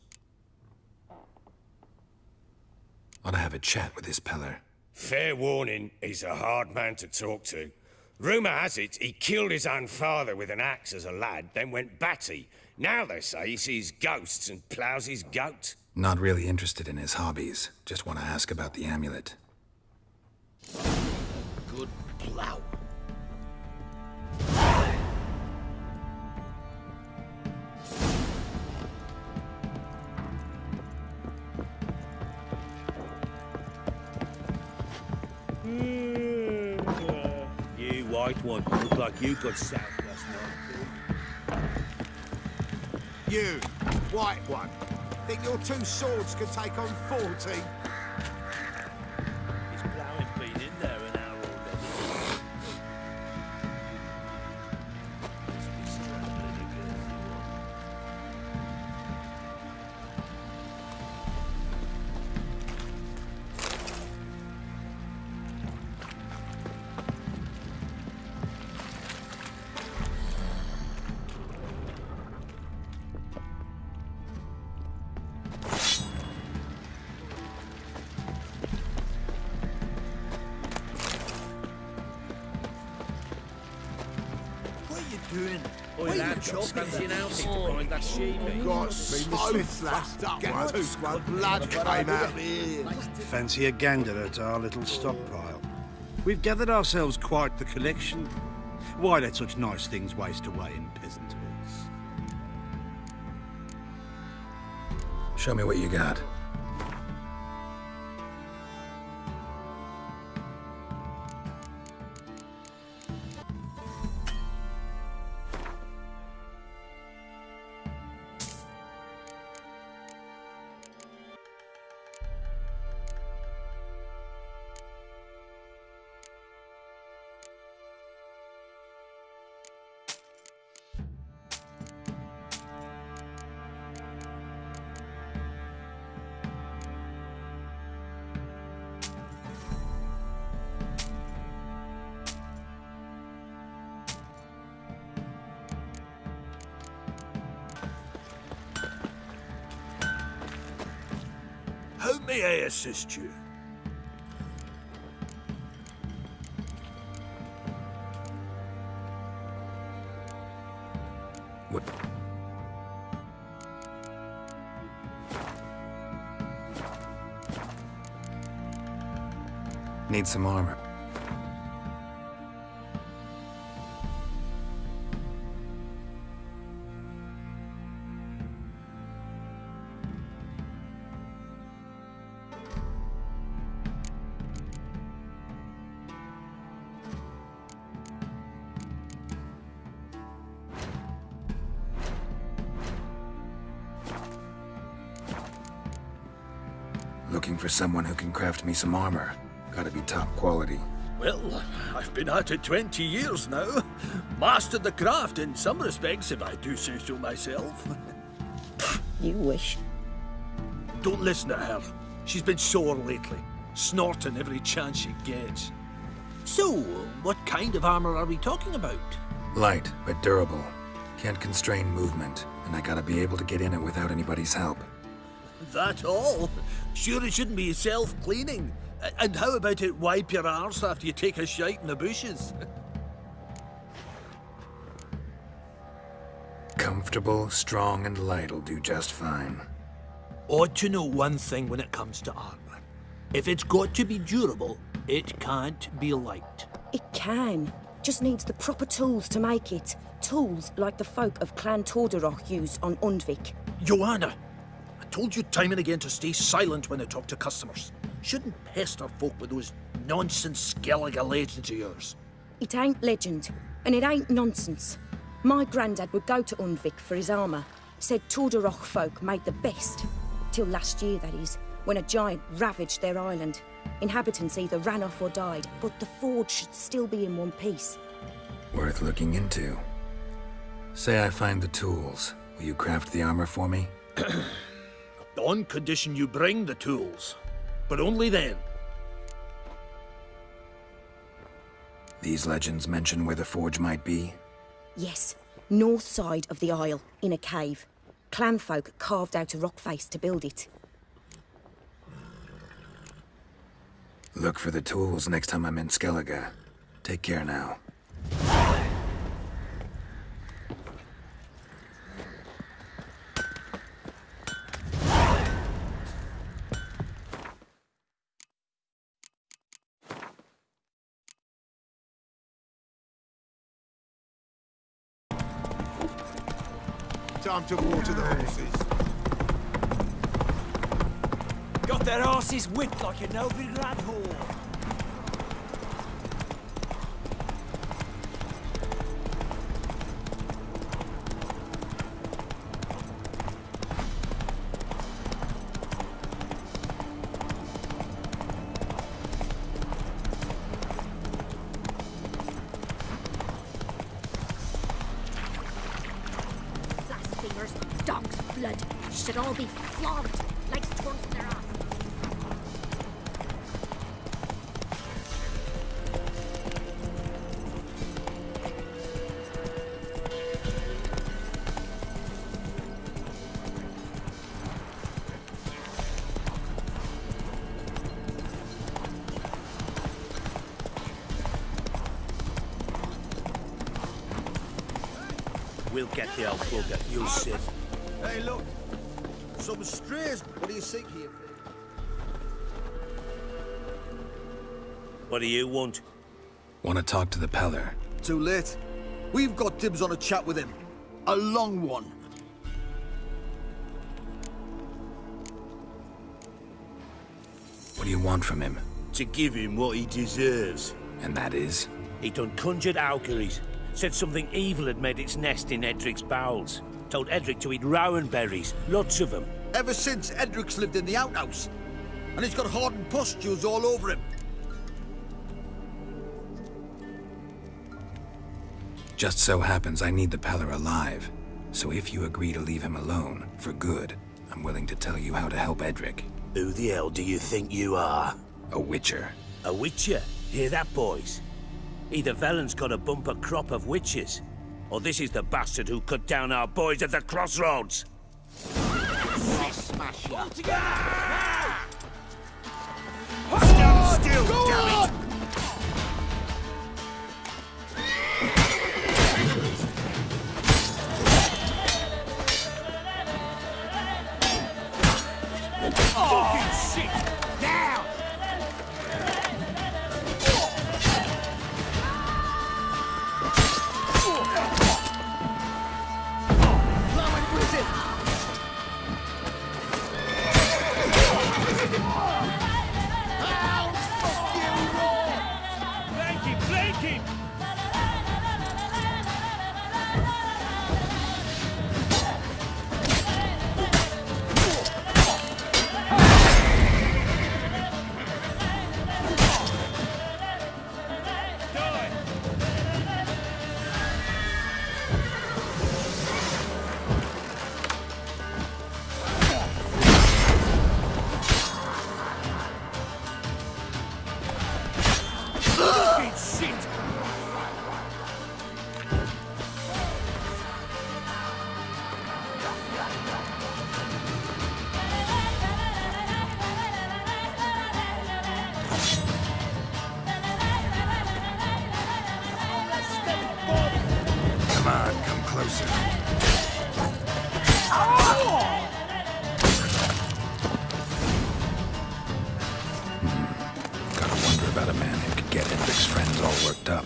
Ought to have a chat with this Peller. Fair warning, he's a hard man to talk to. Rumour has it he killed his own father with an axe as a lad, then went batty. Now they say he sees ghosts and ploughs his goat. Not really interested in his hobbies. Just want to ask about the amulet. Good plough. You white one, look like you got sacked last night. You, white one. Think your 2 swords could take on 40? His ploughing been in there an hour already. Must be some bloody girls you want. Doing? Oi, lad, fancy an outing behind that sheep. God, both lads get too squad blood came out here. Fancy a gander at our little stockpile. We've gathered ourselves quite the collection. Why let such nice things waste away in peasant halls? Show me what you got. How may I assist you? What? Need some armor. Looking for someone who can craft me some armor. Gotta be top quality. Well, I've been at it 20 years now. Mastered the craft in some respects, if I do say so myself. You wish. Don't listen to her. She's been sore lately, snorting every chance she gets. So, what kind of armor are we talking about? Light, but durable. Can't constrain movement, and I gotta be able to get in it without anybody's help. That all? Sure it shouldn't be self-cleaning. And how about it wipe your arse after you take a shite in the bushes? Comfortable, strong, and light'll do just fine. Ought to know one thing when it comes to armor. If it's got to be durable, it can't be light. It can. Just needs the proper tools to make it. Tools like the folk of Clan Torderoch use on Undvik. Joanna, I told you time and again to stay silent when I talk to customers. Shouldn't pester folk with those nonsense Skellige legends of yours. It ain't legend, and it ain't nonsense. My granddad would go to Undvik for his armour. Said Torderoch folk made the best. Till last year, that is, when a giant ravaged their island. Inhabitants either ran off or died, but the forge should still be in one piece. Worth looking into. Say I find the tools. Will you craft the armor for me? On condition you bring the tools. But only then. These legends mention where the forge might be? Yes, north side of the isle, in a cave. Clanfolk carved out a rock face to build it. Look for the tools next time I'm in Skellige. Take care now. Time to water the horses. Got their asses whipped like a Novigrad whore. Dog's blood should all be flogged like swans in their ass. We'll get the old bugger, you sit. Hey, look. Some strays. What do you seek here? What do you want? Want to talk to the Peller. Too late. We've got dibs on a chat with him. A long one. What do you want from him? To give him what he deserves. And that is? He done conjured Auguries. Said something evil had made its nest in Edric's bowels. Told Edric to eat rowan berries, lots of them. Ever since Edric's lived in the outhouse. And he's got hardened pustules all over him. Just so happens I need the Peller alive. So if you agree to leave him alone, for good, I'm willing to tell you how to help Edric. Who the hell do you think you are? A witcher. A witcher? Hear that, boys? Either Velen's got a bumper crop of witches, or this is the bastard who cut down our boys at the crossroads. Smash you. Stand still, damn it! Fucking shit! Now! man who could get Hendrik's friends all worked up.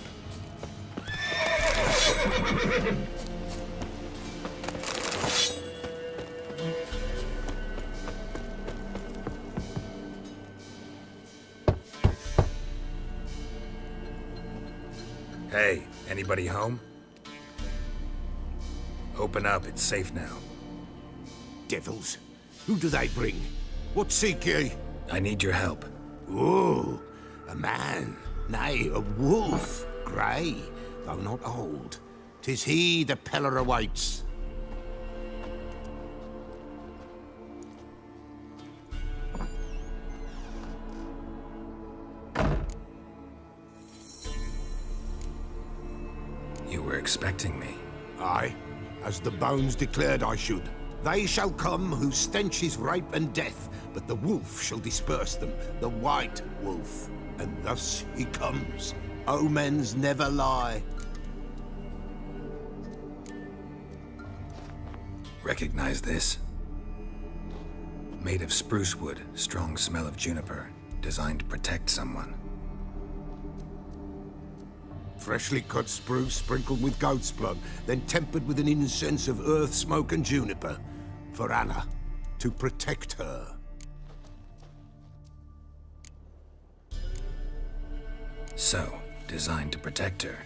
Hey, anybody home? Open up, it's safe now. Devils, who do they bring? What seek ye? I need your help. Oh, a man, nay, a wolf, grey, though not old. 'Tis he the Peller awaits. You were expecting me. Aye, as the bones declared I should. They shall come whose stench is rape and death, but the wolf shall disperse them, the white wolf. And thus he comes. Omens never lie. Recognize this? Made of spruce wood, strong smell of juniper, designed to protect someone. Freshly cut spruce sprinkled with goat's blood, then tempered with an incense of earth, smoke and juniper. For Anna, to protect her. So, designed to protect her.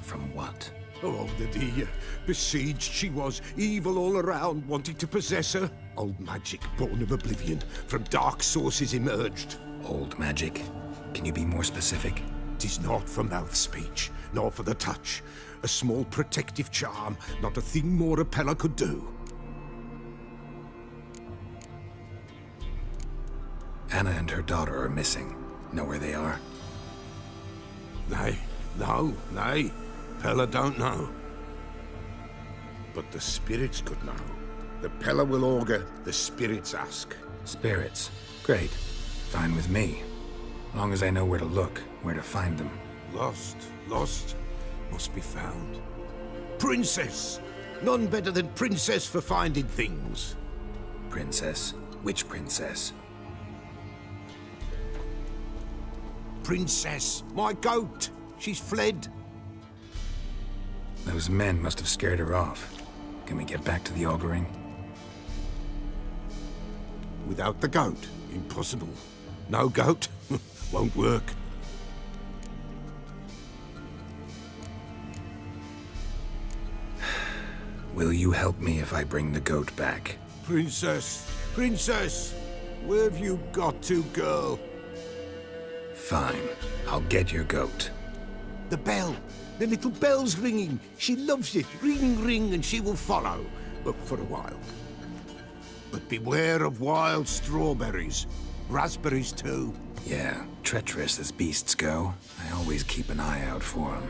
From what? Oh, the besieged she was, evil all around, wanting to possess her. Old magic, born of oblivion, from dark sources emerged. Old magic? Can you be more specific? 'Tis not for mouth speech, nor for the touch. A small protective charm, not a thing more a Peller could do. Anna and her daughter are missing. Know where they are? Nay, nay. Peller don't know. But the spirits could know. The Peller will augur, the spirits ask. Spirits? Great. Fine with me. Long as I know where to look, where to find them. Lost, must be found. Princess! None better than Princess for finding things. Princess? Which princess? Princess, my goat! She's fled. Those men must have scared her off. Can we get back to the auguring? Without the goat, impossible. No goat, won't work. Will you help me if I bring the goat back? Princess, where have you got to, girl? Fine, I'll get your goat. The bell, the little bell's ringing. She loves it. Ring, ring, and she will follow. But for a while. But beware of wild strawberries. Raspberries, too. Yeah, treacherous as beasts go. I always keep an eye out for them.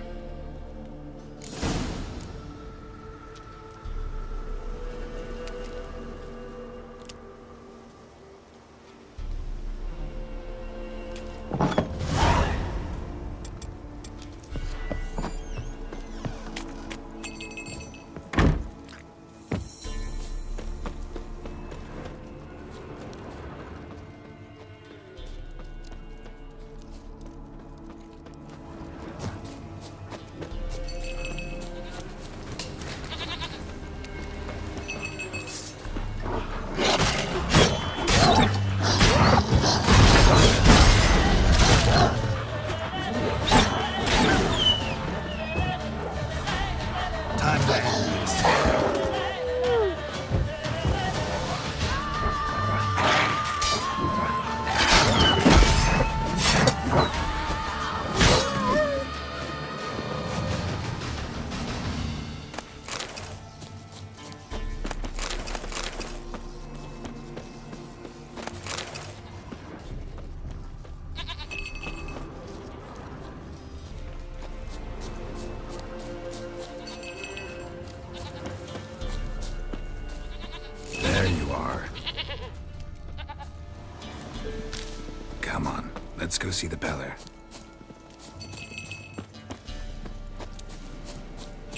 Let's go see the Peller.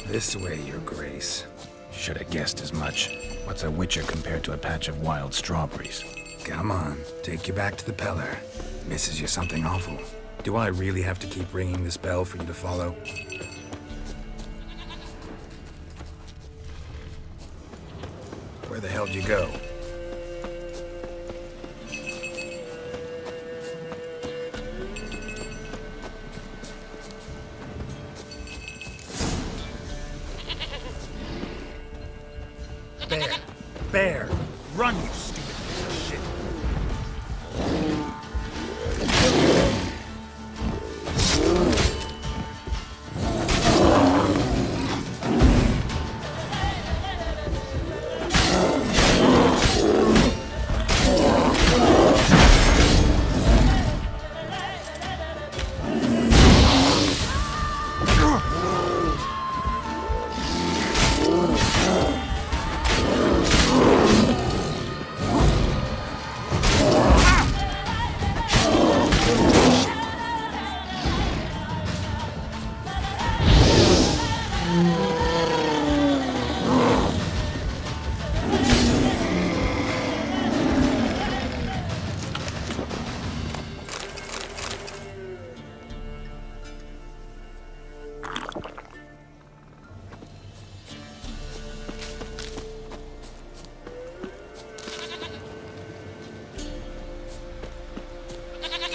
This way, Your Grace. Should have guessed as much. What's a witcher compared to a patch of wild strawberries? Come on, take you back to the Peller. Misses you something awful. Do I really have to keep ringing this bell for you to follow? Where the hell'd you go? Bear! Run, you stupid piece of shit!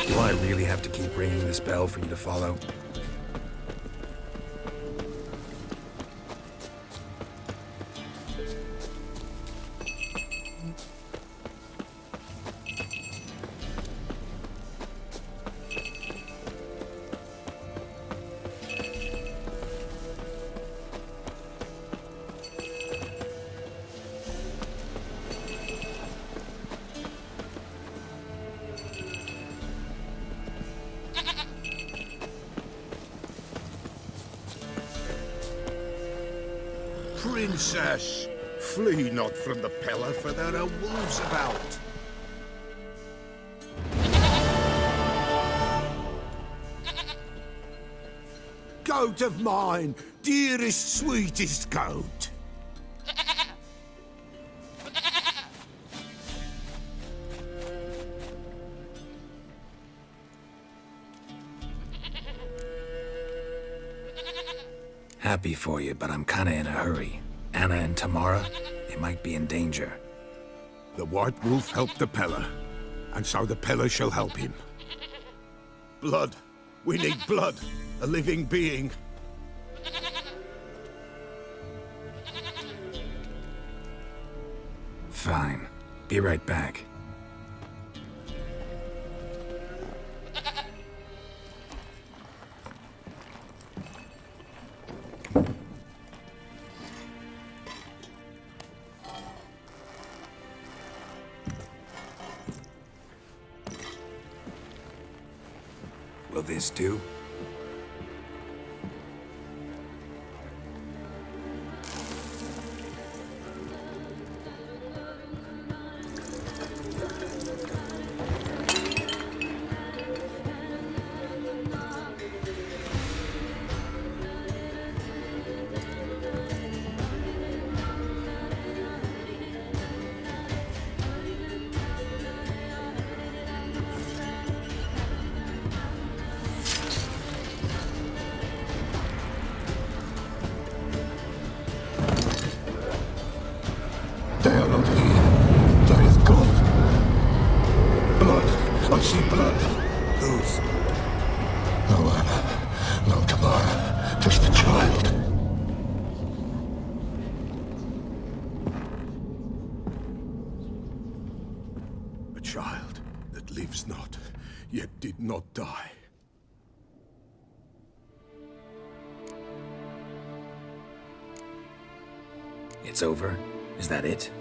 Do I really have to keep ringing this bell for you to follow? Princess, flee not from the pillar, for there are wolves about. Goat of mine, dearest, sweetest goat. Happy for you, but I'm kinda in a hurry. Anna and Tamara, they might be in danger. The White Wolf helped the Peller, and so the Peller shall help him. Blood. We need blood. A living being. Fine. Be right back. Will this do? They are not here. They have gone. Blood. I see blood. Whose? No Anna. No Tamara. Just a child. A child that lives not, yet did not die. It's over? Is that it?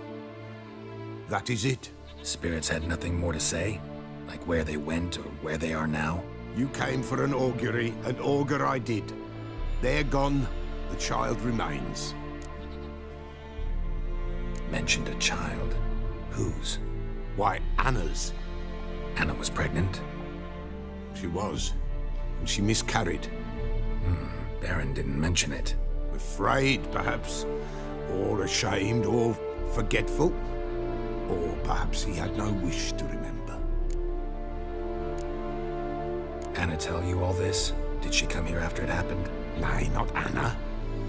That is it. Spirits had nothing more to say? Like where they went or where they are now? You came for an augury, and augur I did. They're gone, the child remains. Mentioned a child. Whose? Why, Anna's. Anna was pregnant? She was, and she miscarried. Baron didn't mention it. Afraid, perhaps. Or ashamed, or forgetful. Or perhaps he had no wish to remember. Anna tell you all this? Did she come here after it happened? Nay, not Anna.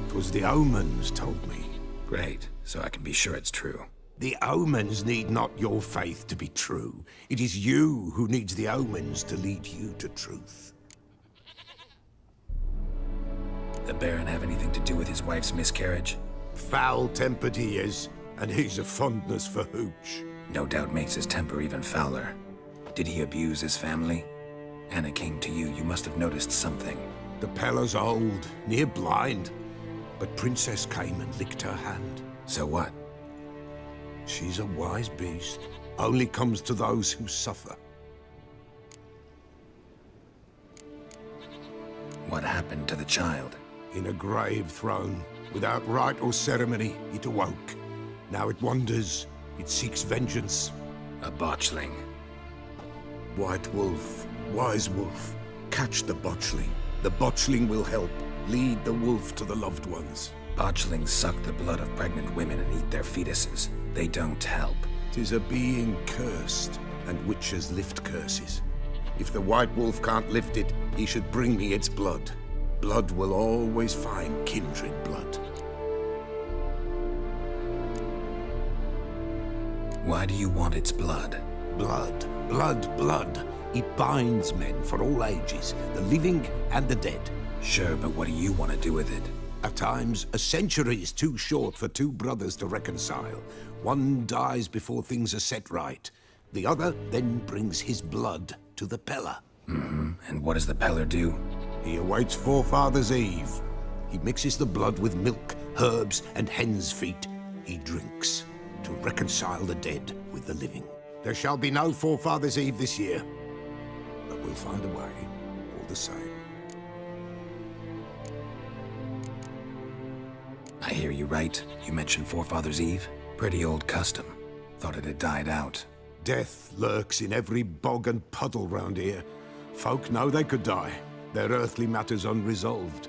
'Twas the omens told me. Great, so I can be sure it's true. The omens need not your faith to be true. It is you who needs the omens to lead you to truth. The Baron have anything to do with his wife's miscarriage? Foul-tempered he is, and he's a fondness for hooch. No doubt makes his temper even fouler. Did he abuse his family? Anna came to you, you must have noticed something. The Pella's old, near blind, but Princess came and licked her hand. So what? She's a wise beast. Only comes to those who suffer. What happened to the child? In a grave thrown. Without rite or ceremony, it awoke. Now it wanders. It seeks vengeance. A botchling. White wolf, wise wolf. Catch the botchling. The botchling will help. Lead the wolf to the loved ones. Botchlings suck the blood of pregnant women and eat their fetuses. They don't help. 'Tis a being cursed, and witches lift curses. If the white wolf can't lift it, he should bring me its blood. Blood will always find kindred blood. Why do you want its blood? Blood, blood, blood. It binds men for all ages, the living and the dead. Sure, but what do you want to do with it? At times, a century is too short for two brothers to reconcile. One dies before things are set right. The other then brings his blood to the Pella. And what does the Peller do? He awaits Forefathers' Eve. He mixes the blood with milk, herbs, and hen's feet. He drinks to reconcile the dead with the living. There shall be no Forefathers' Eve this year, but we'll find a way, all the same. I hear you right. You mentioned Forefathers' Eve. Pretty old custom. Thought it had died out. Death lurks in every bog and puddle round here. Folk know they could die, their earthly matters unresolved.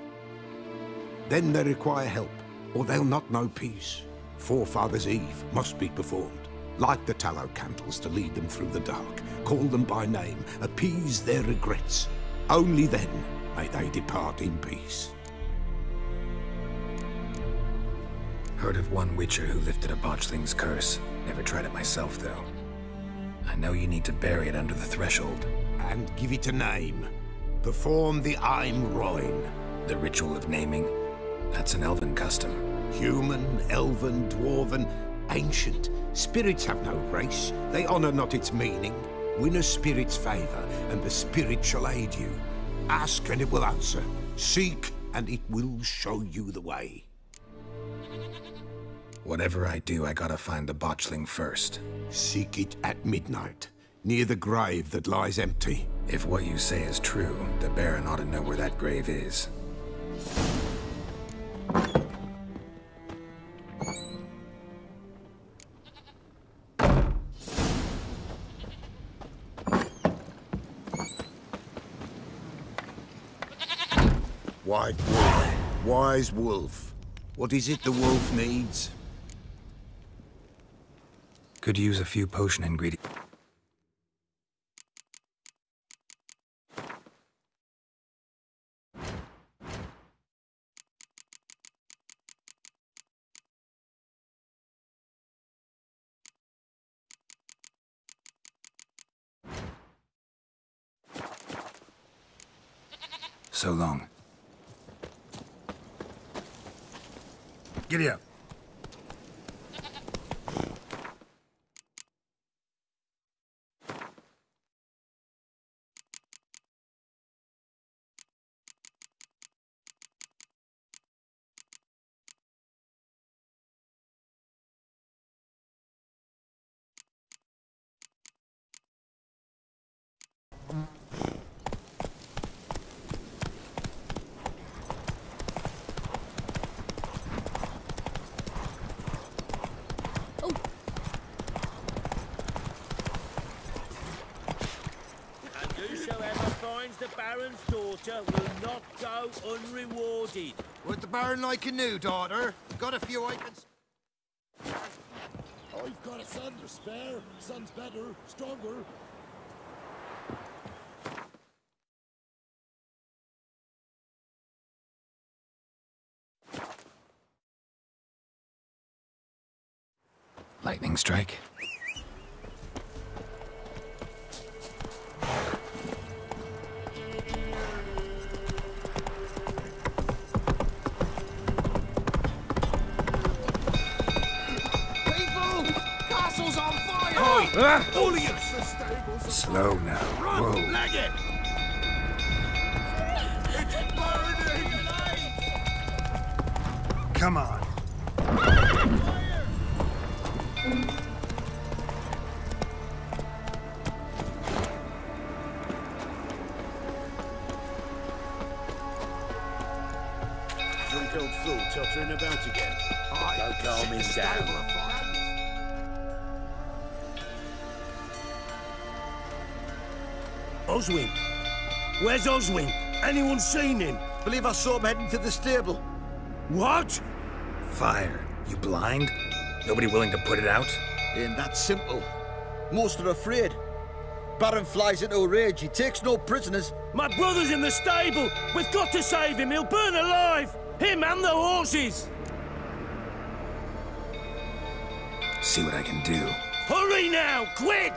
Then they require help, or they'll not know peace. Forefathers' Eve must be performed. Light the tallow candles to lead them through the dark. Call them by name, appease their regrets. Only then may they depart in peace. Heard of one witcher who lifted a botchling's curse. Never tried it myself, though. I know you need to bury it under the threshold. And give it a name. Perform the Aim Roin. The ritual of naming? That's an elven custom. Human, elven, dwarven, ancient. Spirits have no race. They honor not its meaning. Win a spirit's favor, and the spirit shall aid you. Ask, and it will answer. Seek, and it will show you the way. Whatever I do, I gotta find the botchling first. Seek it at midnight, near the grave that lies empty. If what you say is true, the Baron ought to know where that grave is. White wolf, wise wolf. What is it the wolf needs? Could use a few potion ingredients. So long. Giddy up. The Baron's daughter will not go unrewarded. Would the Baron like a new daughter? Got a few I can... I've got a son to spare. Son's better, stronger. Lightning strike. Castle's on fire! All of you! Slow now. Whoa. Leg it! It's burning! Come on. Drunk old fool tottering about again. Don't calm him down. Oswin! Where's Oswin? Anyone seen him? Believe I saw him heading to the stable. What? Fire. You blind? Nobody willing to put it out? Ain't that simple. Most are afraid. Baron flies into a rage. He takes no prisoners. My brother's in the stable. We've got to save him. He'll burn alive. Him and the horses. See what I can do. Hurry now, quick!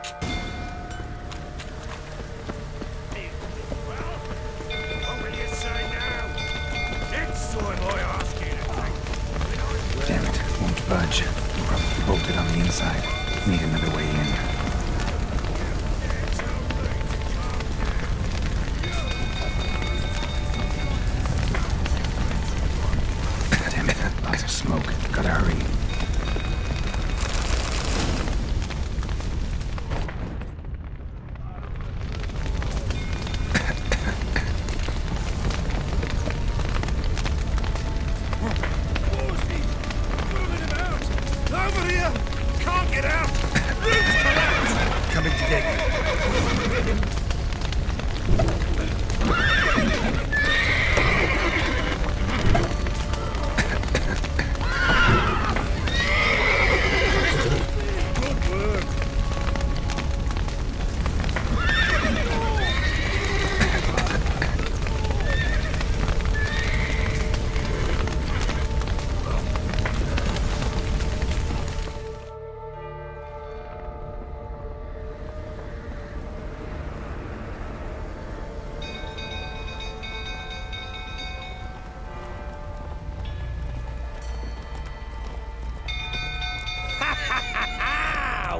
Damn it, won't budge. Probably bolted on the inside. Need another way in. Damn it, lots of smoke. Gotta hurry.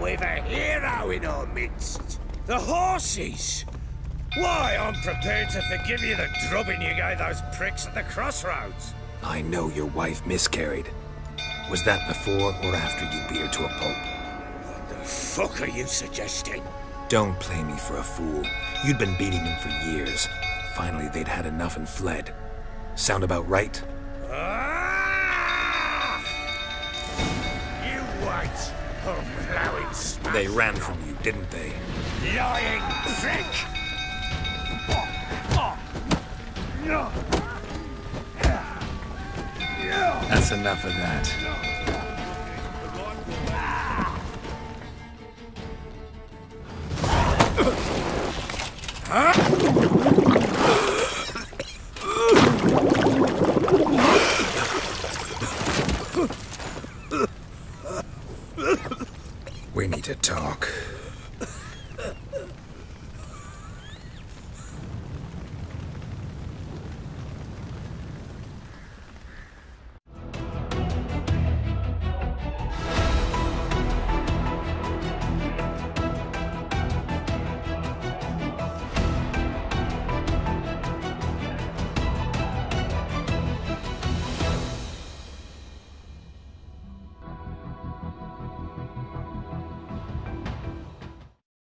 We've a hero in our midst. The horses! Why, I'm prepared to forgive you the drubbing you gave those pricks at the crossroads. I know your wife miscarried. Was that before or after you beat her to a pulp? What the fuck are you suggesting? Don't play me for a fool. You'd been beating them for years. Finally, they'd had enough and fled. Sound about right? You wait, oh flowing smash. They ran from you, didn't they? Lying prick! That's enough of that. Huh?